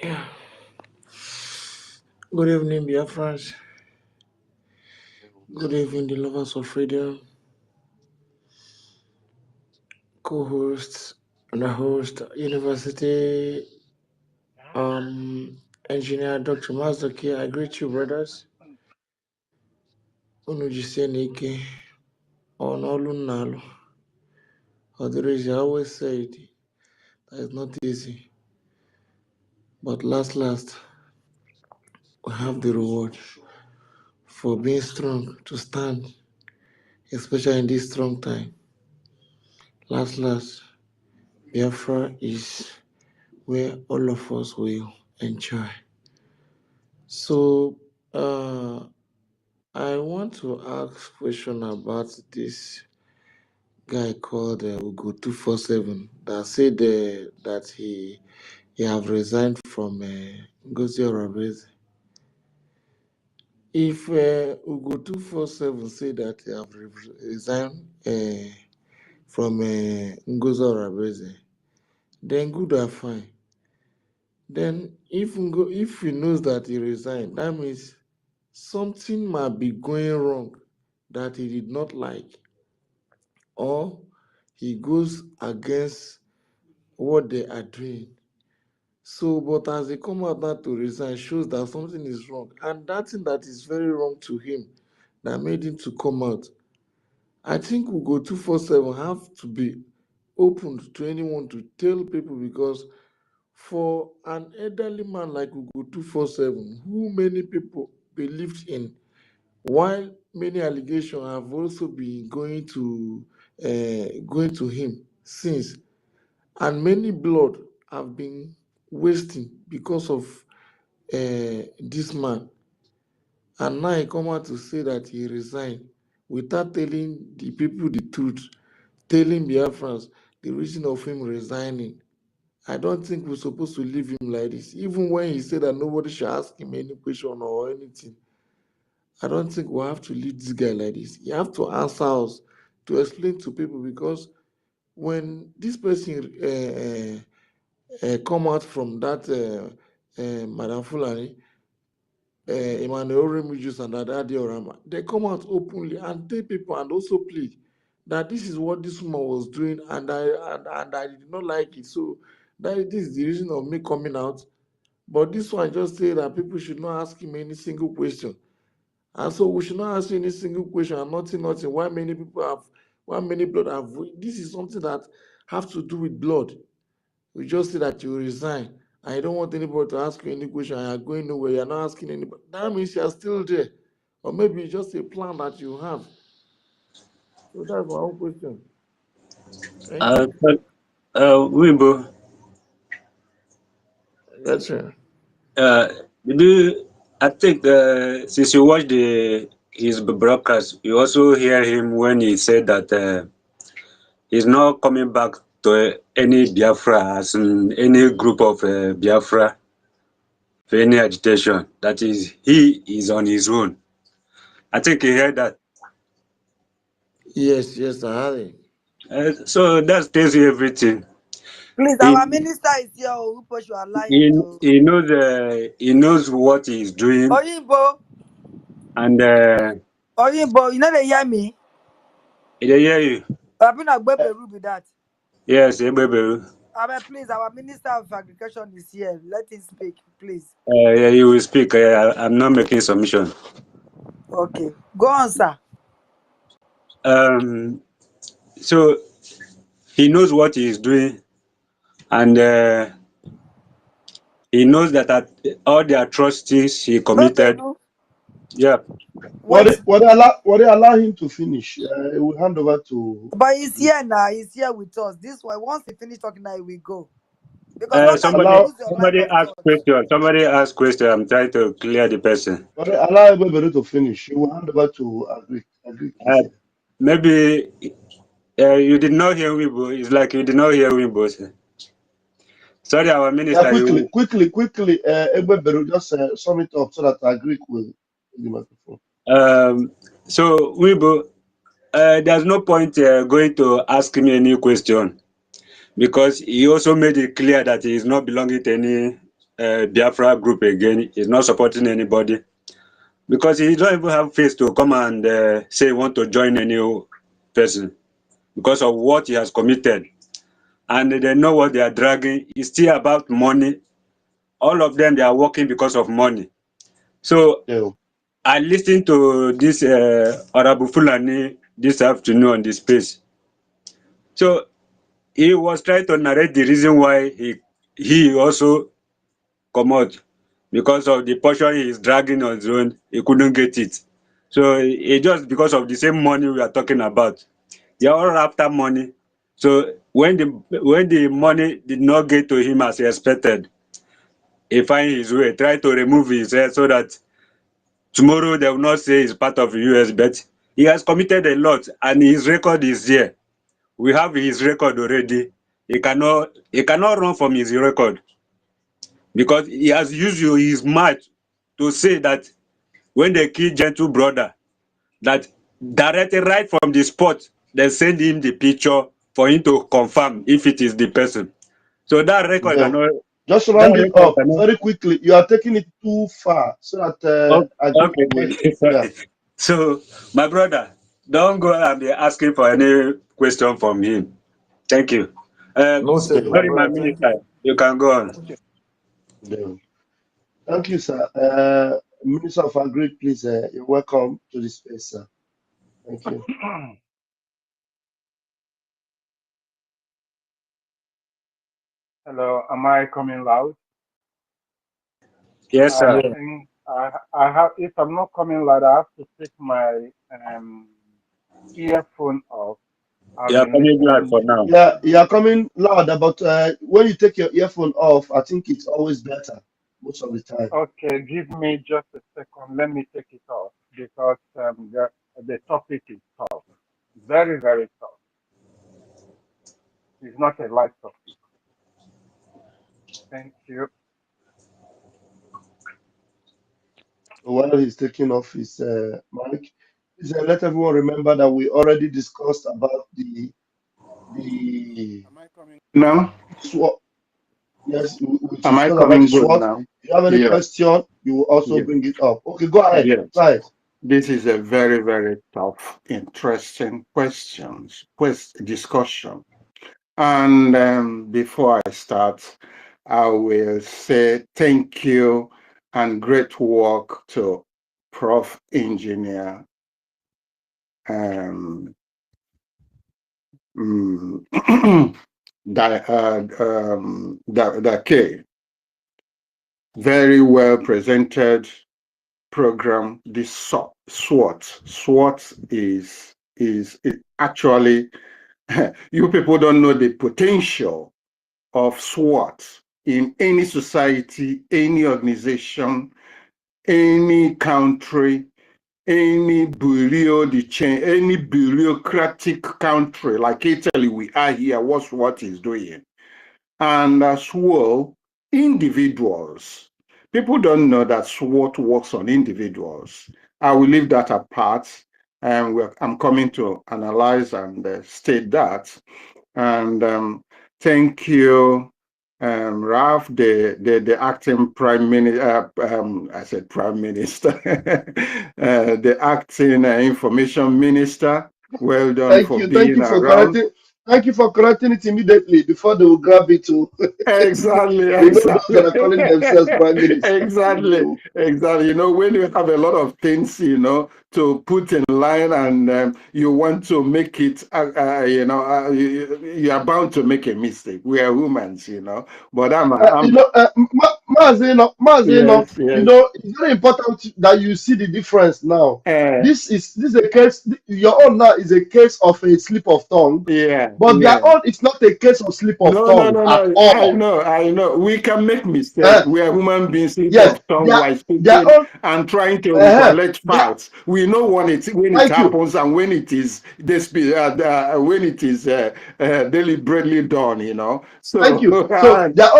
Yeah. Good evening, dear friends. Good evening, the lovers of freedom, co-hosts and the host, University Engineer Dr. Mazdaki. I greet you, brothers. Unujisenike onolunalo. Others always say it. That is not easy. But last, we have the reward for being strong to stand, especially in this strong time. Last, Biafra is where all of us will enjoy. So, I want to ask question about this guy called Ugo 247 that said that he have resigned from Ngozi Orabeze. If Ugo 247 say that he have resigned from Ngozi Orabeze, then good and fine. Then if he knows that he resigned, that means something might be going wrong that he did not like, or he goes against what they are doing. So, but as they come out now to resign, shows that something is wrong. And that thing that is very wrong to him that made him to come out, I think Ugo 247 have to be open to anyone to tell people, because for an elderly man like Ugo 247, who many people believed in, while many allegations have also been going to him since, and many blood have been wasting because of this man, and now he come out to say that he resigned without telling the people the truth, telling Biafrans the reason of him resigning. I don't think we're supposed to leave him like this. Even when he said that nobody should ask him any question or anything, I don't think we have to leave this guy like this. You have to answer us, to explain to people, because when this person come out from that Madam Fulani, Emmanuel Remigius and Adadi Orama, they come out openly and tell people and also plead that this is what this woman was doing, and I did not like it. So this is the reason of me coming out. But this one just say that people should not ask him any single question. And so we should not ask any single question and nothing. Why many blood have, this is something that have to do with blood. We just say that you resign. I don't want anybody to ask you any question. You are going nowhere. You are not asking anybody. That means you are still there. Or maybe it's just a plan that you have. So that's my own question. Thank you. Wimbo, Gotcha. did you, I think since you watched his broadcast, you also hear him when he said that he's not coming back to any Biafra, as in any group of Biafra for any agitation. That is, he is on his own. I think he heard that. Yes, I had it. So that tells you everything. Please, He, our minister is here. Who push you are lying he, to? he knows what he's doing, Oyinbo, and Oyinbo, you know they hear me. he hear you. I've been a baby with that. Yes, baby. Please, our minister of agriculture is here. Let him speak, please. Yeah, you will speak. I'm not making submission. Okay, go on, sir. Um, so he knows what he is doing, and he knows that all the atrocities he committed. Gbebelu, Yeah, wait. What they allow him to finish? We'll hand over to. But he's here now. He's here with us. This way, once he finish talking, now we go. Because sometimes you Allow lose your line somebody of ask thought. question. Somebody ask question. I'm trying to clear the person. allow everybody to finish. We'll hand over to Agric is Uh, here. maybe you did not hear Wimbo. It's like you did not hear Wimbo. Sorry, our minister. Quickly, Egbe just sum it up so that I agree with the microphone. So Wibo, there's no point going to ask me any question, because he also made it clear that he is not belonging to any Biafra group again. He's not supporting anybody, because he don't even have face to come and say he want to join any person because of what he has committed. And they know what they are dragging. It's still about money. All of them, they are working because of money. So Yeah. I listened to this Arabu Fulani this afternoon on the space. So he was trying to narrate the reason why he also come out, because of the portion he is dragging on his own. He couldn't get it. So it just because of the same money we are talking about. They are all after money. So when the money did not get to him as he expected, he find his way, try to remove his head so that tomorrow they will not say he's part of the US, but he has committed a lot and his record is there. We have his record already. He cannot run from his record, because he has used his mouth to say that when they kill gentle brother, that directly right from the spot, they send him the picture for him to confirm if it is the person. So that record Then cannot. just That round it record up cannot. very quickly. You are taking it too far so that agree Okay, will. okay, Yeah. sorry. So, my brother, don't go and be asking for any question from him. Thank you. Yeah. Noted, my Sorry, my brother. Thank minister. you. You can go on. Yeah. Thank you, sir. Minister of Agri, please. You're welcome to the space, sir. Thank you. Hello, am I coming loud? Yes, I sir. Yeah. think I have, if I'm not coming loud, I have to take my earphone off. You I've are been coming glad listening for to, now. Yeah, you are coming louder, but when you take your earphone off, I think it's always better most of the time. okay, give me just a second. Let me take it off because the topic is tough. Very, very tough. It's not a light topic. Thank you. While he's taking off his mic, please let everyone remember that we already discussed about the Am I coming now? SWOT. Yes, we Am I discussed about the coming good SWOT. now? If you have any Yeah, question, you will also yeah, bring it up. Okay, go ahead. yes. Go ahead. This is a very, very tough, interesting discussion. And before I start, I will say thank you and great work to Prof. Engineer um, mm, Dake. Very well presented program. This SWOT. SWOT is actually you people don't know the potential of SWOT in any society, any organization, any country, any any bureaucratic country like Italy we are here, what SWOT is doing. And as well, individuals. People don't know that SWOT works on individuals. I will leave that apart, and I'm coming to analyze and state that. And thank you, Ralph, the acting prime minister. I said prime minister, the acting information minister. Well done Thank for you. Thank being you for around. correcting. Thank you for correcting it immediately before they will grab it too. Exactly, We know those exactly, that are calling themselves prime minister. We exactly, know. exactly. You know, when you have a lot of things, to put in line, and you want to make it, you are bound to make a mistake. We are humans, but I'm, You I'm know, Yes, you yes. know, it's very important that you see the difference now. Uh, This is a case. Your own now is a case of a slip of tongue, yeah, but their yeah. own is not a case of slip of No, no, tongue no, at no. I all. know, I know. We can make Uh, mistakes. We are human beings, slip yes, of tongue while their speaking own. and trying to Uh, recollect their, facts. We know when it thank you, happens and when it is when it is deliberately done. You know. thank So you. So their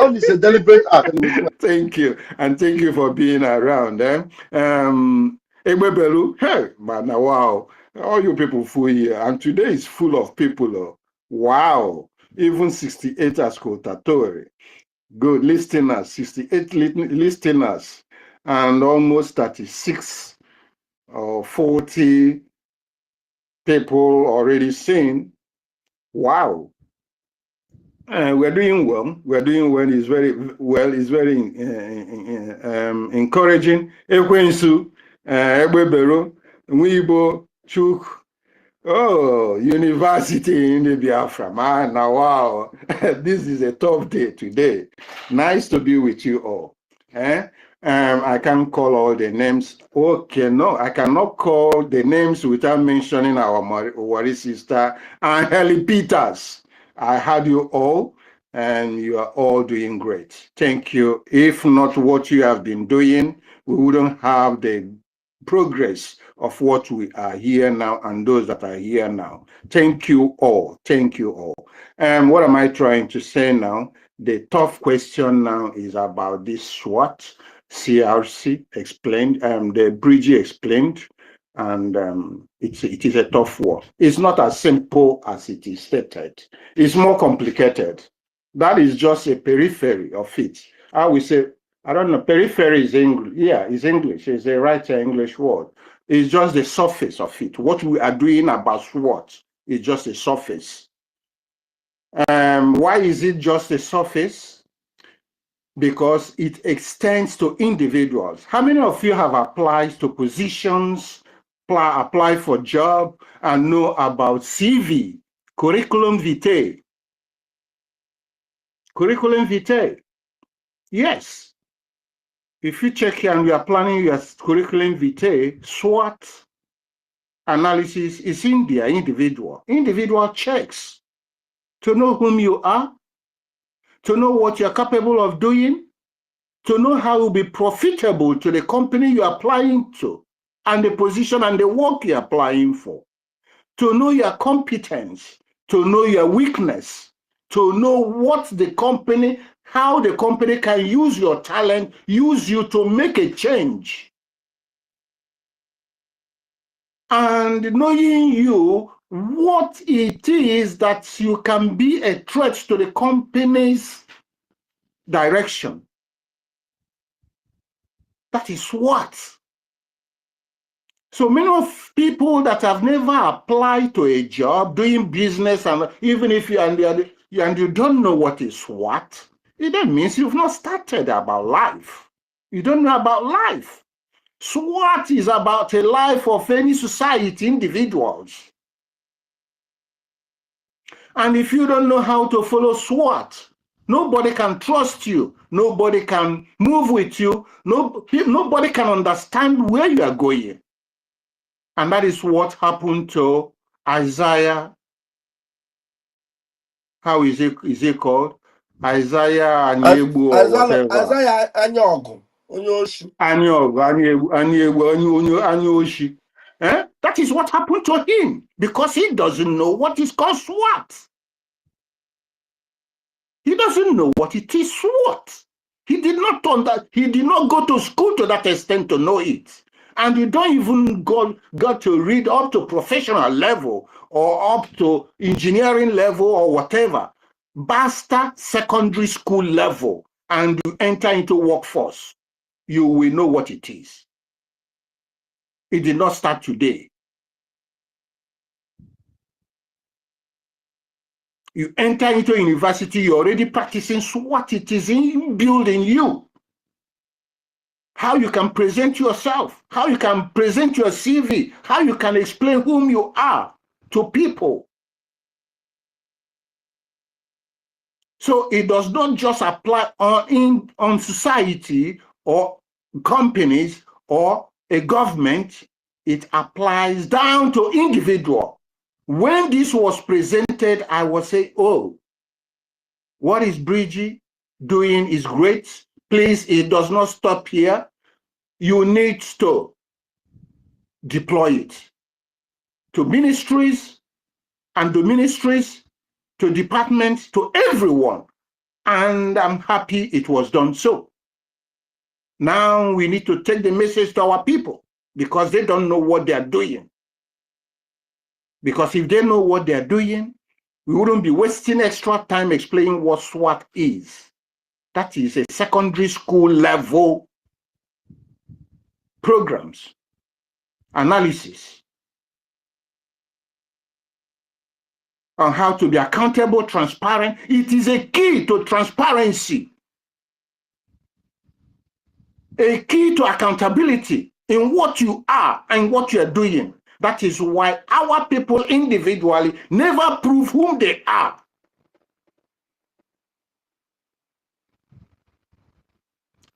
own is a deliberate act. thank you, and thank you for being around. Egbebelu, hey, man, wow, all you people full here, and today is full of people. Oh, wow, even 68 ascoltatori, good listeners, 68 listeners, and almost 36 or 40 people already seen. Wow. We're doing well. We're doing well. It's very well. It's very encouraging. Ekwensu, Egbebero, Nwibo, Chuk. Oh, university in the Biafra, man. Now, wow. This is a tough day today. Nice to be with you all. Eh? I can't call all the names. Okay, no, I cannot call the names without mentioning our Wari sister, Angeli Peters. I had you all, and you are all doing great. Thank you. If not what you have been doing, we wouldn't have the progress of what we are here now and those that are here now. Thank you all. Thank you all. And what am I trying to say now? The tough question now is about this SWAT, CRC explained, the Brgie explained, and it is a tough word. It's not as simple as it is stated. It's more complicated. That is just a periphery of it. I will say, I don't know, periphery is English. Yeah, it's English. It's a right English word. It's just the surface of it. What we are doing about SWOT is just a surface. Why is it just a surface? Because it extends to individuals. How many of you have applied to positions, apply for job, and know about CV, curriculum vitae? Curriculum vitae. Yes. If you check here and you are planning your curriculum vitae, SWOT analysis is in there, individual checks to know whom you are, to know what you're capable of doing, to know how it will be profitable to the company you're applying to, and the position and the work you're applying for, to know your competence, to know your weakness, to know what the company, how the company can use your talent, use you to make a change. And knowing you, what it is that you can be a threat to the company's direction. That is what. So many of people that have never applied to a job, doing business, and even if you don't know what is what, it then means you've not started about life. You don't know about life. SWOT is about a life of any society, individuals. And if you don't know how to follow SWOT, nobody can trust you. Nobody can move with you. Nobody can understand where you are going. And that is what happened to Isaiah. How is it called? Isaiah Anyegbu or whatever. Isaiah Anyogu, Onyoshu. Anyoshi. That is what happened to him because he doesn't know what is called SWOT. He doesn't know what it is SWOT. He did not go to school to that extent to know it. And you don't even got to read up to professional level or up to engineering level or whatever. Basta secondary school level and you enter into workforce. You will know what it is. It did not start today. You enter into university, you're already practicing SWOT. It is inbuilt in you. How you can present yourself, how you can present your CV, how you can explain whom you are to people. So it does not just apply on society or companies or a government, it applies down to individual. When this was presented, I was saying, oh, what is Brgie doing is great. Please, it does not stop here. You need to deploy it to ministries and the ministries, to departments, to everyone. And I'm happy it was done so. Now we need to take the message to our people because they don't know what they're doing. Because if they know what they're doing, we wouldn't be wasting extra time explaining what SWAT is. That is a secondary school level programs, analysis on how to be accountable, transparent. It is a key to transparency, a key to accountability in what you are and what you are doing. That is why our people individually never prove whom they are.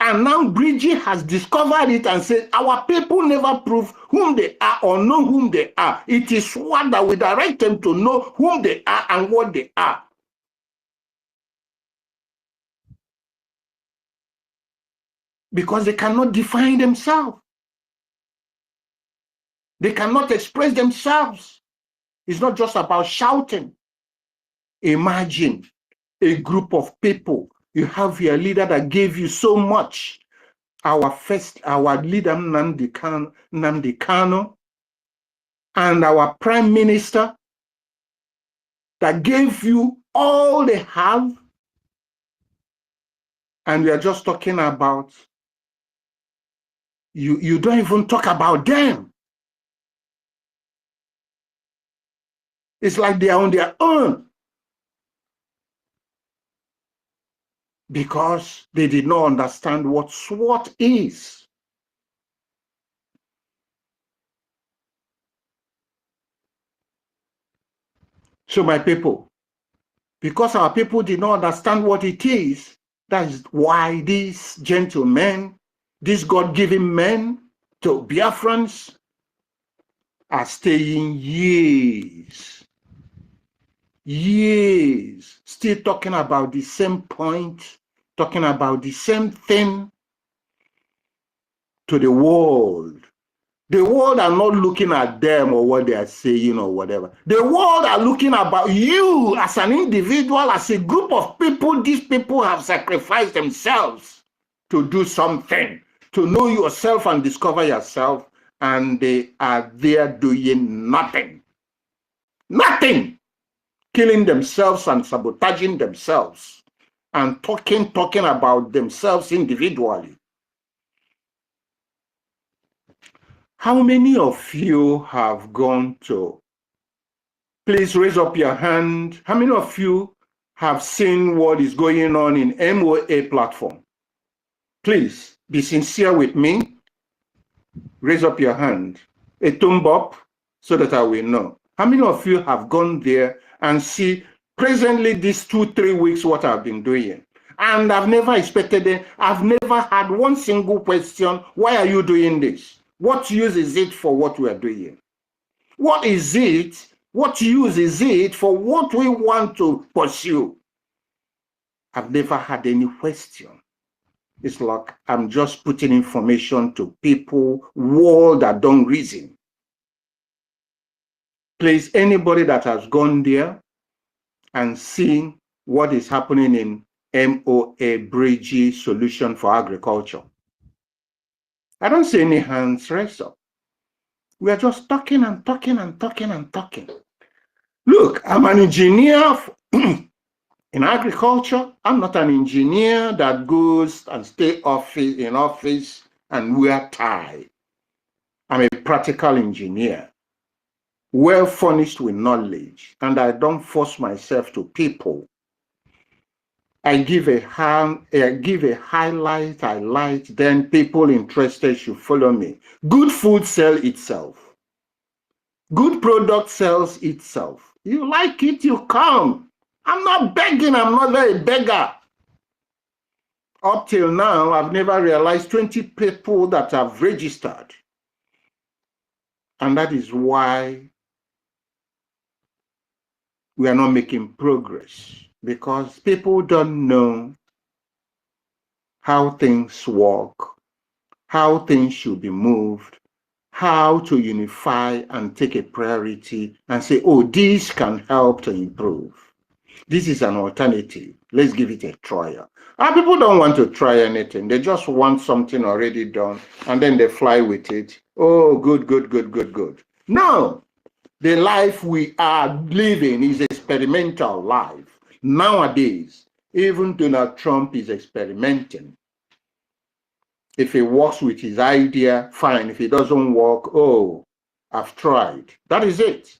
And now Brgie has discovered it and said, our people never prove whom they are or know whom they are. It is SWAT that will direct them to know whom they are and what they are. Because they cannot define themselves. They cannot express themselves. It's not just about shouting. Imagine a group of people. You have your leader that gave you so much. Our leader, Nnamdi Kanu, and our prime minister that gave you all they have. And we are just talking about, you don't even talk about them. It's like they are on their own. Because they did not understand what SWAT is. So my people, because our people did not understand what it is, that is why these gentlemen, these God-given men to Biafrans are staying years, still talking about the same point, talking about the same thing to the world. The world are not looking at them or what they are saying or whatever. The world are looking about you as an individual, as a group of people. These people have sacrificed themselves to do something, to know yourself and discover yourself, and they are there doing nothing. Nothing. Killing themselves and sabotaging themselves and talking about themselves individually. How many of you have gone to, please raise up your hand. How many of you have seen what is going on in MOA platform? Please be sincere with me. Raise up your hand. A thumb up so that I will know. How many of you have gone there and see presently these 2-3 weeks what I've been doing? And I've never expected it. I've never had one single question. Why are you doing this? What use is it for what we are doing? What is it? What use is it for what we want to pursue? I've never had any question. It's like I'm just putting information to people, world that don't reason. Please, anybody that has gone there and seen what is happening in MOA Brgie Solution for Agriculture. I don't see any hands raised up. We are just talking and talking and talking and talking. Look, I'm an engineer in agriculture. I'm not an engineer that goes and stay in office and wear tie. I'm a practical engineer, well furnished with knowledge, and I don't force myself to people. I give a highlight, I light, then people interested should follow me. Good food sells itself. Good product sells itself. You like it, you come. I'm not begging. I'm not a beggar. Up till now, I've never realized 20 people that have registered. And that is why we are not making progress, because people don't know how things work, how things should be moved, how to unify and take a priority and say, oh, this can help to improve. This is an alternative. Let's give it a trial. And people don't want to try anything. They just want something already done, and then they fly with it. Oh, good, good, good, good, good. No, the life we are living is experimental life. Nowadays, even Donald Trump is experimenting. If he works with his idea, fine. If it doesn't work, oh, I've tried. That is it.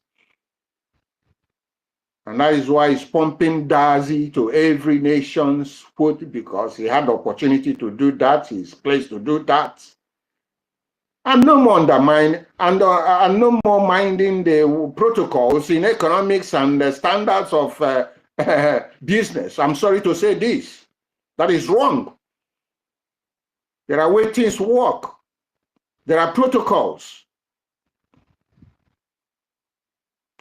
And that is why he's pumping Dazi to every nation's foot, because he had the opportunity to do that. He's placed to do that. And no more undermine and no more minding the protocols in economics and the standards of business. I'm sorry to say this. That is wrong. There are ways things work. There are protocols.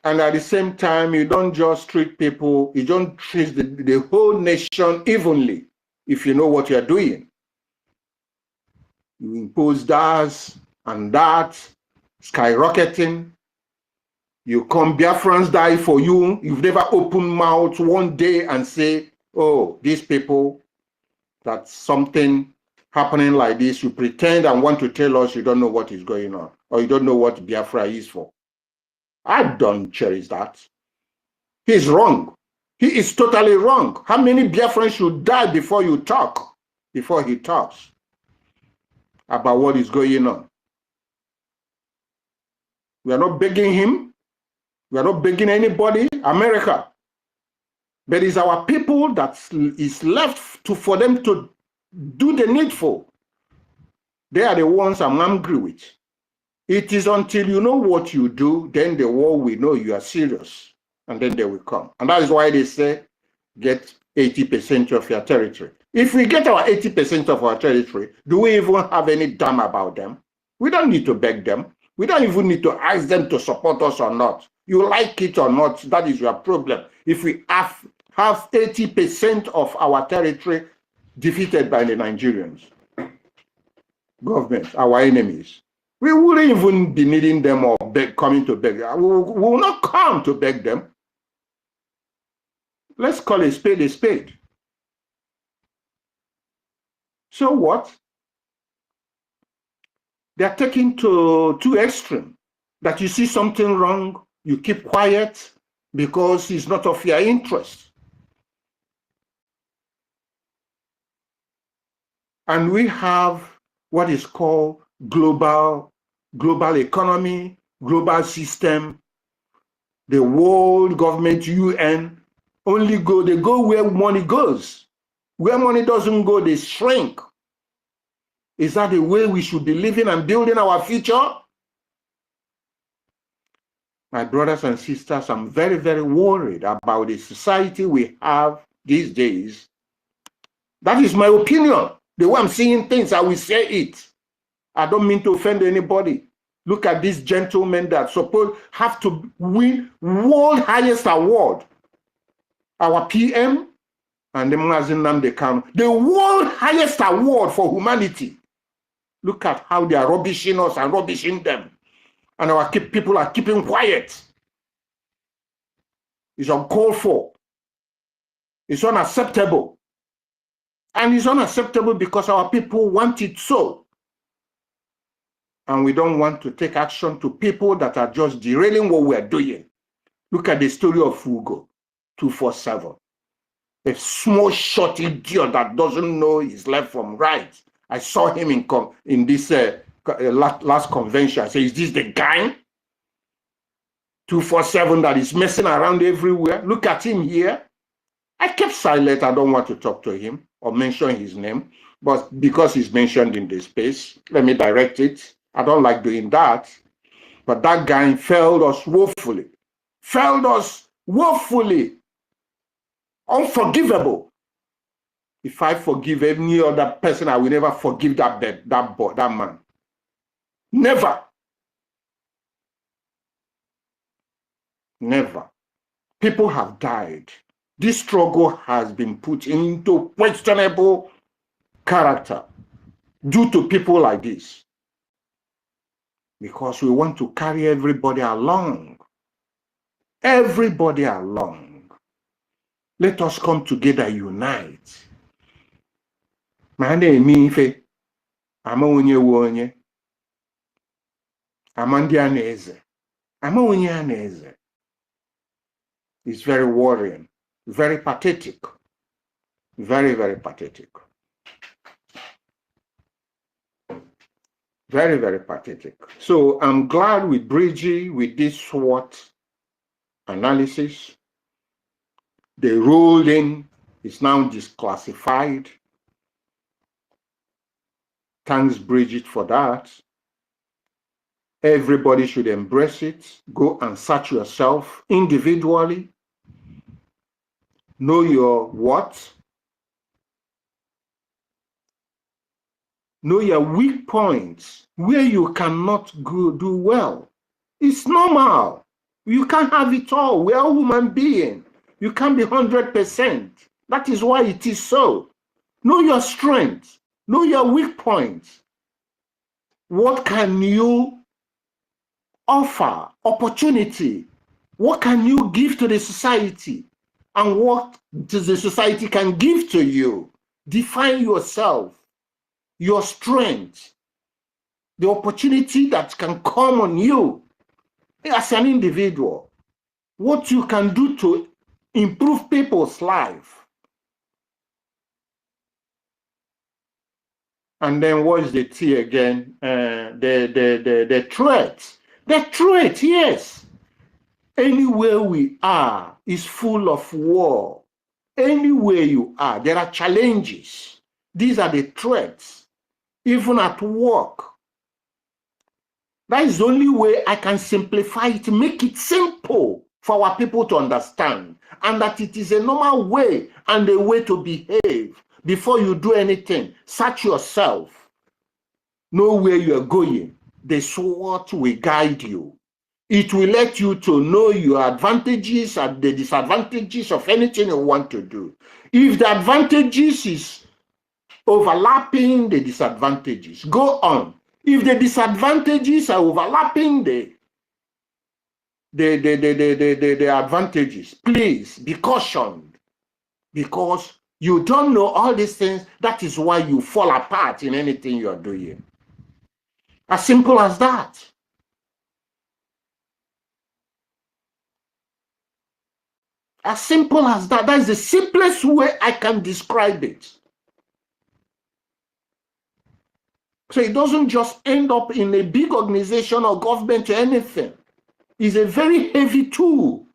And at the same time, you don't just treat people, you don't treat the whole nation evenly if you know what you're doing. You impose this and that, skyrocketing. You come, Biafrans die for you. You've never opened mouth one day and say, oh, these people, that's something happening like this. You pretend and want to tell us you don't know what is going on, or you don't know what Biafra is for. I don't cherish that. He's wrong. He is totally wrong. How many Biafrans should die before you talk, before he talks about what is going on? We are not begging him. We are not begging anybody, America. But it's our people that is left for them to do the needful. They are the ones I'm angry with. It is until you know what you do, then the world will know you are serious. And then they will come. And that is why they say, get 80% of your territory. If we get our 80% of our territory, do we even have any damn about them? We don't need to beg them. We don't even need to ask them to support us or not. You like it or not, that is your problem. If we have 80% of our territory defeated by the Nigerians, government, our enemies, we wouldn't even be needing them or coming to beg. We will not come to beg them. Let's call a spade a spade. So what? They are taken to too extreme. That you see something wrong, you keep quiet because it's not of your interest. And we have what is called global economy, global system. The world government, UN, they go where money goes. Where money doesn't go, they shrink. Is that the way we should be living and building our future? My brothers and sisters, I'm very, very worried about the society we have these days. That is my opinion. The way I'm seeing things, I will say it. I don't mean to offend anybody. Look at these gentlemen that have to win world highest award. Our PM and the Mazin Namde Kanu, the world highest award for humanity. Look at how they are rubbishing us and rubbishing them. And our people are keeping quiet. It's uncalled for. It's unacceptable. And it's unacceptable because our people want it so. And we don't want to take action to people that are just derailing what we are doing. Look at the story of Fugo, 247. A small short idiot that doesn't know his left from right. I saw him in this last convention. I said, is this the guy? 247 that is messing around everywhere. Look at him here. I kept silent. I don't want to talk to him or mention his name. But because he's mentioned in this space, let me direct it. I don't like doing that. But that guy failed us woefully. Failed us woefully. Unforgivable. If I forgive any other person, I will never forgive that man. Never. Never. People have died. This struggle has been put into questionable character due to people like this. Because we want to carry everybody along. Everybody along. Let us come together, unite. Ma na-eme ife, ama onye wu onye, ama ndị a na-eze, ama onye a na-eze. It's very worrying, very pathetic, very, very pathetic. Very, very pathetic. So I'm glad with Brgie, with this SWOT analysis. They rolled in, it's now disclassified. Thanks, Bridget, for that. Everybody should embrace it. Go and search yourself individually. Know your what? Know your weak points, where you cannot do well. It's normal. You can't have it all. We're all human beings. You can't be 100%. That is why it is so. Know your strengths. Know your weak points. What can you offer? Opportunity. What can you give to the society? And what does the society can give to you? Define yourself, your strength, the opportunity that can come on you as an individual. What you can do to improve people's life. And then what is the T again? The threat. The threat, yes. Anywhere we are is full of war. Anywhere you are, there are challenges. These are the threats. Even at work. That is the only way I can simplify it, make it simple for our people to understand. And that it is a normal way and a way to behave. Before you do anything, search yourself. Know where you are going. The SWOT will guide you. It will let you to know your advantages and the disadvantages of anything you want to do. If the advantages is overlapping the disadvantages, go on. If the disadvantages are overlapping the advantages, please be cautioned. Because you don't know all these things. That is why you fall apart in anything you're doing. As simple as that. As simple as that. That is the simplest way I can describe it. So it doesn't just end up in a big organization or government or anything. It's a very heavy tool.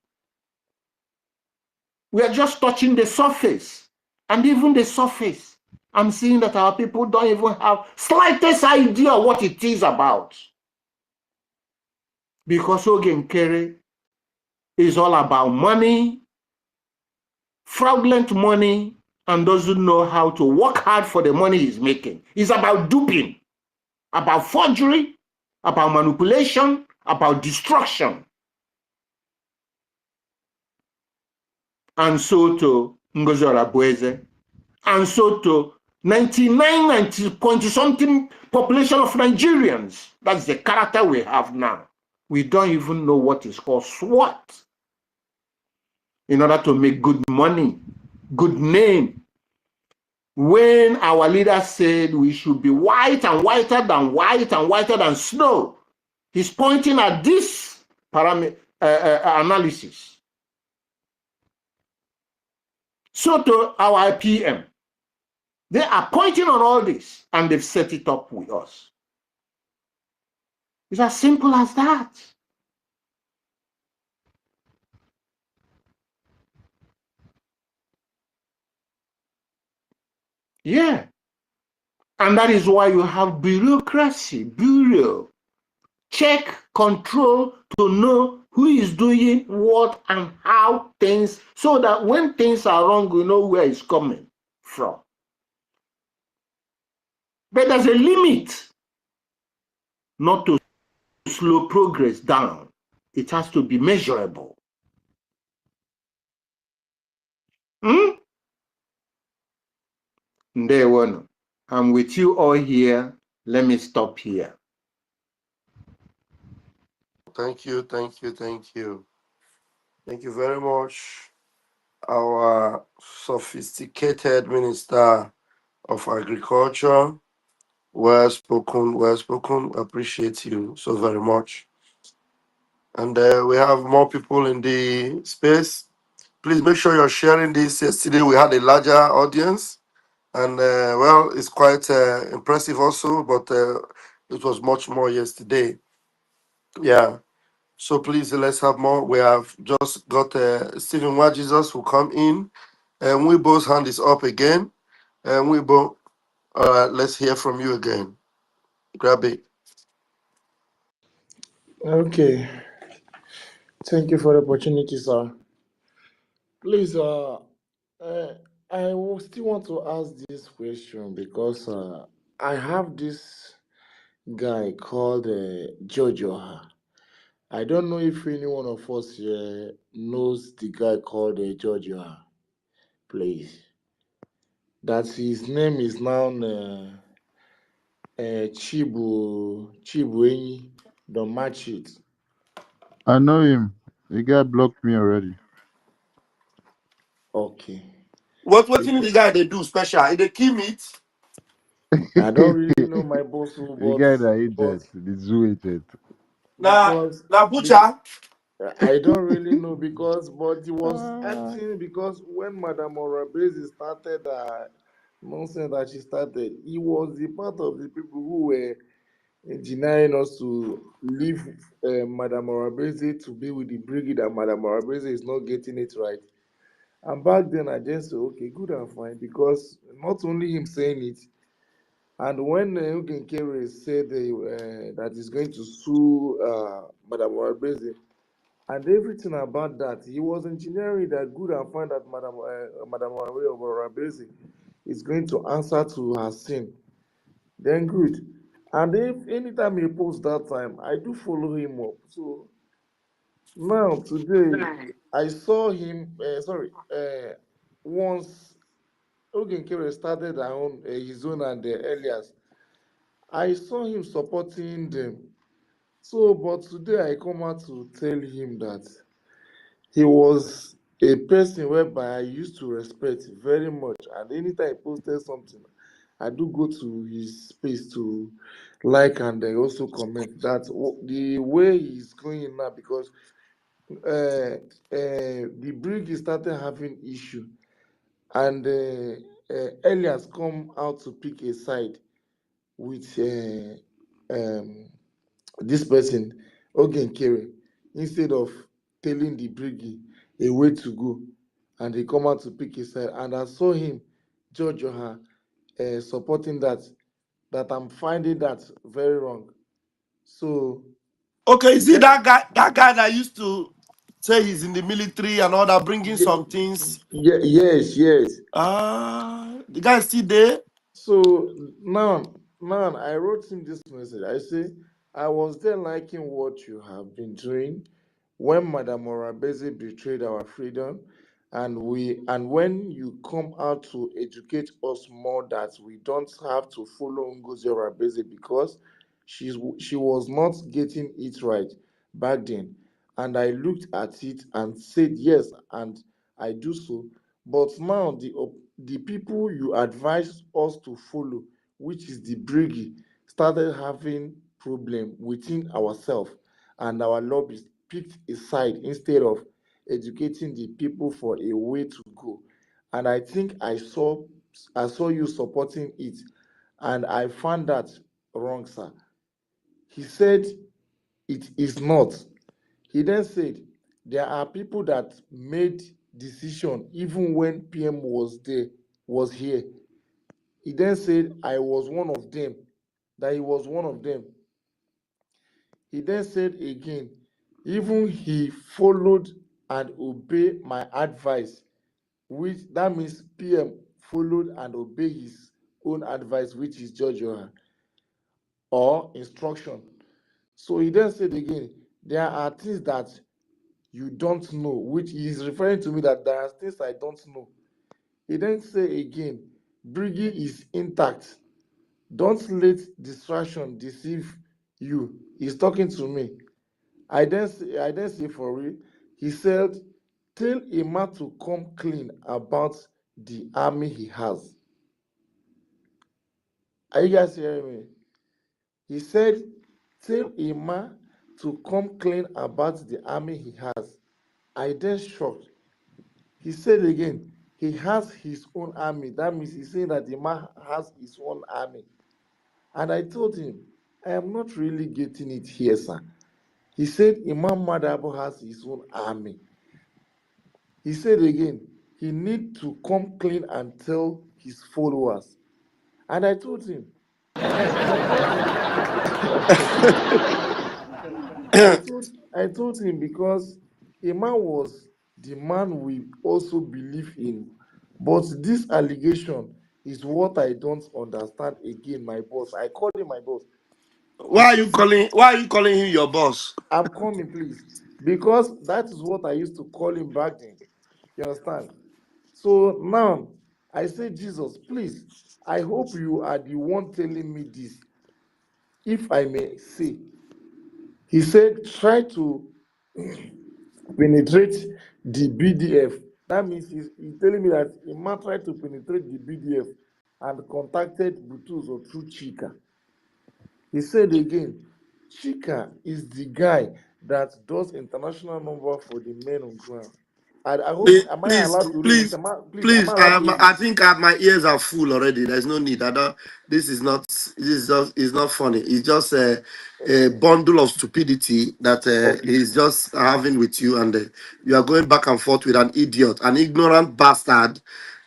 We are just touching the surface. And even the surface, I'm seeing that our people don't even have slightest idea what it is about. Because Ogenkere is all about money, fraudulent money, and doesn't know how to work hard for the money he's making. It's about duping, about forgery, about manipulation, about destruction. And so to Ngozi Orabueze, and so to 90-point-something population of Nigerians. That's the character we have now. We don't even know what is called SWOT. In order to make good money, good name. When our leader said we should be white and whiter than white and whiter than snow, he's pointing at this analysis. So to our PM, they are pointing on all this and they've set it up with us. It's as simple as that. Yeah. And that is why you have bureaucracy, bureau, check, control to know who is doing what and how things, so that when things are wrong, we know where it's coming from. But there's a limit not to slow progress down. It has to be measurable. Ndewonu. I'm with you all here. Let me stop here. Thank you, thank you, thank you. Thank you very much, our sophisticated Minister of Agriculture. Well spoken, well spoken. Appreciate you so very much. And we have more people in the space. Please make sure you're sharing this. Yesterday we had a larger audience, and well, it's quite impressive also, but it was much more yesterday. Yeah. So please let's have more. We have just got Stephen Wa Jesus will come in, and Weibo's hand is up again. And Weibo, let's hear from you again. Grab it. Okay, thank you for the opportunity, sir. Please, I will still want to ask this question because I have this guy called Jojo. I don't know if any one of us here knows the guy called Jojo. Please, that his name is now Chibu Don't match it. I know him. The guy blocked me already. Okay. What in Because the guy they do special? They kill meat. I don't really know my boss, The but guy that but agent, the zoo agent. Na because na be, butcher. I don't really know because, but he was Ah. acting because when Madame Orabezi started nonsense that she started, he was the part of the people who were denying us to leave Madame Orabezi to be with the brigade, and Madame Orabezi is not getting it right. And back then, I just said, okay, good and fine, because not only him saying it, and when Eugen Kere said that he's going to sue Madame Orabezi, and everything about that, he was engineering that good and fine that Madame Orabezi is going to answer to her sin. Then good. And if anytime he posts that time, I do follow him up. So now today, I saw him. Once Ogen Kere started his own and Elias, I saw him supporting them. So, but today I come out to tell him that he was a person whereby I used to respect very much. And anytime he posted something, I do go to his space to like and also comment that the way he's going now, because the brig started having issue, and Elias come out to pick a side with this person, Ogen Kere, instead of telling the Brigi a way to go, and he come out to pick his side. And I saw him, George Johan, supporting that I'm finding that very wrong. So, Okay, is it that guy that used to say he's in the military and all that, bringing some things? yes, yes. The guy is still there. So now I wrote him this message. I say, I was there liking what you have been doing when Madame Morabeze betrayed our freedom, and when you come out to educate us more that we don't have to follow Ngozi Orabeze because she was not getting it right back then. And I looked at it and said yes, and I do so. But now the people you advise us to follow, which is the Brigi, started having problem within ourselves, and our lobbies picked a side instead of educating the people for a way to go. And I think I saw you supporting it, and I found that wrong, sir. He said it is not. He then said there are people that made decision even when PM was here. He then said I was one of them, that he was one of them. He then said again Even he followed and obeyed my advice, which that means PM followed and obeyed his own advice, which is Joshua or instruction. So he then said again, there are things that you don't know, which he is referring to me that there are things I don't know. He then say again, Brgie is intact. Don't let distraction deceive you. He's talking to me. I then say for real. He said, tell a man to come clean about the army he has. Are you guys hearing me? He said, tell a man to come clean about the army he has. I then shocked. He said again, he has his own army. That means he's saying that the man has his own army. And I told him, I am not really getting it here, sir. He said, Imam Madabo has his own army. He said again, he need to come clean and tell his followers. And I told him, I told him because Imam was the man we also believe in. But this allegation is what I don't understand again, my boss. I called him my boss. Why are you calling him your boss? I'm coming, please. Because that is what I used to call him back then. You understand? So now I say, Jesus, please, I hope you are the one telling me this. If I may say, he said, try to penetrate the BDF. That means he's telling me that a man tried to penetrate the BDF and contacted Butuzo through Chika. He said again, Chika is the guy that does international number for the men on ground. I hope, am I Please, allowed to read this? please, Please, am please. I allowed to read I this? think my ears are full already. There's no need. I don't. This is not. This is just. It's not funny. It's just a bundle of stupidity that Okay. he's just having with you, and you are going back and forth with an idiot, an ignorant bastard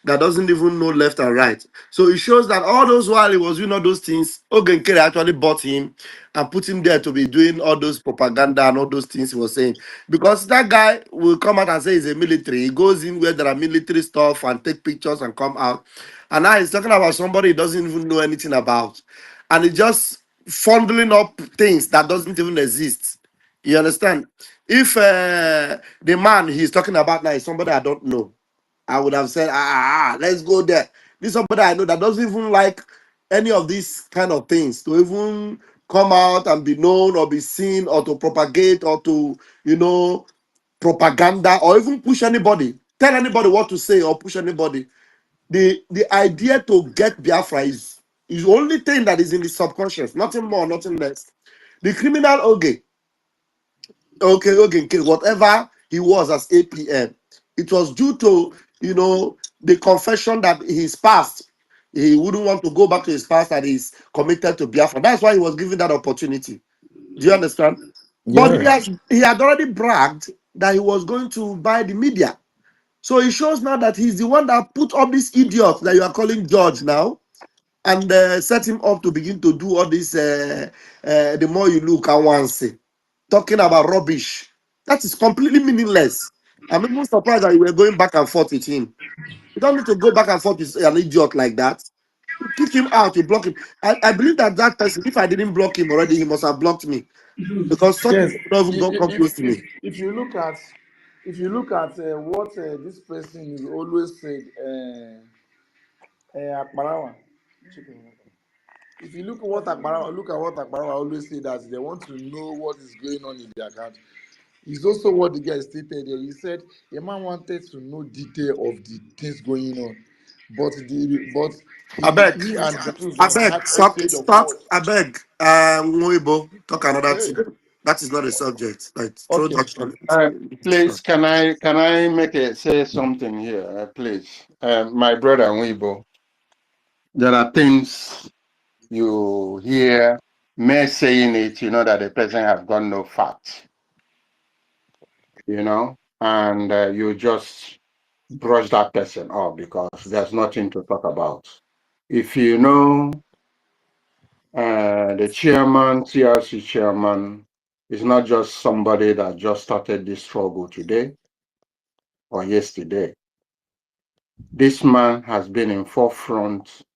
that doesn't even know left and right. So it shows that all those while he was doing all those things, Ogenkere actually bought him and put him there to be doing all those propaganda and all those things he was saying. Because that guy will come out and say he's a military. He goes in where there are military stuff and take pictures and come out. And now he's talking about somebody he doesn't even know anything about. And he's just fondling up things that doesn't even exist. You understand? If the man he's talking about now is somebody I don't know, I would have said, let's go there. This is somebody I know that doesn't even like any of these kind of things to even come out and be known or be seen or to propagate or to, propaganda or even push anybody, tell anybody what to say or push anybody. The idea to get Biafra is the only thing that is in the subconscious, nothing more, nothing less. The criminal okay, whatever he was as APM, it was due to the confession that his past, he wouldn't want to go back to his past and he's committed to Biafra. That's why he was given that opportunity. Do you understand? But Yeah. he had already bragged that he was going to buy the media. So it shows now that he's the one that put up this idiot that you are calling George now and set him up to begin to do all this. The more you look, I want to say talking about rubbish. That is completely meaningless. I'm even surprised that you were going back and forth with him. You don't need to go back and forth with an idiot like that. You kick him out, you block him. I believe that person, if I didn't block him already, he must have blocked me. Because such Yes. people don't even come close to me. If you look at what this person is always said, Akbarawa. If you look at what Akbarawa always say that they want to know what is going on in their account. It's also what the guy stated here. He said a man wanted to know detail of the things going on, but I beg, he and I Butuzo beg, had exchange of stop, words. I beg. Ngoibo, talk another Hey, thing. That is not a subject. Like, throw okay. that on. Please, can I say something here, please? My brother Weibo, there are things you hear me saying it, that the person has got no facts, and you just brush that person off because there's nothing to talk about. If you know the chairman, CRC chairman, It's not just somebody that just started this struggle today or yesterday. This man has been in forefront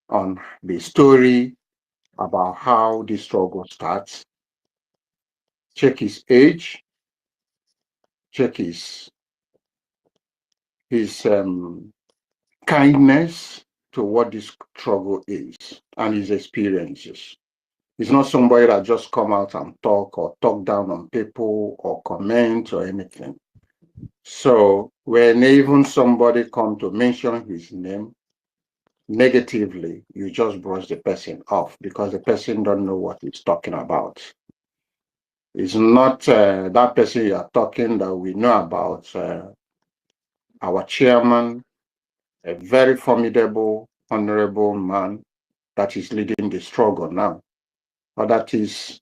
on the story about how this struggle starts. Check his age, check his kindness to what this struggle is and his experiences. It's not somebody that just come out and talk or talk down on people or comment or anything. So when even somebody come to mention his name negatively, you just brush the person off because the person don't know what he's talking about. It's not that person you are talking that we know about. Our chairman, a very formidable, honorable man that is leading the struggle now. But that is,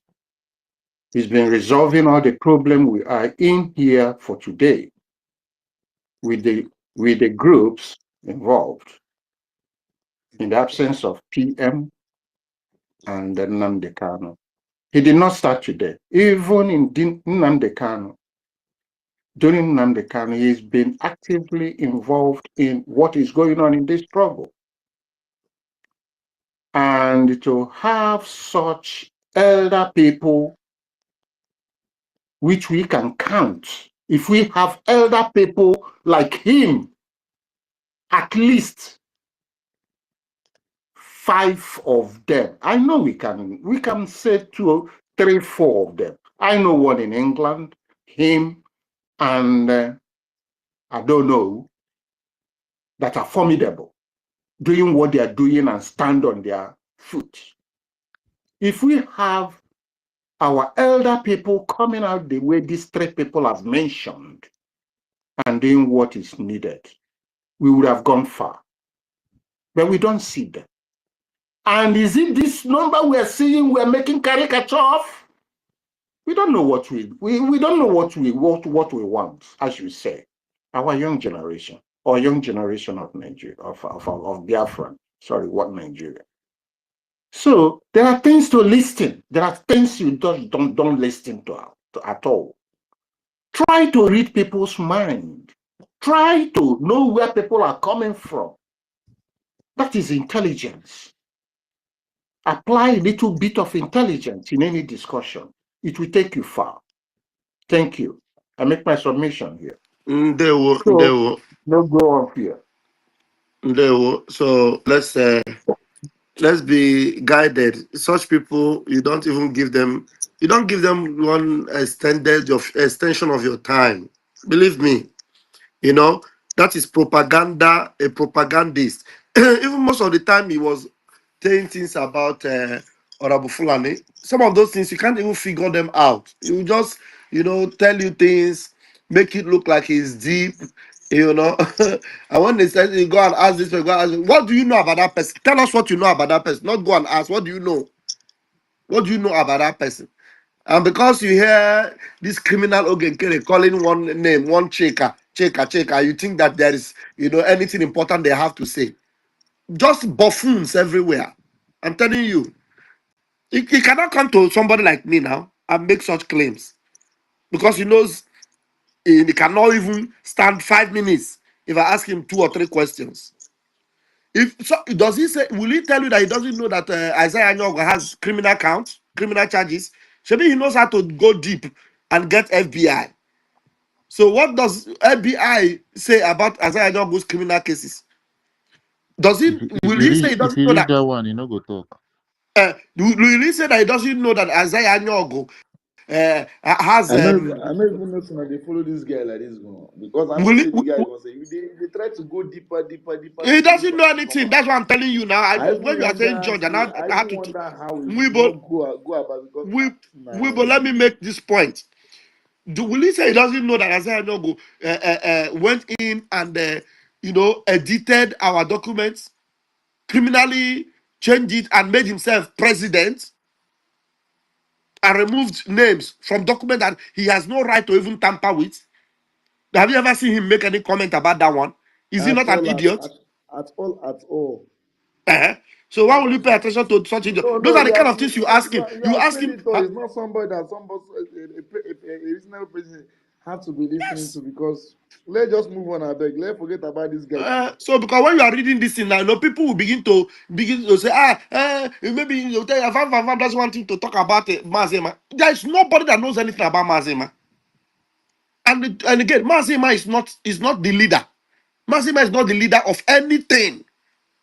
he's been resolving all the problem we are in here for today with the groups involved. In the absence of PM and Nnamdi Kanu. He did not start today. Even in Nnamdi Kanu, during Nnamdi Kanu, he's been actively involved in what is going on in this struggle. And to have such elder people, which we can count, if we have elder people like him, at least 5 of them. I know we can say 2, 3, 4 of them. I know one in England, him, and I don't know, that are formidable, doing what they are doing and stand on their foot. If we have our elder people coming out the way these 3 people have mentioned and doing what is needed, we would have gone far. But we don't see them. And is it this number we're seeing we're making caricature of? We don't know what we don't know what we want, as you say. Our young generation, or young generation of Nigeria, of Biafra. Sorry, what Nigeria? So there are things to listen. There are things you don't listen to at all. Try to read people's mind. Try to know where people are coming from. That is intelligence. Apply a little bit of intelligence in any discussion. It will take you far. Thank you. I make my submission here. Ndewo, So ndewo, let's go on here. ndewo. So let's be guided. Such people, you don't give them one extension of your time. Believe me, that is propaganda, a propagandist. Even most of the time he was saying things about Orabu Fulani. Some of those things you can't even figure them out. He will just, tell you things, make it look like he's deep, and when they say you go and ask this person, go and ask, what do you know about that person? Tell us what you know about that person. Not go and ask, what do you know? What do you know about that person? And because you hear this criminal Ogenkere calling one name, one checker, you think that there is, anything important they have to say. Just buffoons everywhere. I'm telling you. He cannot come to somebody like me now and make such claims. Because he knows he cannot even stand 5 minutes if I ask him 2 or 3 questions. If so, does he say? Will he tell you that he doesn't know that Isaiah Nyogo has criminal charges? Maybe he knows how to go deep and get FBI. So what does FBI say about Isaiah Nyogo's criminal cases? Does he? If Will you he say read he if doesn't you know read that? that one, you know go talk. Will he say that he doesn't know that Isaiah Nyogo has? I not even know if they follow this guy like this one because I know Will he, say the guy gonna say they try to go deeper, he before this doesn't know one will anything. come out. That's what I'm telling you now. I When even you are saying wonder, George, and see, I I have even to. wonder how he did Weibo, not go about because Weibo, let me make this point. Will he say he doesn't know that Isaiah Nyogo went in and edited our documents, criminally changed it and made himself president and removed names from documents that he has no right to even tamper with? Have you ever seen him make any comment about that one? Is he at not an all, idiot? at all, at all. So why will you pay attention to such idiot? No, Those no, are the kind of things you ask him. you You are ask saying him, it all. It's not somebody that a reasonable person have to be listening yes. to, because let's just move on. I beg. Let's forget about this guy. So because when you are reading this thing now, people will begin to say, maybe you tell you Van doesn't want him to talk about Mazema. There is nobody that knows anything about Mazema. And again, Mazema is not the leader. Mazema is not the leader of anything.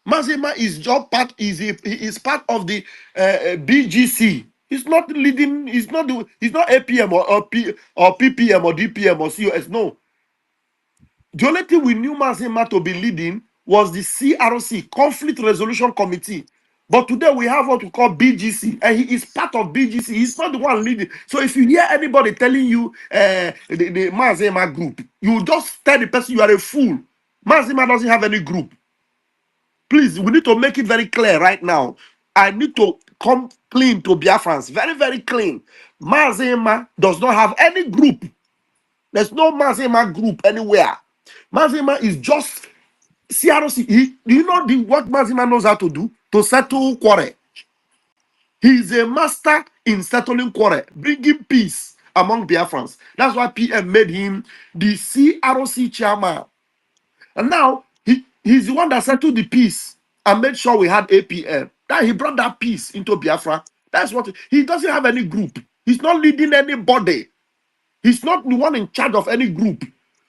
Mazema is just part. He is part of the BGC. He's not leading. He's not APM or PPM or DPM or COS. No. The only thing we knew Mazema to be leading was the CRC, Conflict Resolution Committee. But today we have what we call BGC, and he is part of BGC. He's not the one leading. So if you hear anybody telling you the Mazema group, you just tell the person you are a fool. Mazema doesn't have any group. Please, we need to make it very clear right now. I need to come clean to Biafrans. Very, very clean. Mazema does not have any group. There's no Mazema group anywhere. Mazema is just CRC. Do you know what Mazema knows how to do? To settle quarrel. He is a master in settling quarrel, bringing peace among Biafrans. That's why PM made him the CRC chairman. And now he's the one that settled the peace and made sure we had APM. That he brought that peace into Biafra. That's what he doesn't have any group. He's not leading anybody. He's not the one in charge of any group.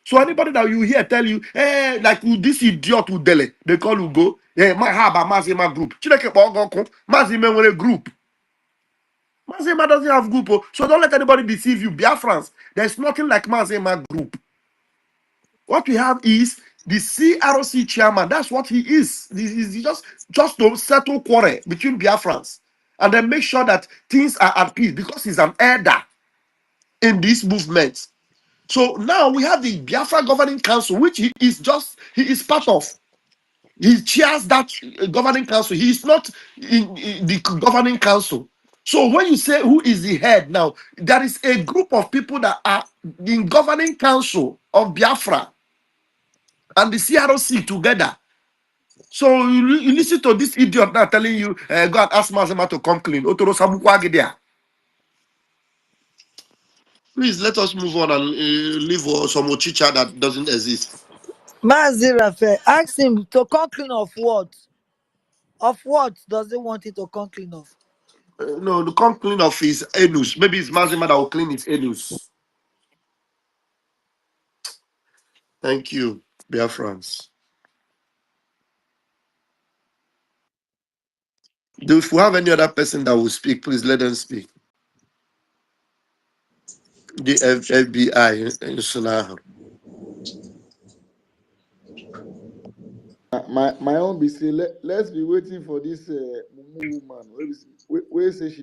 So anybody that you hear tell you, like this idiot with Dele, they call you go, my haba Mazima group. Chineke Bogoko, Mazima with a group. Mazima doesn't have group. So don't let anybody deceive you. Biafrans, there's nothing like Mazima group. What we have is the CRC chairman. That's what he is. He's just to settle quarrel between Biafrans and then make sure that things are at peace because he's an elder in this movement. So now we have the Biafra Governing Council, which he is part of. He chairs that governing council. He is not in the governing council. So when you say who is the head now, there is a group of people that are in governing council of Biafra and the CRC together. So you listen to this idiot now telling you, go and ask Mazema to come clean. Otoro Sabukwagi there. Please let us move on and leave some ochicha that doesn't exist. Mazi Rafe, ask him to come clean of what? Of what does he want it to come clean of? No, the come clean of his anus. Maybe it's Mazema that will clean his anus. Thank you, Biafrans. If we have any other person that will speak, please let them speak. The FBI in Sunnah. My own be say let's be waiting for this Mumu woman. Where say she